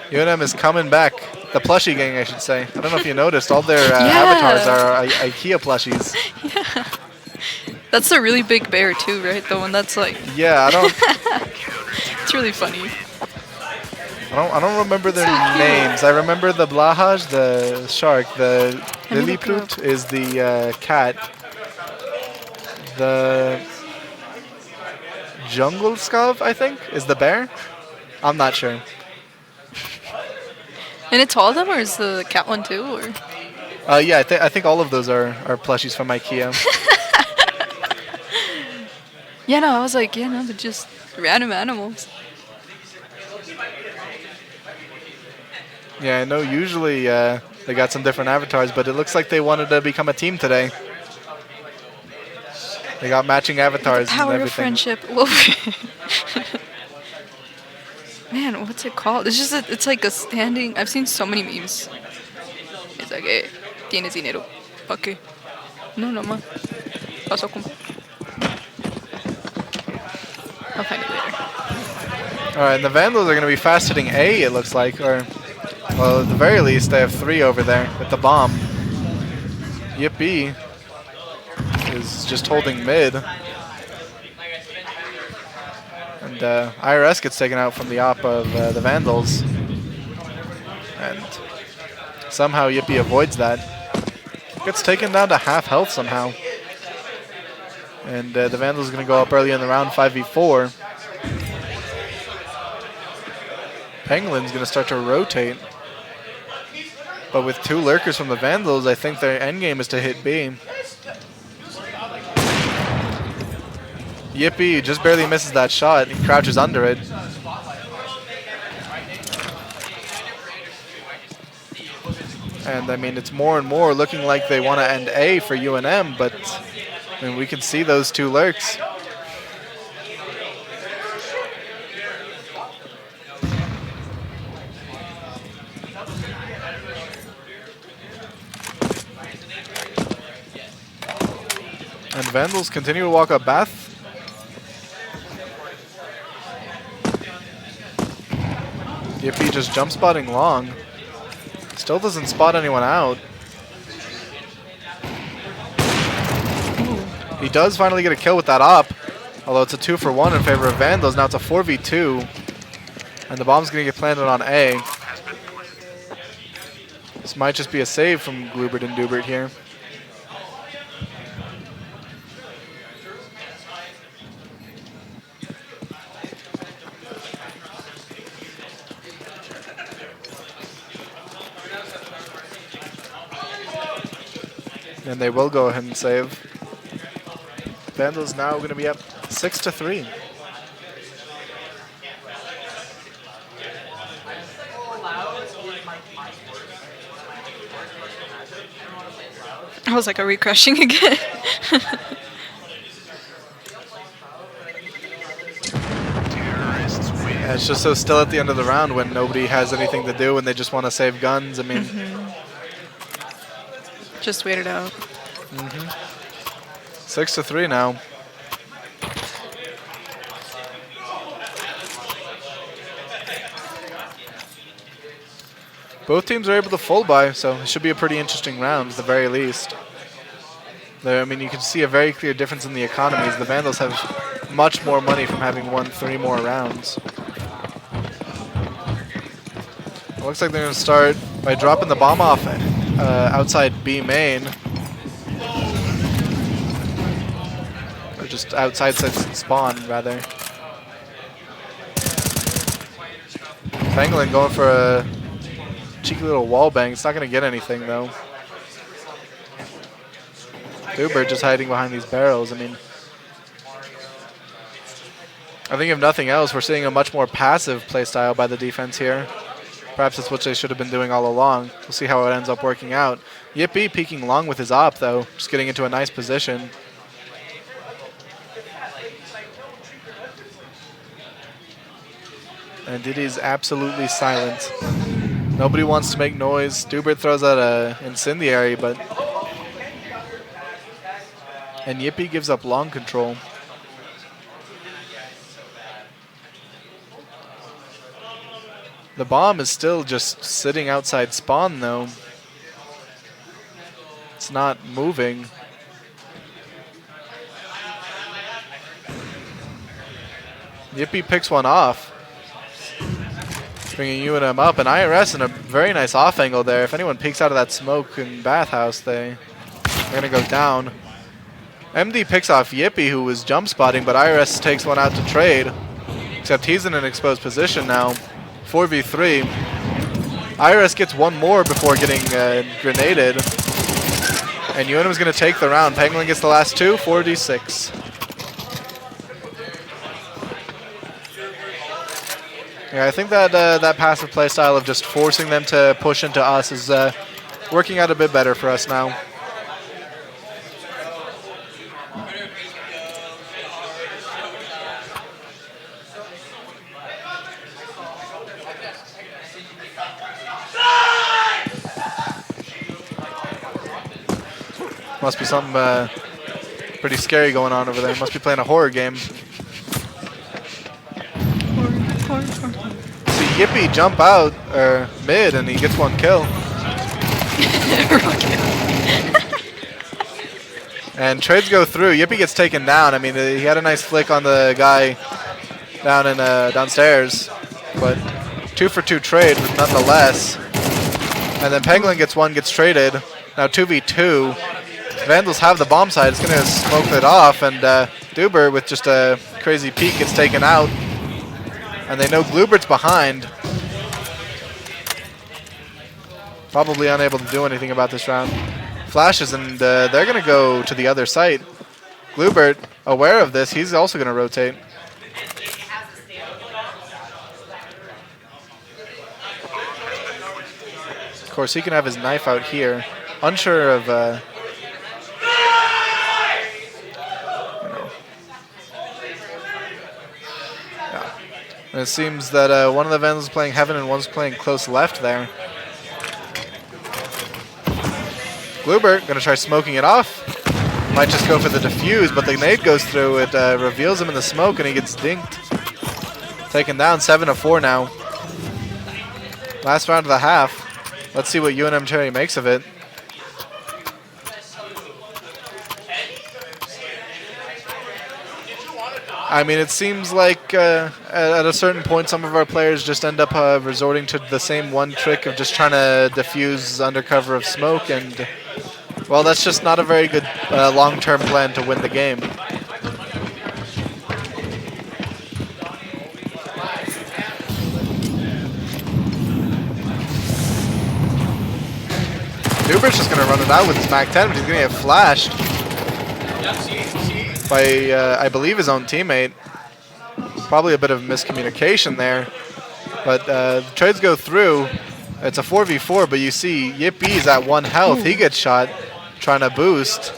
UNM is coming back. The plushie gang, I should say. I don't know if you noticed, all their avatars are IKEA plushies. Yeah. That's a really big bear too, right? The one that's like... Yeah, I don't... It's really funny. I don't remember their names. I remember the Blahaj, the shark. The Lilliput is the cat. The Jungle Skav, I think, is the bear. I'm not sure. And it's all of them, or is the cat one too? Or? Yeah, I think all of those are plushies from IKEA. Yeah, no, I was like, yeah, no, they're just random animals. Yeah, I know usually they got some different avatars, but it looks like they wanted to become a team today. They got matching The avatars and power of everything. friendship. Man, what's it called? It's just it's like a standing. I've seen so many memes. It's like, hey, tienes dinero. ¿Pa qué? No, no más. Paso con. I'll find it later. All right, and the Vandals are going to be fast hitting A, it looks like. Or, well, at the very least, they have 3 over there with the bomb. Yippee is just holding mid. And IRS gets taken out from the op of the Vandals. And somehow Yippee avoids that. Gets taken down to half health somehow. And the Vandals are going to go up early in the round, 5v4. Penguin's going to start to rotate. But with 2 lurkers from the Vandals, I think their endgame is to hit B. Yippee just barely misses that shot. He crouches under it. And I mean, it's more and more looking like they want to end A for UNM, but I mean, we can see those 2 lurks. And Vandals continue to walk up Bath. Yippee just jump spotting long. Still doesn't spot anyone out. He does finally get a kill with that op, although it's a 2-for-1 in favor of Vandals. Now it's a 4v2, and the bomb's going to get planted on A. This might just be a save from Glubert and Dubert here. And they will go ahead and save. Vandals now going to be up 6-3. I was like, are we crushing again? Yeah, it's just so still at the end of the round when nobody has anything to do and they just want to save guns. I mean, Just wait it out. 6-3 now. Both teams are able to full buy, so it should be a pretty interesting round at the very least. I mean, you can see a very clear difference in the economies. The Vandals have much more money from having won 3 more rounds. It looks like they're going to start by dropping the bomb off outside B main. Or just outside spawn, rather. Pangolin going for a cheeky little wall bang. It's not going to get anything, though. Dubert just hiding behind these barrels. I mean, I think if nothing else, we're seeing a much more passive playstyle by the defense here. Perhaps that's what they should have been doing all along. We'll see how it ends up working out. Yippee peeking long with his op, though, just getting into a nice position. And Diddy's absolutely silent. Nobody wants to make noise. Dubert throws out a incendiary, but... And Yippee gives up long control. The bomb is still just sitting outside spawn, though. It's not moving. Yippee picks one off, bringing UNM up, and IRS in a very nice off angle there. If anyone peeks out of that smoke in bathhouse, they're going to go down. MD picks off Yippee, who was jump spotting, but IRS takes one out to trade, except he's in an exposed position now. 4v3. IRS gets one more before getting grenaded. And UNM is going to take the round. Pangolin gets the last 2, 4d6. Yeah, I think that that passive play style of just forcing them to push into us is working out a bit better for us now. Must be something pretty scary going on over there. Must be playing a horror game. See Yippee jump out mid and he gets one kill. And trades go through. Yippee gets taken down. I mean, he had a nice flick on the guy down in downstairs, but 2-for-2 trade nonetheless. And then Penguin gets one, gets traded. Now 2v2. Vandals have the bomb side. It's going to smoke it off, and Duber with just a crazy peek gets taken out. And they know Glubert's behind. Probably unable to do anything about this round. Flashes, and they're going to go to the other site. Glubert, aware of this, he's also going to rotate. Of course, he can have his knife out here. Unsure of... And it seems that one of the Vandals is playing Heaven and one's playing close left there. Glubert going to try smoking it off. Might just go for the defuse, but the nade goes through. It reveals him in the smoke, and he gets dinked. Taken down 7-4 now. Last round of the half. Let's see what UNM Cherry makes of it. I mean, it seems like at a certain point, some of our players just end up resorting to the same one trick of just trying to defuse under cover of smoke, and, well, that's just not a very good long-term plan to win the game. Dubert's just going to run it out with his MAC-10, but he's going to get flashed by, I believe, his own teammate. Probably a bit of miscommunication there. But the trades go through. It's a 4v4, but you see Yippie's at 1 health. He gets shot trying to boost.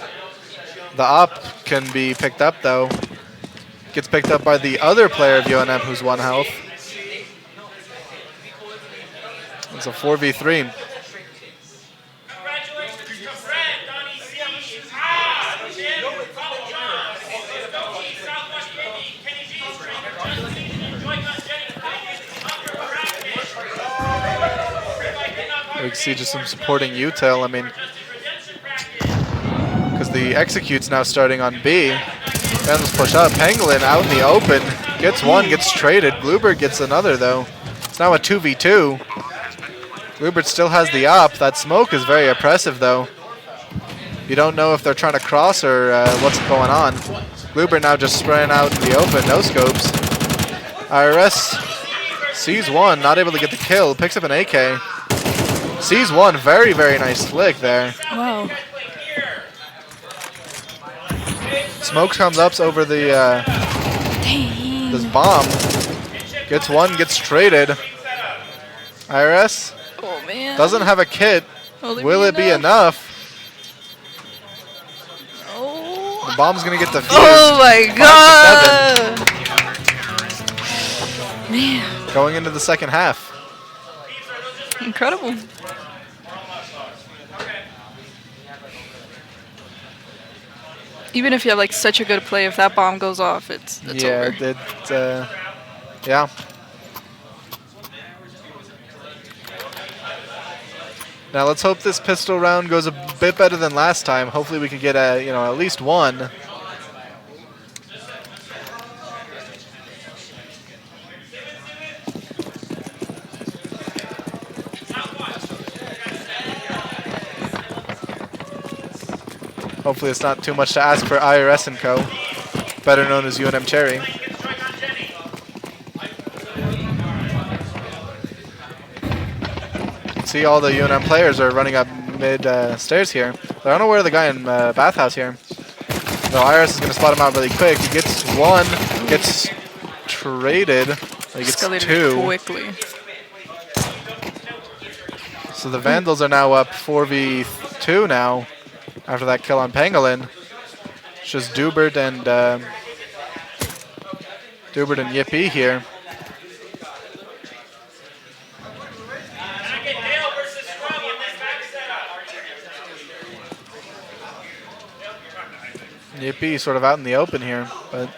The op can be picked up, though. Gets picked up by the other player of UNM who's 1 health. It's a 4v3. We can see just some supporting util. I mean, because the execute's now starting on B. Vandals push up. Pangolin out in the open. Gets one, gets traded. Glubert gets another, though. It's now a 2v2. Glubert still has the op. That smoke is very oppressive, though. You don't know if they're trying to cross or what's going on. Glubert now just spraying out in the open. No scopes. IRS sees one. Not able to get the kill. Picks up an AK. Sees one. Very, very nice flick there. Wow. Smoke comes up over the this bomb. Gets one, gets traded. IRS doesn't have a kit. Will it be enough? Oh. The bomb's gonna get defused. Oh my god! Man. Going into the second half. Incredible. Even if you have like such a good play, if that bomb goes off, it's yeah, over. Yeah. Now let's hope this pistol round goes a bit better than last time. Hopefully we can get at least one. Hopefully it's not too much to ask for IRS & Co., better known as UNM Cherry. See, all the UNM players are running up mid stairs here. They're unaware of the guy in bathhouse here. So IRS is going to spot him out really quick. He gets one, gets traded. He gets Escalated 2. quickly. So the Vandals are now up 4v2 now after that kill on Pangolin. It's just Dubert and Yippee here. Yippee sort of out in the open here, but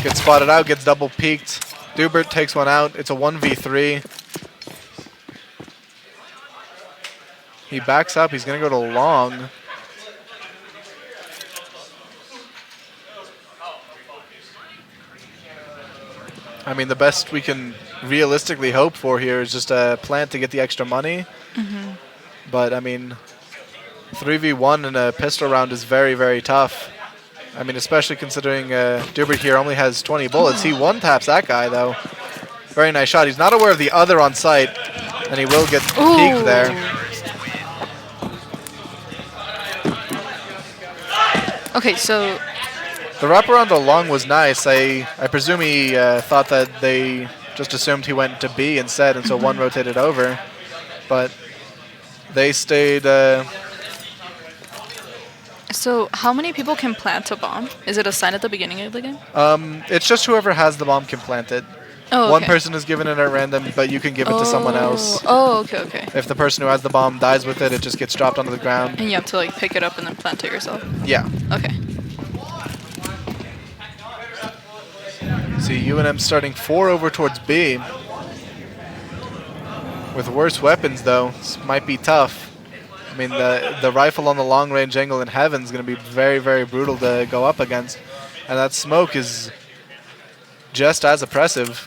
gets spotted out, gets double peeked. Dubert takes one out. It's a 1v3. He backs up. He's going to go to long. I mean, the best we can realistically hope for here is just a plant to get the extra money. But, I mean, 3v1 in a pistol round is very, very tough. I mean, especially considering Dubert here only has 20 bullets. He one-taps that guy, though. Very nice shot. He's not aware of the other on site, and he will get peeked there. Okay, so the wraparound to long was nice. I presume he thought that they just assumed he went to B instead, and so one rotated over. But they stayed... So how many people can plant a bomb? Is it assigned at the beginning of the game? It's just whoever has the bomb can plant it. Oh, okay. One person is given it at random, but you can give it to someone else. Oh, okay, okay. If the person who has the bomb dies with it, it just gets dropped onto the ground. And you have to like pick it up and then plant it yourself? Yeah. Okay. See, UNM starting 4 over towards B. With worse weapons, though, this might be tough. I mean, the rifle on the long-range angle in heaven is going to be very, very brutal to go up against. And that smoke is just as oppressive.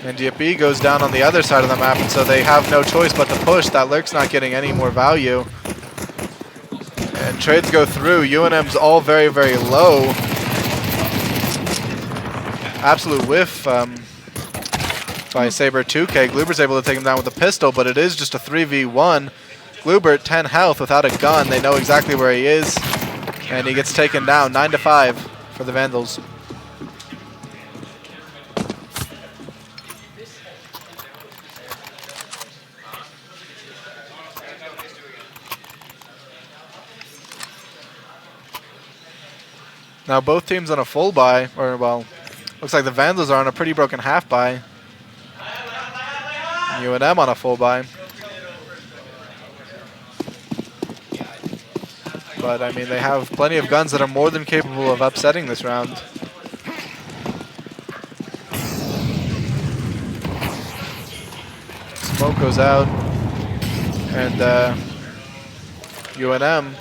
And Yippee goes down on the other side of the map, and so they have no choice but to push. That Lurk's not getting any more value. And trades go through. UNM's all very, very low. Absolute whiff by Saber 2K. Glubert's able to take him down with a pistol, but it is just a 3v1. Glubert, 10 health without a gun. They know exactly where he is. And he gets taken down, 9-5 for the Vandals. Now both teams on a full buy, or well, looks like the Vandals are on a pretty broken half buy. UNM on a full buy. But I mean, they have plenty of guns that are more than capable of upsetting this round. Smoke goes out, and UNM,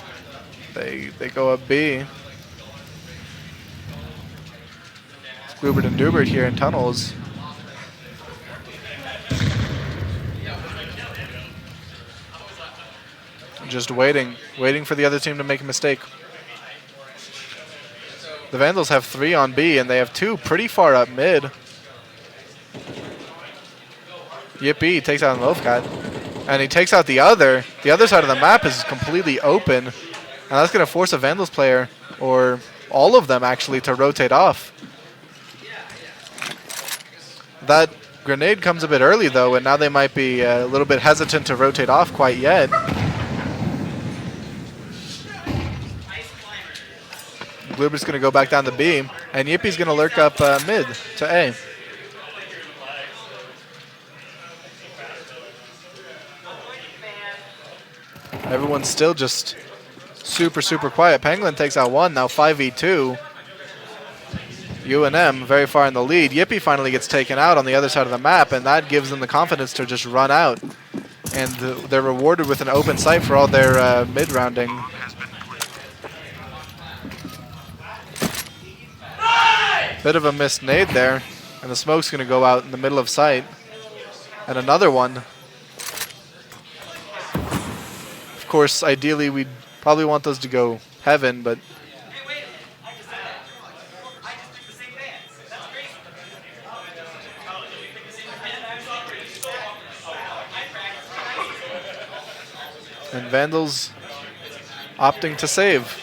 they go up B. Glubert and Dubert here in tunnels. Just waiting for the other team to make a mistake. The Vandals have 3 on B, and they have 2 pretty far up mid. Yippee takes out an Loafcat, and he takes out the other. The other side of the map is completely open, and that's going to force a Vandals player, or all of them actually, to rotate off. That grenade comes a bit early, though, and now they might be a little bit hesitant to rotate off quite yet. Glubert's going to go back down to B, and Yippie's going to lurk up mid to A. Everyone's still just super, super quiet. Pangolin takes out 1, now 5v2. UNM very far in the lead. Yippee finally gets taken out on the other side of the map, and that gives them the confidence to just run out. And they're rewarded with an open sight for all their mid-rounding. Bit of a missed nade there, and the smoke's going to go out in the middle of sight. And another one. Of course, ideally, we'd probably want those to go heaven, but... And Vandals opting to save.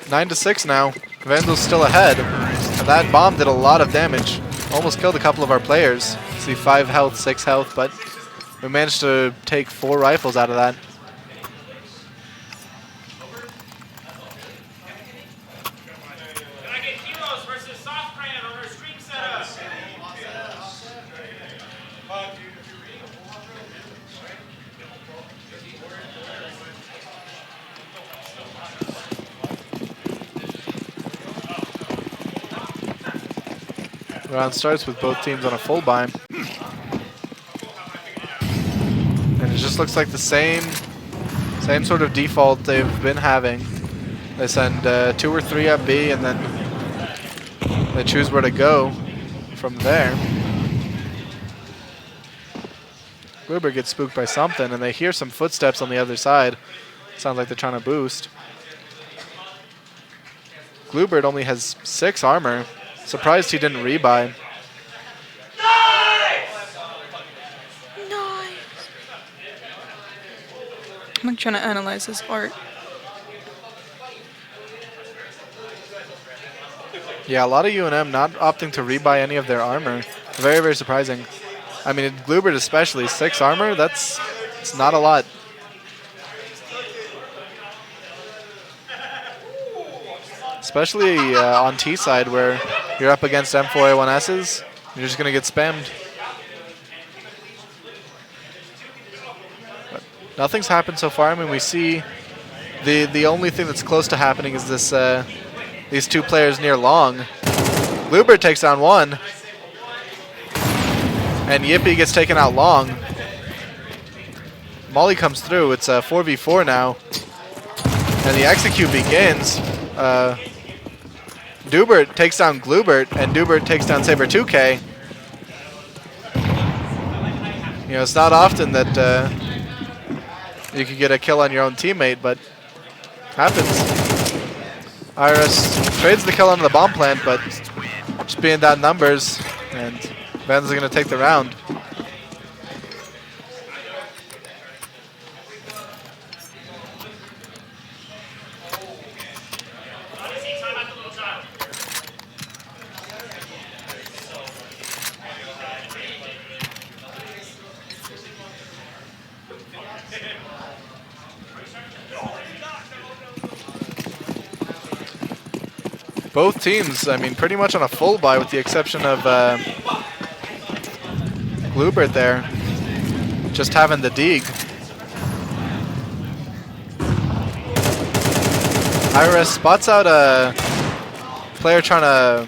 9-6 now. Vandals still ahead. And that bomb did a lot of damage. Almost killed a couple of our players. See 5 health, 6 health, but we managed to take 4 rifles out of that. Round starts with both teams on a full buy. And it just looks like the same sort of default they've been having. They send 2 or 3 up B, and then they choose where to go from there. Gruber gets spooked by something, and they hear some footsteps on the other side. Sounds like they're trying to boost. Glubert only has 6 armor. Surprised he didn't rebuy. Nice! I'm like trying to analyze his art. Yeah, a lot of UNM not opting to rebuy any of their armor. Very, very surprising. I mean, Glubert especially, 6 armor, it's not a lot. Especially on T side where you're up against M4A1Ss, you're just going to get spammed. But nothing's happened so far. I mean, we see the only thing that's close to happening is this these 2 players near long. Glubert takes down 1. And Yippee gets taken out long. Molly comes through. It's a 4v4 now. And the execute begins. Dubert takes down Glubert, and Dubert takes down Saber 2K. You know, it's not often that you can get a kill on your own teammate, but happens. Iris trades the kill onto the bomb plant, but just being down numbers, and Vandals are going to take the round. Both teams, I mean, pretty much on a full buy with the exception of Glubert there, just having the dig. IRS spots out a player trying to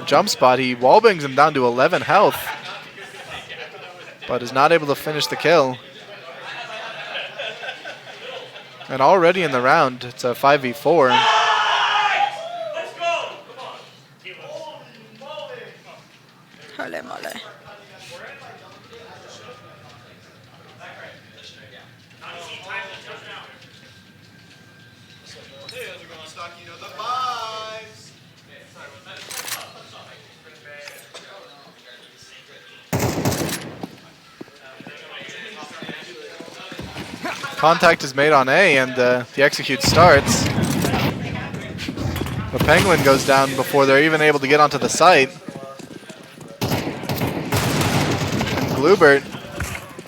jump spot. He wallbangs him down to 11 health, but is not able to finish the kill. And already in the round, it's a 5v4. Holy moly. Contact is made on A, and the execute starts. The Penguin goes down before they're even able to get onto the site. And Glubert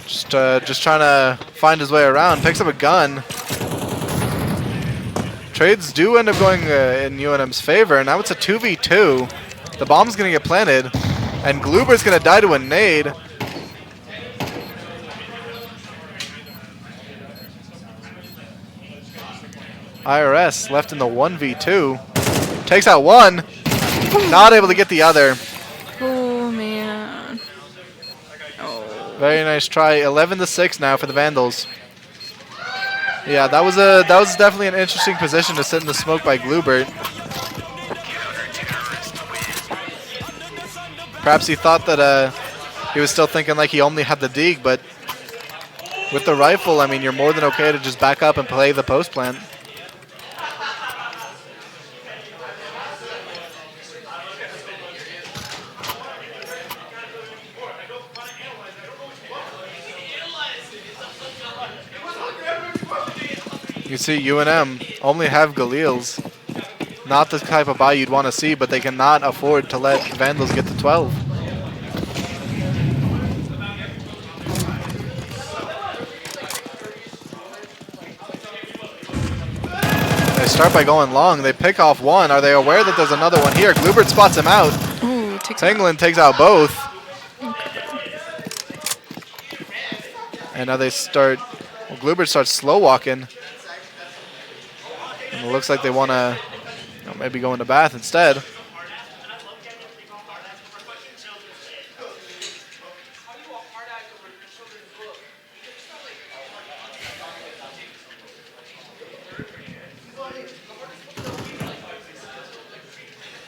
just trying to find his way around, picks up a gun. Trades do end up going in UNM's favor, and now it's a 2v2. The bomb's going to get planted, and Glubert's going to die to a nade. IRS left in the 1v2. Takes out 1. Not able to get the other. Oh, man. Oh. Very nice try. 11-6 now for the Vandals. Yeah, that was definitely an interesting position to sit in the smoke by Glubert. Perhaps he thought that he was still thinking like he only had the dig, but with the rifle, I mean, you're more than okay to just back up and play the post plant. You see UNM only have Galils. Not the type of buy you'd want to see, but they cannot afford to let Vandals get to 12. They start by going long. They pick off one. Are they aware that there's another one here? Glubert spots him out. Ooh, Penguin takes out both. And now they start, well, Glubert starts slow walking. And it looks like they want to maybe go into Bath instead.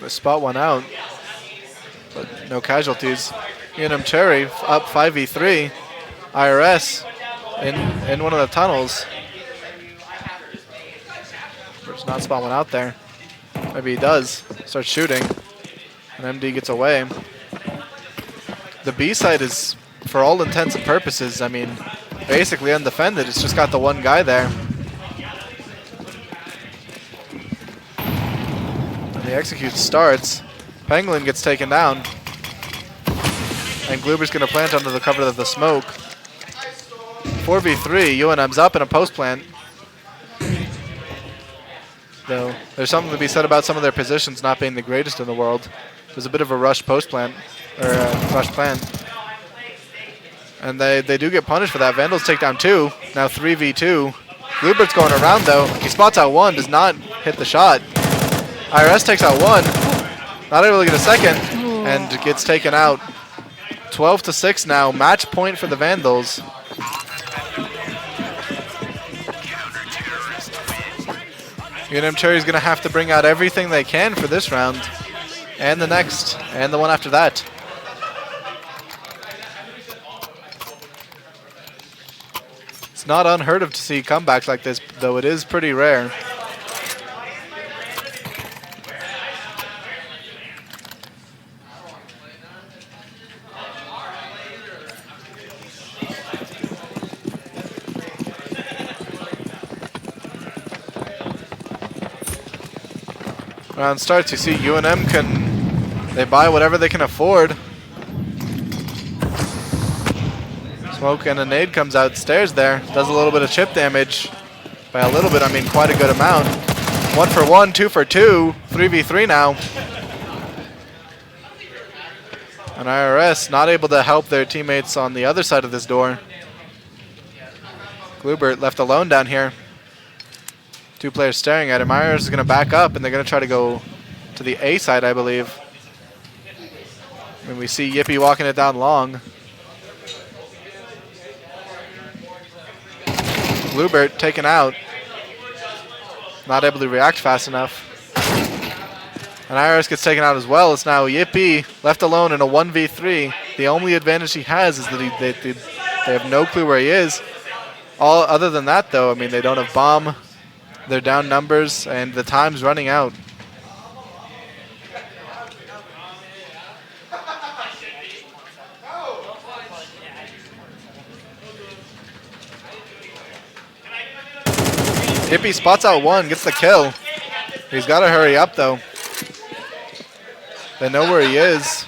They spot one out, but no casualties. UNM Cherry up 5v3. IRS in one of the tunnels. Does not spot one out there. Maybe he does. Starts shooting. And MD gets away. The B side is, for all intents and purposes, I mean, basically undefended. It's just got the one guy there. And the execute starts. Penguin gets taken down. And Gluber's going to plant under the cover of the smoke. 4v3, UNM's up in a post plant. Though there's something to be said about some of their positions not being the greatest in the world. There's a bit of a rush post plant, or rush plant. And they do get punished for that. Vandals take down two, now 3v2. Glubert's going around though. He spots out one, does not hit the shot. IRS takes out one, not able to get a second, and gets taken out. 12-6 now, match point for the Vandals. UNM Cherry's going to have to bring out everything they can for this round, and the next, and the one after that. It's not unheard of to see comebacks like this, though it is pretty rare. Round starts, you see UNM they buy whatever they can afford. Smoke and a nade comes out stairs there. Does a little bit of chip damage. By a little bit, I mean quite a good amount. 1 for 1, 2 for 2, 3v3 now. And IRS not able to help their teammates on the other side of this door. Glubert left alone down here. Two players staring at him. IRS is going to back up, and they're going to try to go to the A side, I believe. And we see Yippee walking it down long. Glubert taken out. Not able to react fast enough. And IRS gets taken out as well. It's now Yippee left alone in a 1v3. The only advantage he has is that they have no clue where he is. All other than that, though, I mean, they don't have bomb. They're down numbers, and the time's running out. Yippee spots out one, gets the kill. He's got to hurry up, though. They know where he is.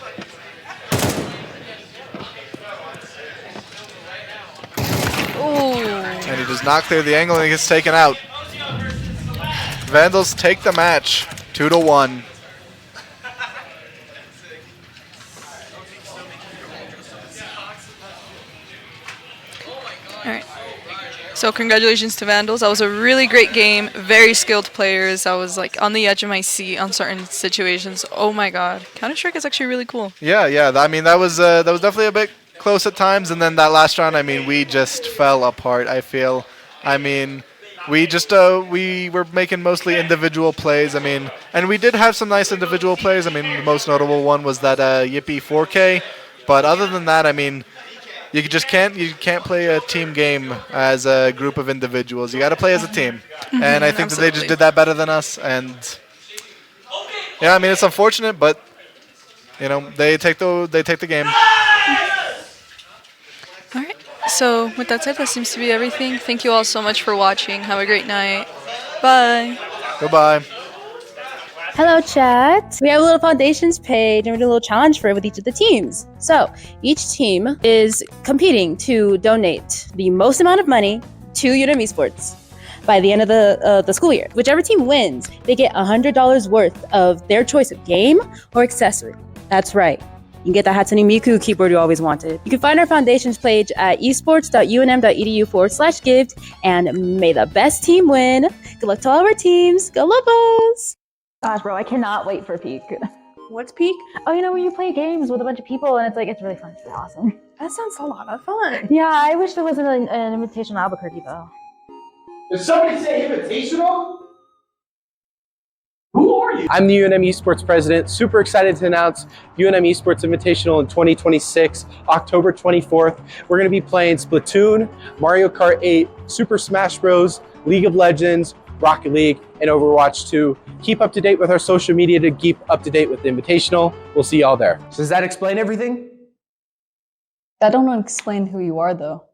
Ooh. And he does not clear the angle, and he gets taken out. Vandals take the match, 2-1. All right. So congratulations to Vandals. That was a really great game. Very skilled players. I was like on the edge of my seat on certain situations. Oh my God, Counter-Strike is actually really cool. Yeah. I mean, that was definitely a bit close at times, and then that last round, I mean, we just fell apart. I feel. I mean, we just we were making mostly individual plays. I mean, and we did have some nice individual plays. I mean, the most notable one was that Yippee 4K. But other than that, I mean, you can't play a team game as a group of individuals. You got to play as a team. And I think that they just did that better than us. And yeah, I mean, it's unfortunate, but you know, they take the game. All right. So, with that said, that seems to be everything. Thank you all so much for watching. Have a great night. Bye. Goodbye. Hello, chat. We have a little foundations page and we're doing a little challenge for it with each of the teams. So each team is competing to donate the most amount of money to UNM Esports by the end of the school year. Whichever team wins, they get $100 worth of their choice of game or accessory. That's right. You can get the Hatsune Miku keyboard you always wanted. You can find our foundations page at esports.unm.edu/gift, and may the best team win. Good luck to all of our teams. Go Lobos! Gosh, bro, I cannot wait for Peak. What's Peak? Oh, you know, where you play games with a bunch of people and it's really fun. It's really awesome. That sounds a lot of fun. Yeah, I wish there was an invitation to Albuquerque, though. Did somebody say invitational? Who are you? I'm the UNM Esports president. Super excited to announce UNM Esports Invitational in 2026, October 24th. We're going to be playing Splatoon, Mario Kart 8, Super Smash Bros, League of Legends, Rocket League, and Overwatch 2. Keep up to date with our social media to keep up to date with the Invitational. We'll see y'all there. Does that explain everything? That don't explain who you are, though.